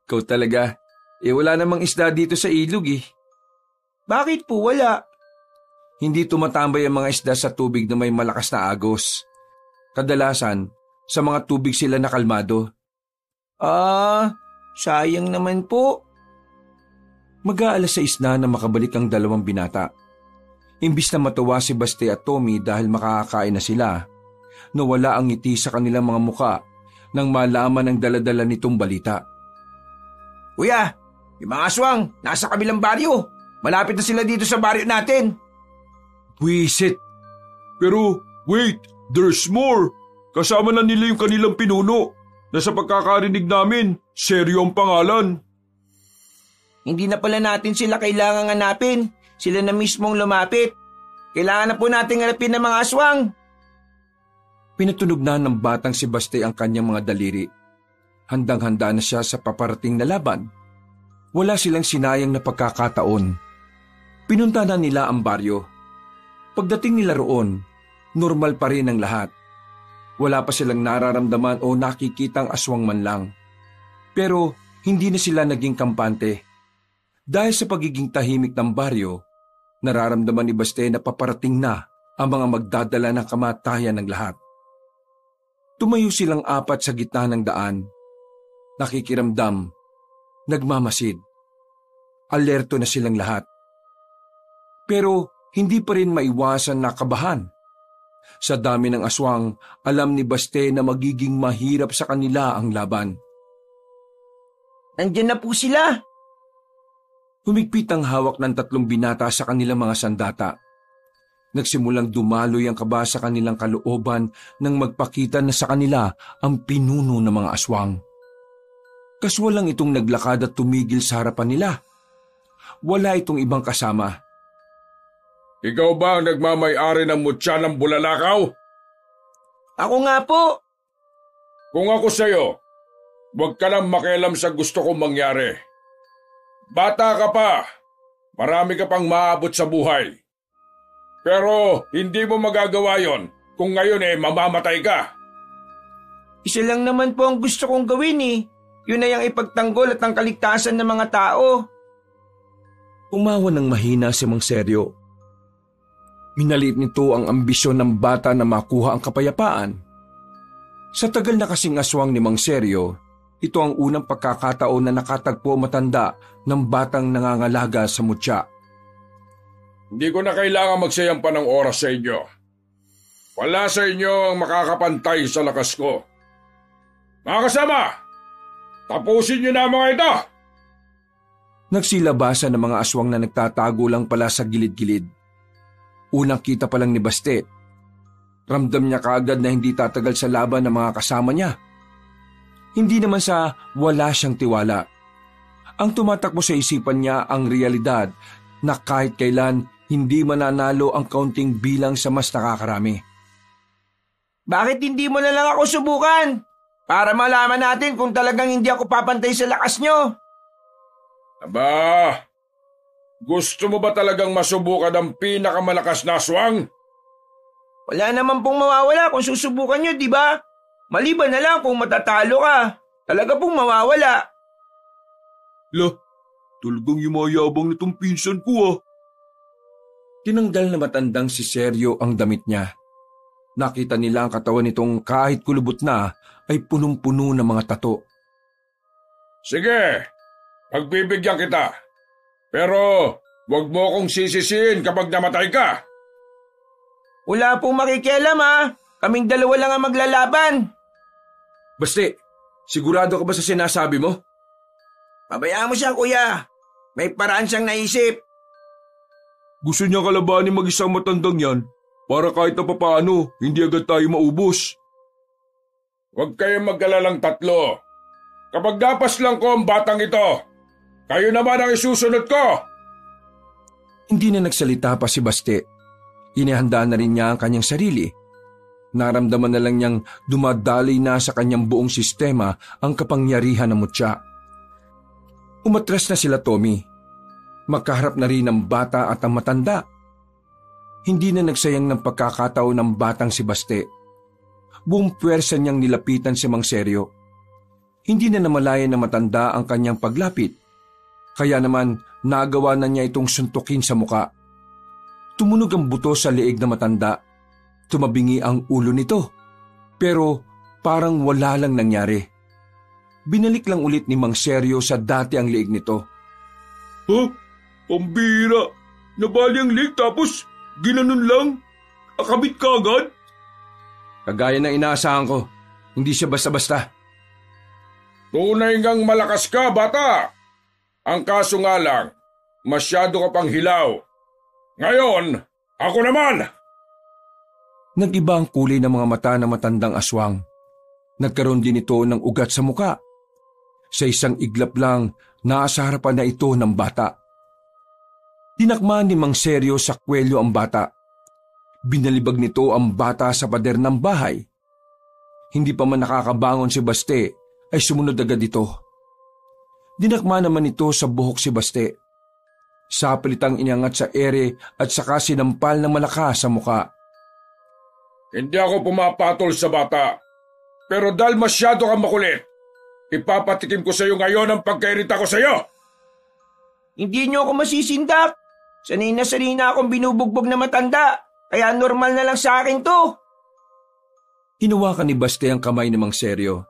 Ikaw talaga. Wala namang isda dito sa ilog eh. Bakit po wala? Hindi tumatambay ang mga isda sa tubig na may malakas na agos. Kadalasan, sa mga tubig sila nakalmado. Sayang naman po. Mag-aalas 6 na makabalik ang dalawang binata. Imbis na matuwa si Baste at Tommy dahil makakakain na sila, nawala ang ngiti sa kanilang mga muka nang malaman ang daladala nitong balita. Kuya, yung mga aswang, nasa kabilang baryo. Malapit na sila dito sa baryo natin. Buisit! Pero wait, there's more. Kasama na nila yung kanilang pinuno. Nasa pagkakarinig namin, seryo ang pangalan. Hindi na pala natin sila kailangang hanapin. Sila na mismong lumapit. Kailangan na po nating hanapin ng mga aswang. Pinatunog na ng batang si Baste ang kanyang mga daliri. Handang-handa na siya sa paparating na laban. Wala silang sinayang na pagkakataon. Pinunta na nila ang baryo. Pagdating nila roon, normal pa rin ang lahat. Wala pa silang nararamdaman o nakikitang aswang man lang. Pero hindi na sila naging kampante. Dahil sa pagiging tahimik ng baryo, nararamdaman ni Baste na paparating na ang mga magdadala ng kamatayan ng lahat. Tumayo silang apat sa gitna ng daan. Nakikiramdam, nagmamasid. Alerto na silang lahat. Pero hindi pa rin maiwasan na kabahan. Sa dami ng aswang, alam ni Baste na magiging mahirap sa kanila ang laban. Nandiyan na po sila. Humigpit ang hawak ng 3 binata sa kanilang mga sandata. Nagsimulang dumaloy ang kaba sa kanilang kalooban nang magpakita na sa kanila ang pinuno ng mga aswang. Kaswal lang itong naglakad at tumigil sa harapan nila. Wala itong ibang kasama. Ikaw ba ang nagmamay-ari ng mutya ng bulalakaw? Ako nga po. Kung ako sa'yo, huwag ka nang makialam sa gusto kong mangyari. Bata ka pa, marami ka pang maabot sa buhay. Pero hindi mo magagawa yon kung ngayon mamamatay ka. Isa lang naman po ang gusto kong gawin eh. Yun ay ang ipagtanggol at ang kaligtasan ng mga tao. Umawa ng mahina si Mang Seryo. Minalit nito ang ambisyon ng bata na makuha ang kapayapaan. Sa tagal na kasing aswang ni Mang Seryo, ito ang unang pagkakataon na nakatagpo matanda ng batang nangangalaga sa mutya. Hindi ko na kailangan magsayang pa ng oras sa inyo. Wala sa inyo ang makakapantay sa lakas ko. Mga kasama, tapusin niyo na mga ito! Nagsilabasan ng mga aswang na nagtatago lang pala sa gilid-gilid. Unang kita pa lang ni Baste. Ramdam niya kaagad na hindi tatagal sa laban ng mga kasama niya. Hindi naman sa wala siyang tiwala. Ang tumatakbo sa isipan niya ang realidad na kahit kailan hindi mananalo ang kaunting bilang sa mas nakakarami. Bakit hindi mo na lang ako subukan? Para malaman natin kung talagang hindi ako papantay sa lakas nyo. Aba, gusto mo ba talagang masubukan ang pinakamalakas na aswang? Wala naman pong mawawala kung susubukan nyo, di ba? Maliban na lang kung matatalo ka. Talaga pong mawawala. Talagang yumayabang nitong pinsan ko . Tinanggal na matandang si Seryo ang damit niya. Nakita nila ang katawan nitong kahit kulubot na ay punong-puno ng mga tato. Sige, pagbibigyan kita. Pero wag mo akong sisisihin kapag namatay ka. Wala pong makikialam ha. Kaming dalawa lang ang maglalaban. Baste, sigurado ka ba sa sinasabi mo? Pabayaan mo siya, kuya. May paraan siyang naisip. Gusto niya kalabanin mag-isang matandang yan para kahit na papaano hindi agad tayo maubos. Huwag kayong mag-alalang tatlo. Kapag gapas lang ko ang batang ito, kayo naman ang isusunod ko. Hindi na nagsalita pa si Baste. Inihanda na rin niya ang kanyang sarili. Naramdaman na lang niyang dumadaloy na sa kanyang buong sistema ang kapangyarihan ng mutya. Umatras na sila Tommy. Magkaharap na rin ang bata at ang matanda. Hindi na nagsayang ng pagkakataon ng batang si Baste. Buong puwersa niyang nilapitan si Mang Seryo. Hindi na namalayan na matanda ang kanyang paglapit. Kaya naman nagawa na niya itong suntukin sa muka. Tumunog ang buto sa leeg na matanda. Tumabingi ang ulo nito. Pero parang wala lang nangyari. Binalik lang ulit ni Mang Seryo sa dati ang leeg nito. Pambira! Nabali ang leeg tapos ginanon lang? Akabit ka agad? Kagaya ng inaasahan ko, hindi siya basta-basta. Tunay ngang malakas ka, bata! Ang kaso nga lang, masyado ka pang hilaw. Ngayon, ako naman! Nag-iba ang kulay ng mga mata ng matandang aswang. Nagkaroon din ito ng ugat sa muka. Sa isang iglap lang, nasa harapan na ito ng bata. Dinakma ni Mang Seryo sa kwelyo ang bata. Binalibag nito ang bata sa pader ng bahay. Hindi pa man nakakabangon si Baste, ay sumunod agad ito. Dinakma naman ito sa buhok si Baste. Sapilitang inangat sa ere at saka sinampal ng malakas sa muka. Hindi ako pumapatol sa bata. Pero dahil masyado kang makulit, ipapatikim ko sa iyo ngayon ang pagkairita ko sa iyo. Hindi niyo ako masisindak. Sanay na akong binubugbog na matanda. Kaya normal na lang sa akin to. Hinawakan ni Baste ang kamay ni Mang Seryo.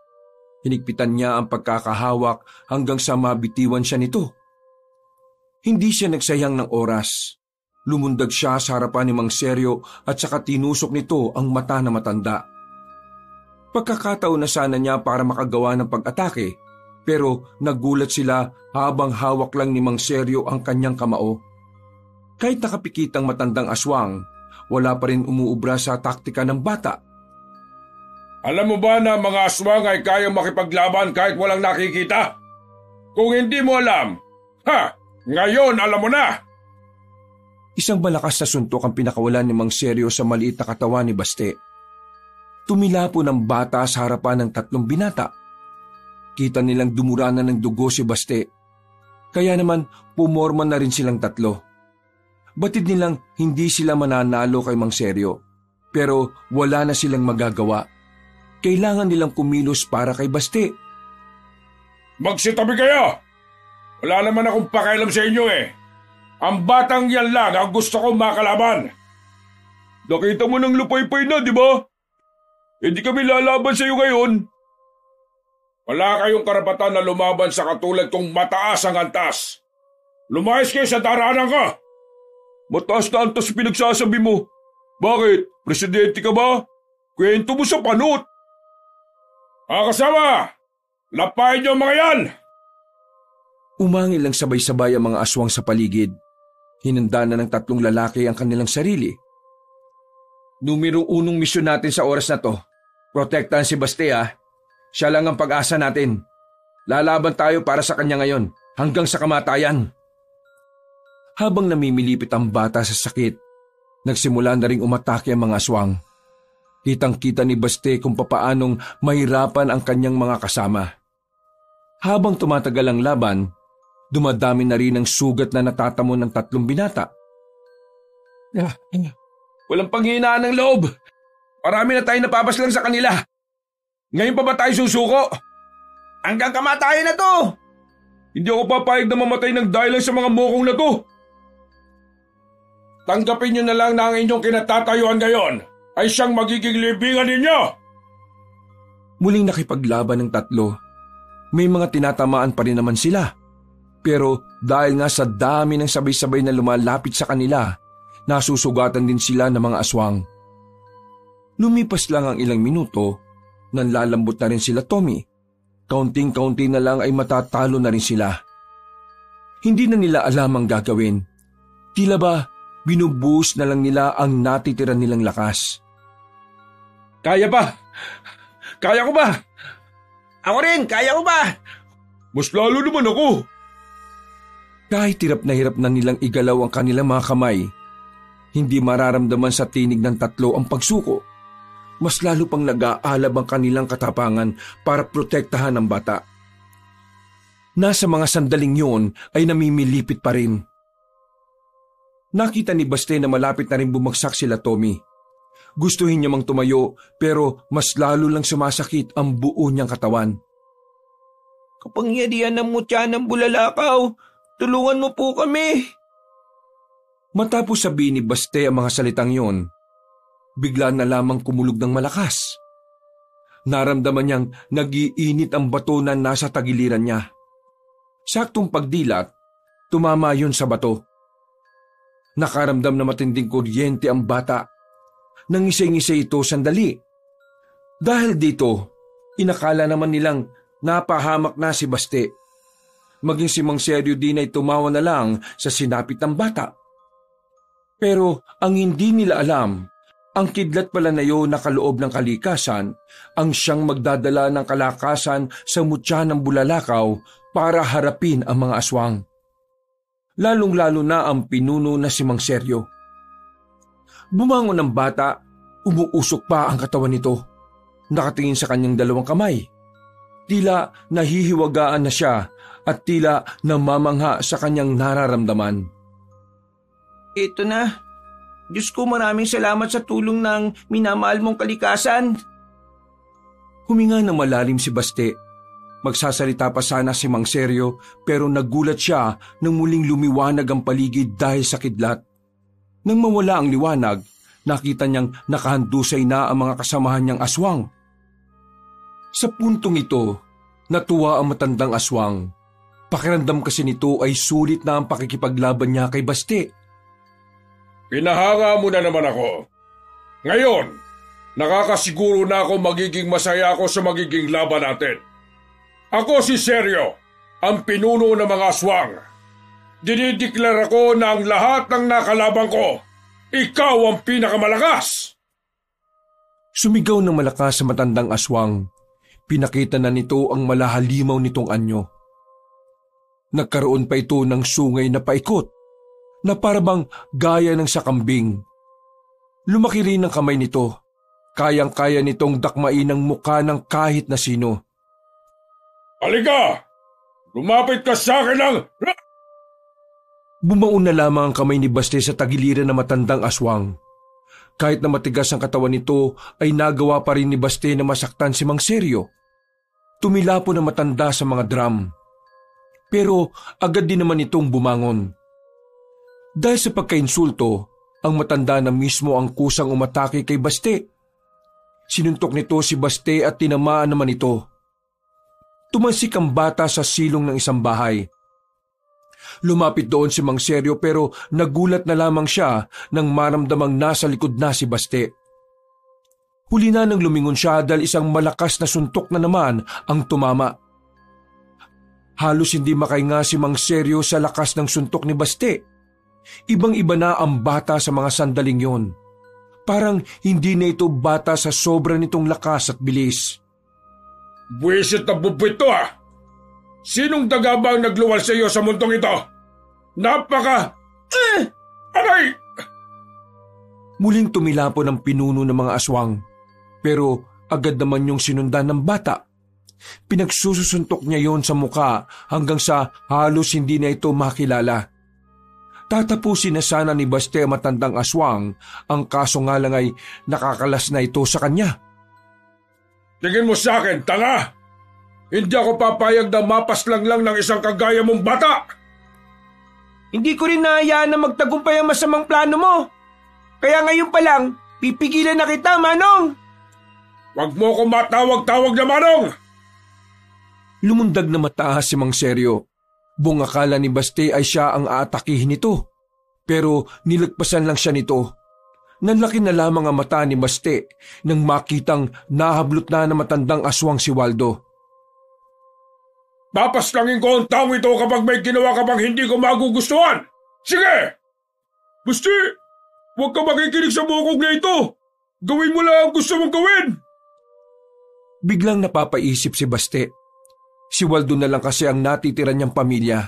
Hinigpitan niya ang pagkakahawak hanggang sa mabitiwan siya nito. Hindi siya nagsayang ng oras. Lumundag siya sa harapan ni Mang Seryo at saka tinusok nito ang mata na matanda. Pagkakataon na sana niya para makagawa ng pag-atake, pero nagulat sila habang hawak lang ni Mang Seryo ang kanyang kamao. Kahit nakapikit ang matandang aswang, wala pa rin umuubra sa taktika ng bata. Alam mo ba na mga aswang ay kayang makipaglaban kahit walang nakikita? Kung hindi mo alam, ngayon alam mo na! Isang malakas na suntok ang pinakawalan ni Mang Seryo sa maliit na katawan ni Baste. Tumilapo ng bata sa harapan ng tatlong binata. Kita nilang dumurana ng dugo si Baste. Kaya naman pumorma na rin silang tatlo. Batid nilang hindi sila mananalo kay Mang Seryo. Pero wala na silang magagawa. Kailangan nilang kumilos para kay Baste. Magsitabi kayo! Wala naman akong pakialam sa inyo eh. Ang batang yan lang ang gusto kong makalaban. Nakita mo ng lupay-pay na, di ba? Hindi kami lalaban sa iyo ngayon. Wala kayong karapatan na lumaban sa katulad kong mataas ang antas. Lumayas kayo sa daraanan ka. Mataas na antas pinagsasabi mo. Bakit? Presidente ka ba? Kwento mo sa panot. Kasama! Lapain niyo mga yan! Umangil lang sabay-sabay ang mga aswang sa paligid. Hinanda na ng tatlong lalaki ang kanilang sarili. Numero 1 misyon natin sa oras na to. Protektahan si Baste Siya lang ang pag-asa natin. Lalaban tayo para sa kanya ngayon, hanggang sa kamatayan. Habang namimilipit ang bata sa sakit, nagsimula na ring umatake ang mga aswang. Kitang-kita ni Baste kung papaanong mahirapan ang kanyang mga kasama. Habang tumatagal ang laban, dumadami na rin ang sugat na natatamo ng tatlong binata. Walang panghinaan ng loob. Marami na tayong napapaslang sa kanila. Ngayon pa ba tayo susuko? Hanggang kamatayan na to! Hindi ako papayag na mamatay ng dahil sa mga mokong na to. Tanggapin niyo na lang na ang inyong kinatatayuan ngayon ay siyang magiging libingan ninyo. Muling nakipaglaban ng tatlo. May mga tinatamaan pa rin naman sila. Pero dahil nga sa dami ng sabay-sabay na lumalapit sa kanila, nasusugatan din sila ng mga aswang. Lumipas lang ang ilang minuto, nanlalambot na rin sila Tommy. Kaunting-kaunti na lang ay matatalo na rin sila. Hindi na nila alam ang gagawin. Tila ba binubuhos na lang nila ang natitira nilang lakas. Kaya ba? Kaya ko ba? Ako rin, kaya ko ba? Mas lalo naman ako. Kahit hirap na nilang igalaw ang kanilang mga kamay, hindi mararamdaman sa tinig ng tatlo ang pagsuko. Mas lalo pang nag-aalab ang kanilang katapangan para protektahan ang bata. Nasa mga sandaling yun ay namimilipit pa rin. Nakita ni Baste na malapit na rin bumagsak sila Tommy. Gustuhin niya mang tumayo pero mas lalo lang sumasakit ang buo niyang katawan. Kapangyarihan ng mutya ng bulalakaw, tulungan mo po kami. Matapos sabihin ni Baste ang mga salitang yon, bigla na lamang kumulog ng malakas. Naramdaman niyang nag-iinit ang bato na nasa tagiliran niya. Saktong pagdilat, tumama yun sa bato. Nakaramdam na matinding kuryente ang bata. Nangisay-ngisay ito sandali. Dahil dito, inakala naman nilang napahamak na si Baste. Maging si Mang Seryo din ay tumawa na lang sa sinapit ng bata. Pero ang hindi nila alam, ang kidlat pala na yun na kaloob ng kalikasan ang siyang magdadala ng kalakasan sa mutya ng bulalakaw para harapin ang mga aswang. Lalong-lalo na ang pinuno na si Mang Seryo. Bumangon ang bata, umuusok pa ang katawan nito. Nakatingin sa kanyang dalawang kamay. Tila nahihiwagaan na siya at tila namamangha sa kanyang nararamdaman. Ito na. Diyos ko, maraming salamat sa tulong ng minamahal mong kalikasan. Huminga ng malalim si Baste. Magsasalita pa sana si Mang Seryo pero nagulat siya nang muling lumiwanag ang paligid dahil sa kidlat. Nang mawala ang liwanag, nakita niyang nakahandusay na ang mga kasamahan niyang aswang. Sa puntong ito, natuwa ang matandang aswang. Pakiramdam kasi nito ay sulit na ang pakikipaglaban niya kay Baste. Pinahanga mo na naman ako. Ngayon, nakakasiguro na ako magiging masaya ako sa magiging laban natin. Ako si Seryo, ang pinuno ng mga aswang. Dinideklara ko na ang lahat ng nakalaban ko, ikaw ang pinakamalakas! Sumigaw ng malakas sa matandang aswang. Pinakita na nito ang malahalimaw nitong anyo. Nagkaroon pa ito ng sungay na paikot, na parabang gaya ng sakambing. Lumaki rin ang kamay nito. Kayang-kaya nitong dakmain ang mukha ng kahit na sino. Halika! Lumapit ka sa akin lang! Bumaon na lamang ang kamay ni Baste sa tagiliran ng matandang aswang. Kahit na matigas ang katawan nito, ay nagawa pa rin ni Baste na masaktan si Mang Seryo. Tumilapo na matanda sa mga drum. Pero agad din naman itong bumangon. Dahil sa pagkainsulto, ang matanda na mismo ang kusang umatake kay Baste. Sinuntok nito si Baste at tinamaan naman ito. Tumansik ang bata sa silong ng isang bahay. Lumapit doon si Mang Seryo pero nagulat na lamang siya nang maramdamang nasa likod na si Baste. Huli na nang lumingon siya dahil isang malakas na suntok na naman ang tumama. Halos hindi makahinga si Mang Seryo sa lakas ng suntok ni Baste. Ibang-iba na ang bata sa mga sandaling yon. Parang hindi na ito bata sa sobra nitong lakas at bilis. Buwisit na bubwit to ah! Sinong daga ba ang nagluwal sa iyo sa mundong ito? Napaka... Aray! Muling tumilapo ng pinuno ng mga aswang. Pero agad naman yung sinundan ng bata. Pinagsusuntok niya yon sa muka hanggang sa halos hindi na ito makilala. Tatapusin na sana ni Baste matandang aswang, ang kaso nga lang ay nakakalas na ito sa kanya. Tingin mo sa akin, tanga! Hindi ako papayag na mapaslang lang ng isang kagaya mong bata! Hindi ko rin nahayaan na magtagumpay ang masamang plano mo. Kaya ngayon pa lang, pipigilan na kita, Manong! Huwag mo akong matawag-tawag na Manong! Lumundag na mataas si Mang Seryo. Buong akala ni Baste ay siya ang aatakihin nito. Pero nilagpasan lang siya nito. Nanlaki na lamang ang mata ni Baste nang makitang nahablot na matandang aswang si Waldo. Papaslangin ko ang taong ito kapag may ginawa ka pang hindi ko magugustuhan! Sige! Basti, huwag ka makikinig sa bukog na ito! Gawin mo lang ang gusto mong gawin! Biglang napapaisip si Baste. Si Waldo na lang kasi ang natitira niyang pamilya.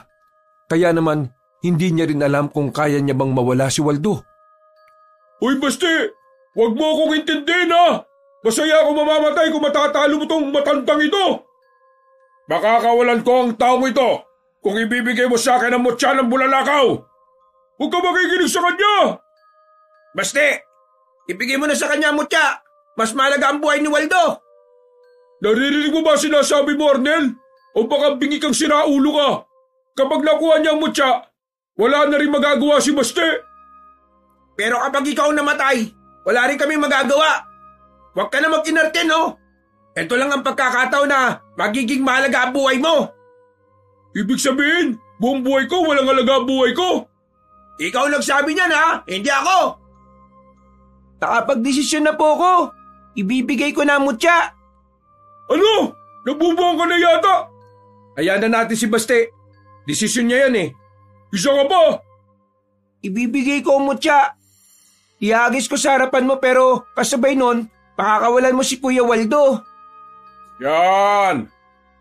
Kaya naman, hindi niya rin alam kung kaya niya bang mawala si Waldo. Uy, Basti! Huwag mo akong intindihin, ha! Masaya ako mamamatay kung matatalo mo tong matandang ito! Makakawalan ko ang taong ito kung ibibigay mo sa akin ang mutya ng bulalakaw! Huwag ka makikinig sa kanya! Basti, ibigay mo na sa kanya ang mutya. Mas mahalaga ang buhay ni Waldo. Naririnig mo ba sinasabi mo, Arnel? O baka bingi kang siraulo ka? Kapag nakuha niya ang mutya, wala na rin magagawa si Basti. Pero kapag ikaw namatay, wala rin kami magagawa. Huwag ka na mag-inarte, no? Ito lang ang pagkakataon na magiging mahalaga ang buhay mo. Ibig sabihin, buong buhay ko, walang halaga ang buhay ko. Ikaw nagsabi niyan, ha? Hindi ako. Nakapag-desisyon na po ko. Ibibigay ko na ang mutya. Ano? Nabubuang ka na yata? Hayaan na natin si Baste. Desisyon niya yan eh. Isa ka pa? Ibibigay ko ang mutya. Ihagis ko sa harapan mo pero kasabay nun, pakakawalan mo si Kuya Waldo. Yan!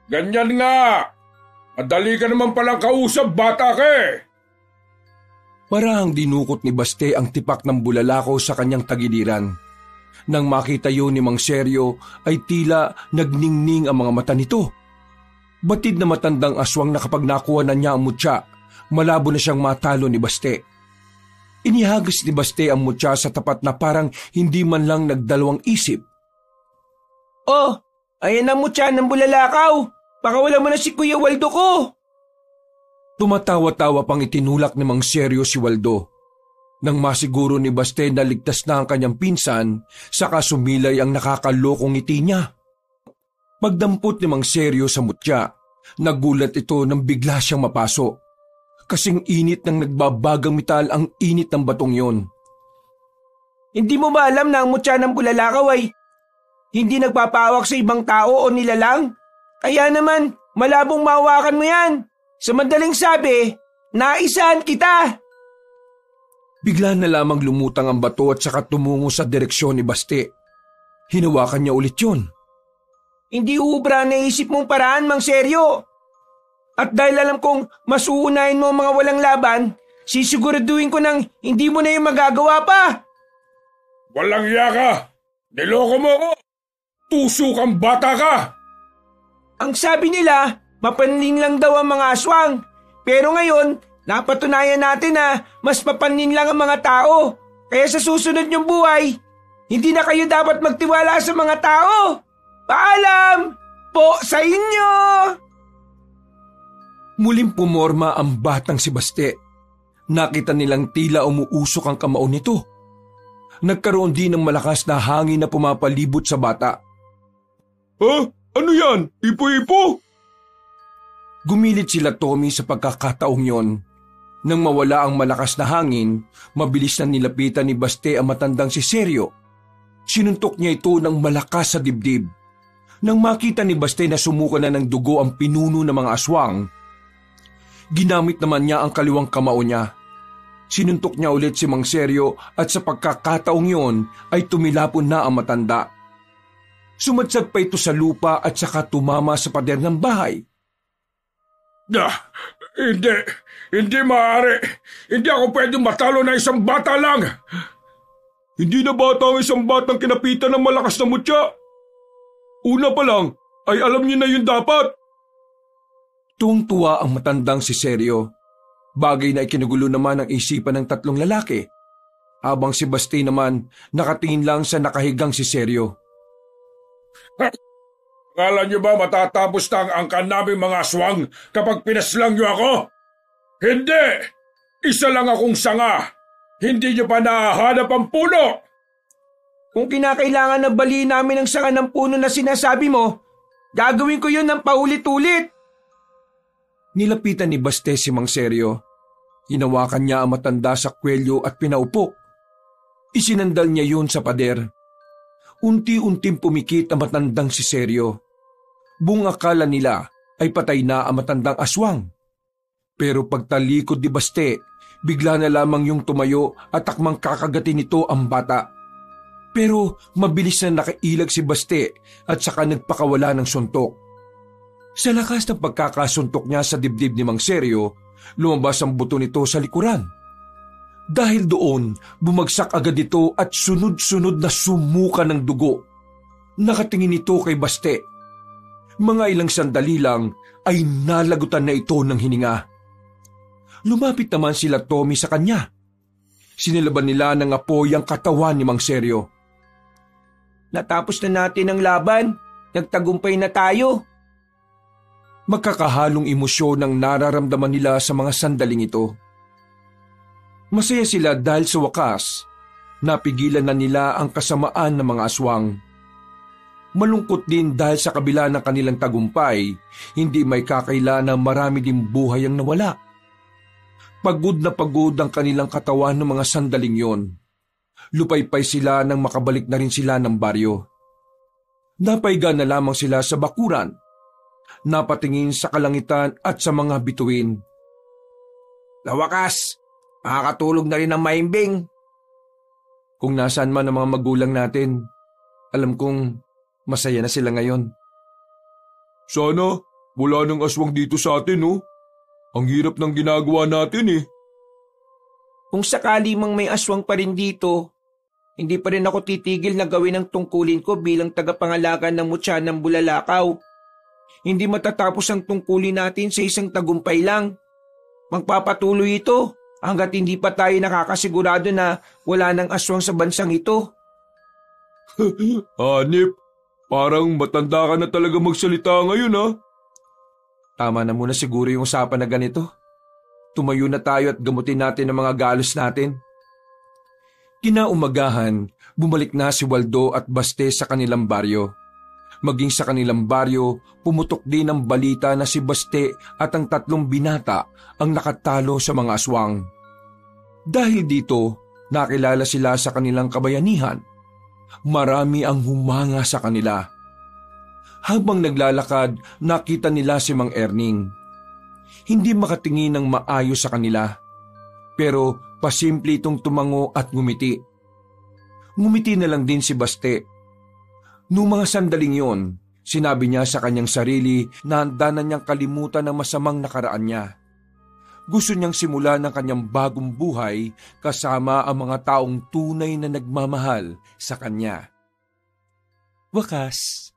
Ganyan nga! Madali ka naman palang kausap, bata ka eh! Parang dinukot ni Baste ang tipak ng bulalakaw sa kanyang tagiliran. Nang makita yun ni Mang Seryo ay tila nagningning ang mga mata nito. Batid na matandang aswang na kapag nakuha na niya ang mutya, malabo na siyang matalo ni Baste. Inihagis ni Baste ang mutya sa tapat na parang hindi man lang nagdalawang isip. Oh, ayan ang mutya ng bulalakaw. Pakawala mo na si Kuya Waldo ko. Tumatawa-tawa pang itinulak ni Mang Seryo si Waldo. Nang masiguro ni Baste na ligtas na ang kanyang pinsan, saka sumilay ang nakakalokong ngiti niya. Pagdampot ni Mang Seryo sa mutya, nagulat ito nang bigla siyang mapaso. Kasing init ng nagbabagang metal ang init ng batong yon. Hindi mo ba alam na ang mutya ng bulalakaw ay hindi nagpapawak sa ibang tao o nilalang? Kaya naman, malabong mahawakan mo yan. Sa madaling sabi, naisahan kita. Bigla na lamang lumutang ang bato at saka tumungo sa direksyon ni Baste. Hinawakan niya ulit yun. Hindi ubra naisip mong paraan, Mang Seryo. At dahil alam kong mas uunahin mo ang mga walang laban, sisiguraduhin ko nang hindi mo na yung magagawa pa. Walang iya ka! Niloko mo ako! Tuso kang bata ka! Ang sabi nila, mapanlin lang daw ang mga aswang. Pero ngayon, napatunayan natin na mas mapanlin lang ang mga tao. Kaya sa susunod niyong buhay, hindi na kayo dapat magtiwala sa mga tao. Paalam po sa inyo! Muling pumorma ang batang si Baste. Nakita nilang tila umuusok ang kamao nito. Nagkaroon din ng malakas na hangin na pumapalibot sa bata. Ano yan? Ipo-ipo? Gumilit sila Tommy sa pagkakataong yon. Nang mawala ang malakas na hangin, mabilis na nilapitan ni Baste ang matandang si Seryo. Sinuntok niya ito ng malakas sa dibdib. Nang makita ni Baste na sumuka na ng dugo ang pinuno ng mga aswang, ginamit naman niya ang kaliwang kamao niya. Sinuntok niya ulit si Mang Seryo at sa pagkakataong yon ay tumilapon na ang matanda. Sumadsag pa ito sa lupa at saka tumama sa pader ng bahay. Hindi maaari. Hindi ako pwedeng matalo na isang bata lang. Hindi na bata ang isang batang kinapitan ng malakas na mutya. Una pa lang, ay alam niyo na yun dapat. Tuwang-tuwa ang matandang si Seryo. Bagay na ikinagulo naman ang isipan ng tatlong lalaki. Habang si Baste naman nakatingin lang sa nakahigang si Seryo. Akala niyo ba matatapos na ang angkan namin mga aswang kapag pinaslang niyo ako? Hindi! Isa lang akong sanga. Hindi niyo pa nahahanap ang puno. Kung kinakailangan na baliin namin ang sanga ng puno na sinasabi mo, gagawin ko yun ng paulit-ulit. Nilapitan ni Baste si Mang Seryo. Hinawakan niya ang matanda sa kwelyo at pinaupo. Isinandal niya yun sa pader. Unti-unting pumikit ang matandang si Seryo. Buong akala nila ay patay na ang matandang aswang. Pero pagtalikod ni Baste, bigla na lamang yung tumayo at takmang kakagatin nito ang bata. Pero mabilis na nakailag si Baste at saka nagpakawala ng suntok. Sa lakas ng pagkakasuntok niya sa dibdib ni Mang Seryo, lumabas ang buto nito sa likuran. Dahil doon, bumagsak agad ito at sunod-sunod na sumuka ng dugo. Nakatingin ito kay Baste. Mga ilang sandali lang ay nalagutan na ito ng hininga. Lumapit naman sila Tommy sa kanya. Sinilaban nila ng apoy ang katawan ni Mang Seryo. Natapos na natin ang laban. Nagtagumpay na tayo. Magkakahalong emosyon ang nararamdaman nila sa mga sandaling ito. Masaya sila dahil sa wakas, napigilan na nila ang kasamaan ng mga aswang. Malungkot din dahil sa kabila ng kanilang tagumpay, hindi may kakaila na marami din buhay ang nawala. Pagod na pagod ang kanilang katawan ng mga sandaling yon. Lupaypay sila nang makabalik na rin sila ng baryo. Napaiga na lamang sila sa bakuran. Napatingin sa kalangitan at sa mga bituin. Lawakas, makakatulog na rin ang maimbing. Kung nasaan man ang mga magulang natin, alam kong masaya na sila ngayon. Sana wala nang aswang dito sa atin, oh. Ang hirap ng ginagawa natin, eh. Kung sakali mang may aswang pa rin dito, hindi pa rin ako titigil na gawin ang tungkulin ko bilang tagapangalaga ng mutya ng Bulalakaw. Hindi matatapos ang tungkulin natin sa isang tagumpay lang. Magpapatuloy ito hanggat hindi pa tayo nakakasigurado na wala nang aswang sa bansang ito. Hanip, parang matanda ka na talaga magsalita ngayon, ha? Tama na muna siguro yung usapan na ganito. Tumayo na tayo at gamutin natin ang mga galos natin. Kinaumagahan, bumalik na si Waldo at Baste sa kanilang baryo. Maging sa kanilang baryo, pumutok din ang balita na si Baste at ang 3 binata ang nakatalo sa mga aswang. Dahil dito, nakilala sila sa kanilang kabayanihan. Marami ang humanga sa kanila. Habang naglalakad, nakita nila si Mang Erning. Hindi makatingin ng maayos sa kanila, pero pasimple itong tumango at ngumiti. Ngumiti na lang din si Baste. Noong mga sandaling yon, sinabi niya sa kanyang sarili na handa na niyang kalimutan ang masamang nakaraan niya. Gusto niyang simulan ang kanyang bagong buhay kasama ang mga taong tunay na nagmamahal sa kanya. Wakas.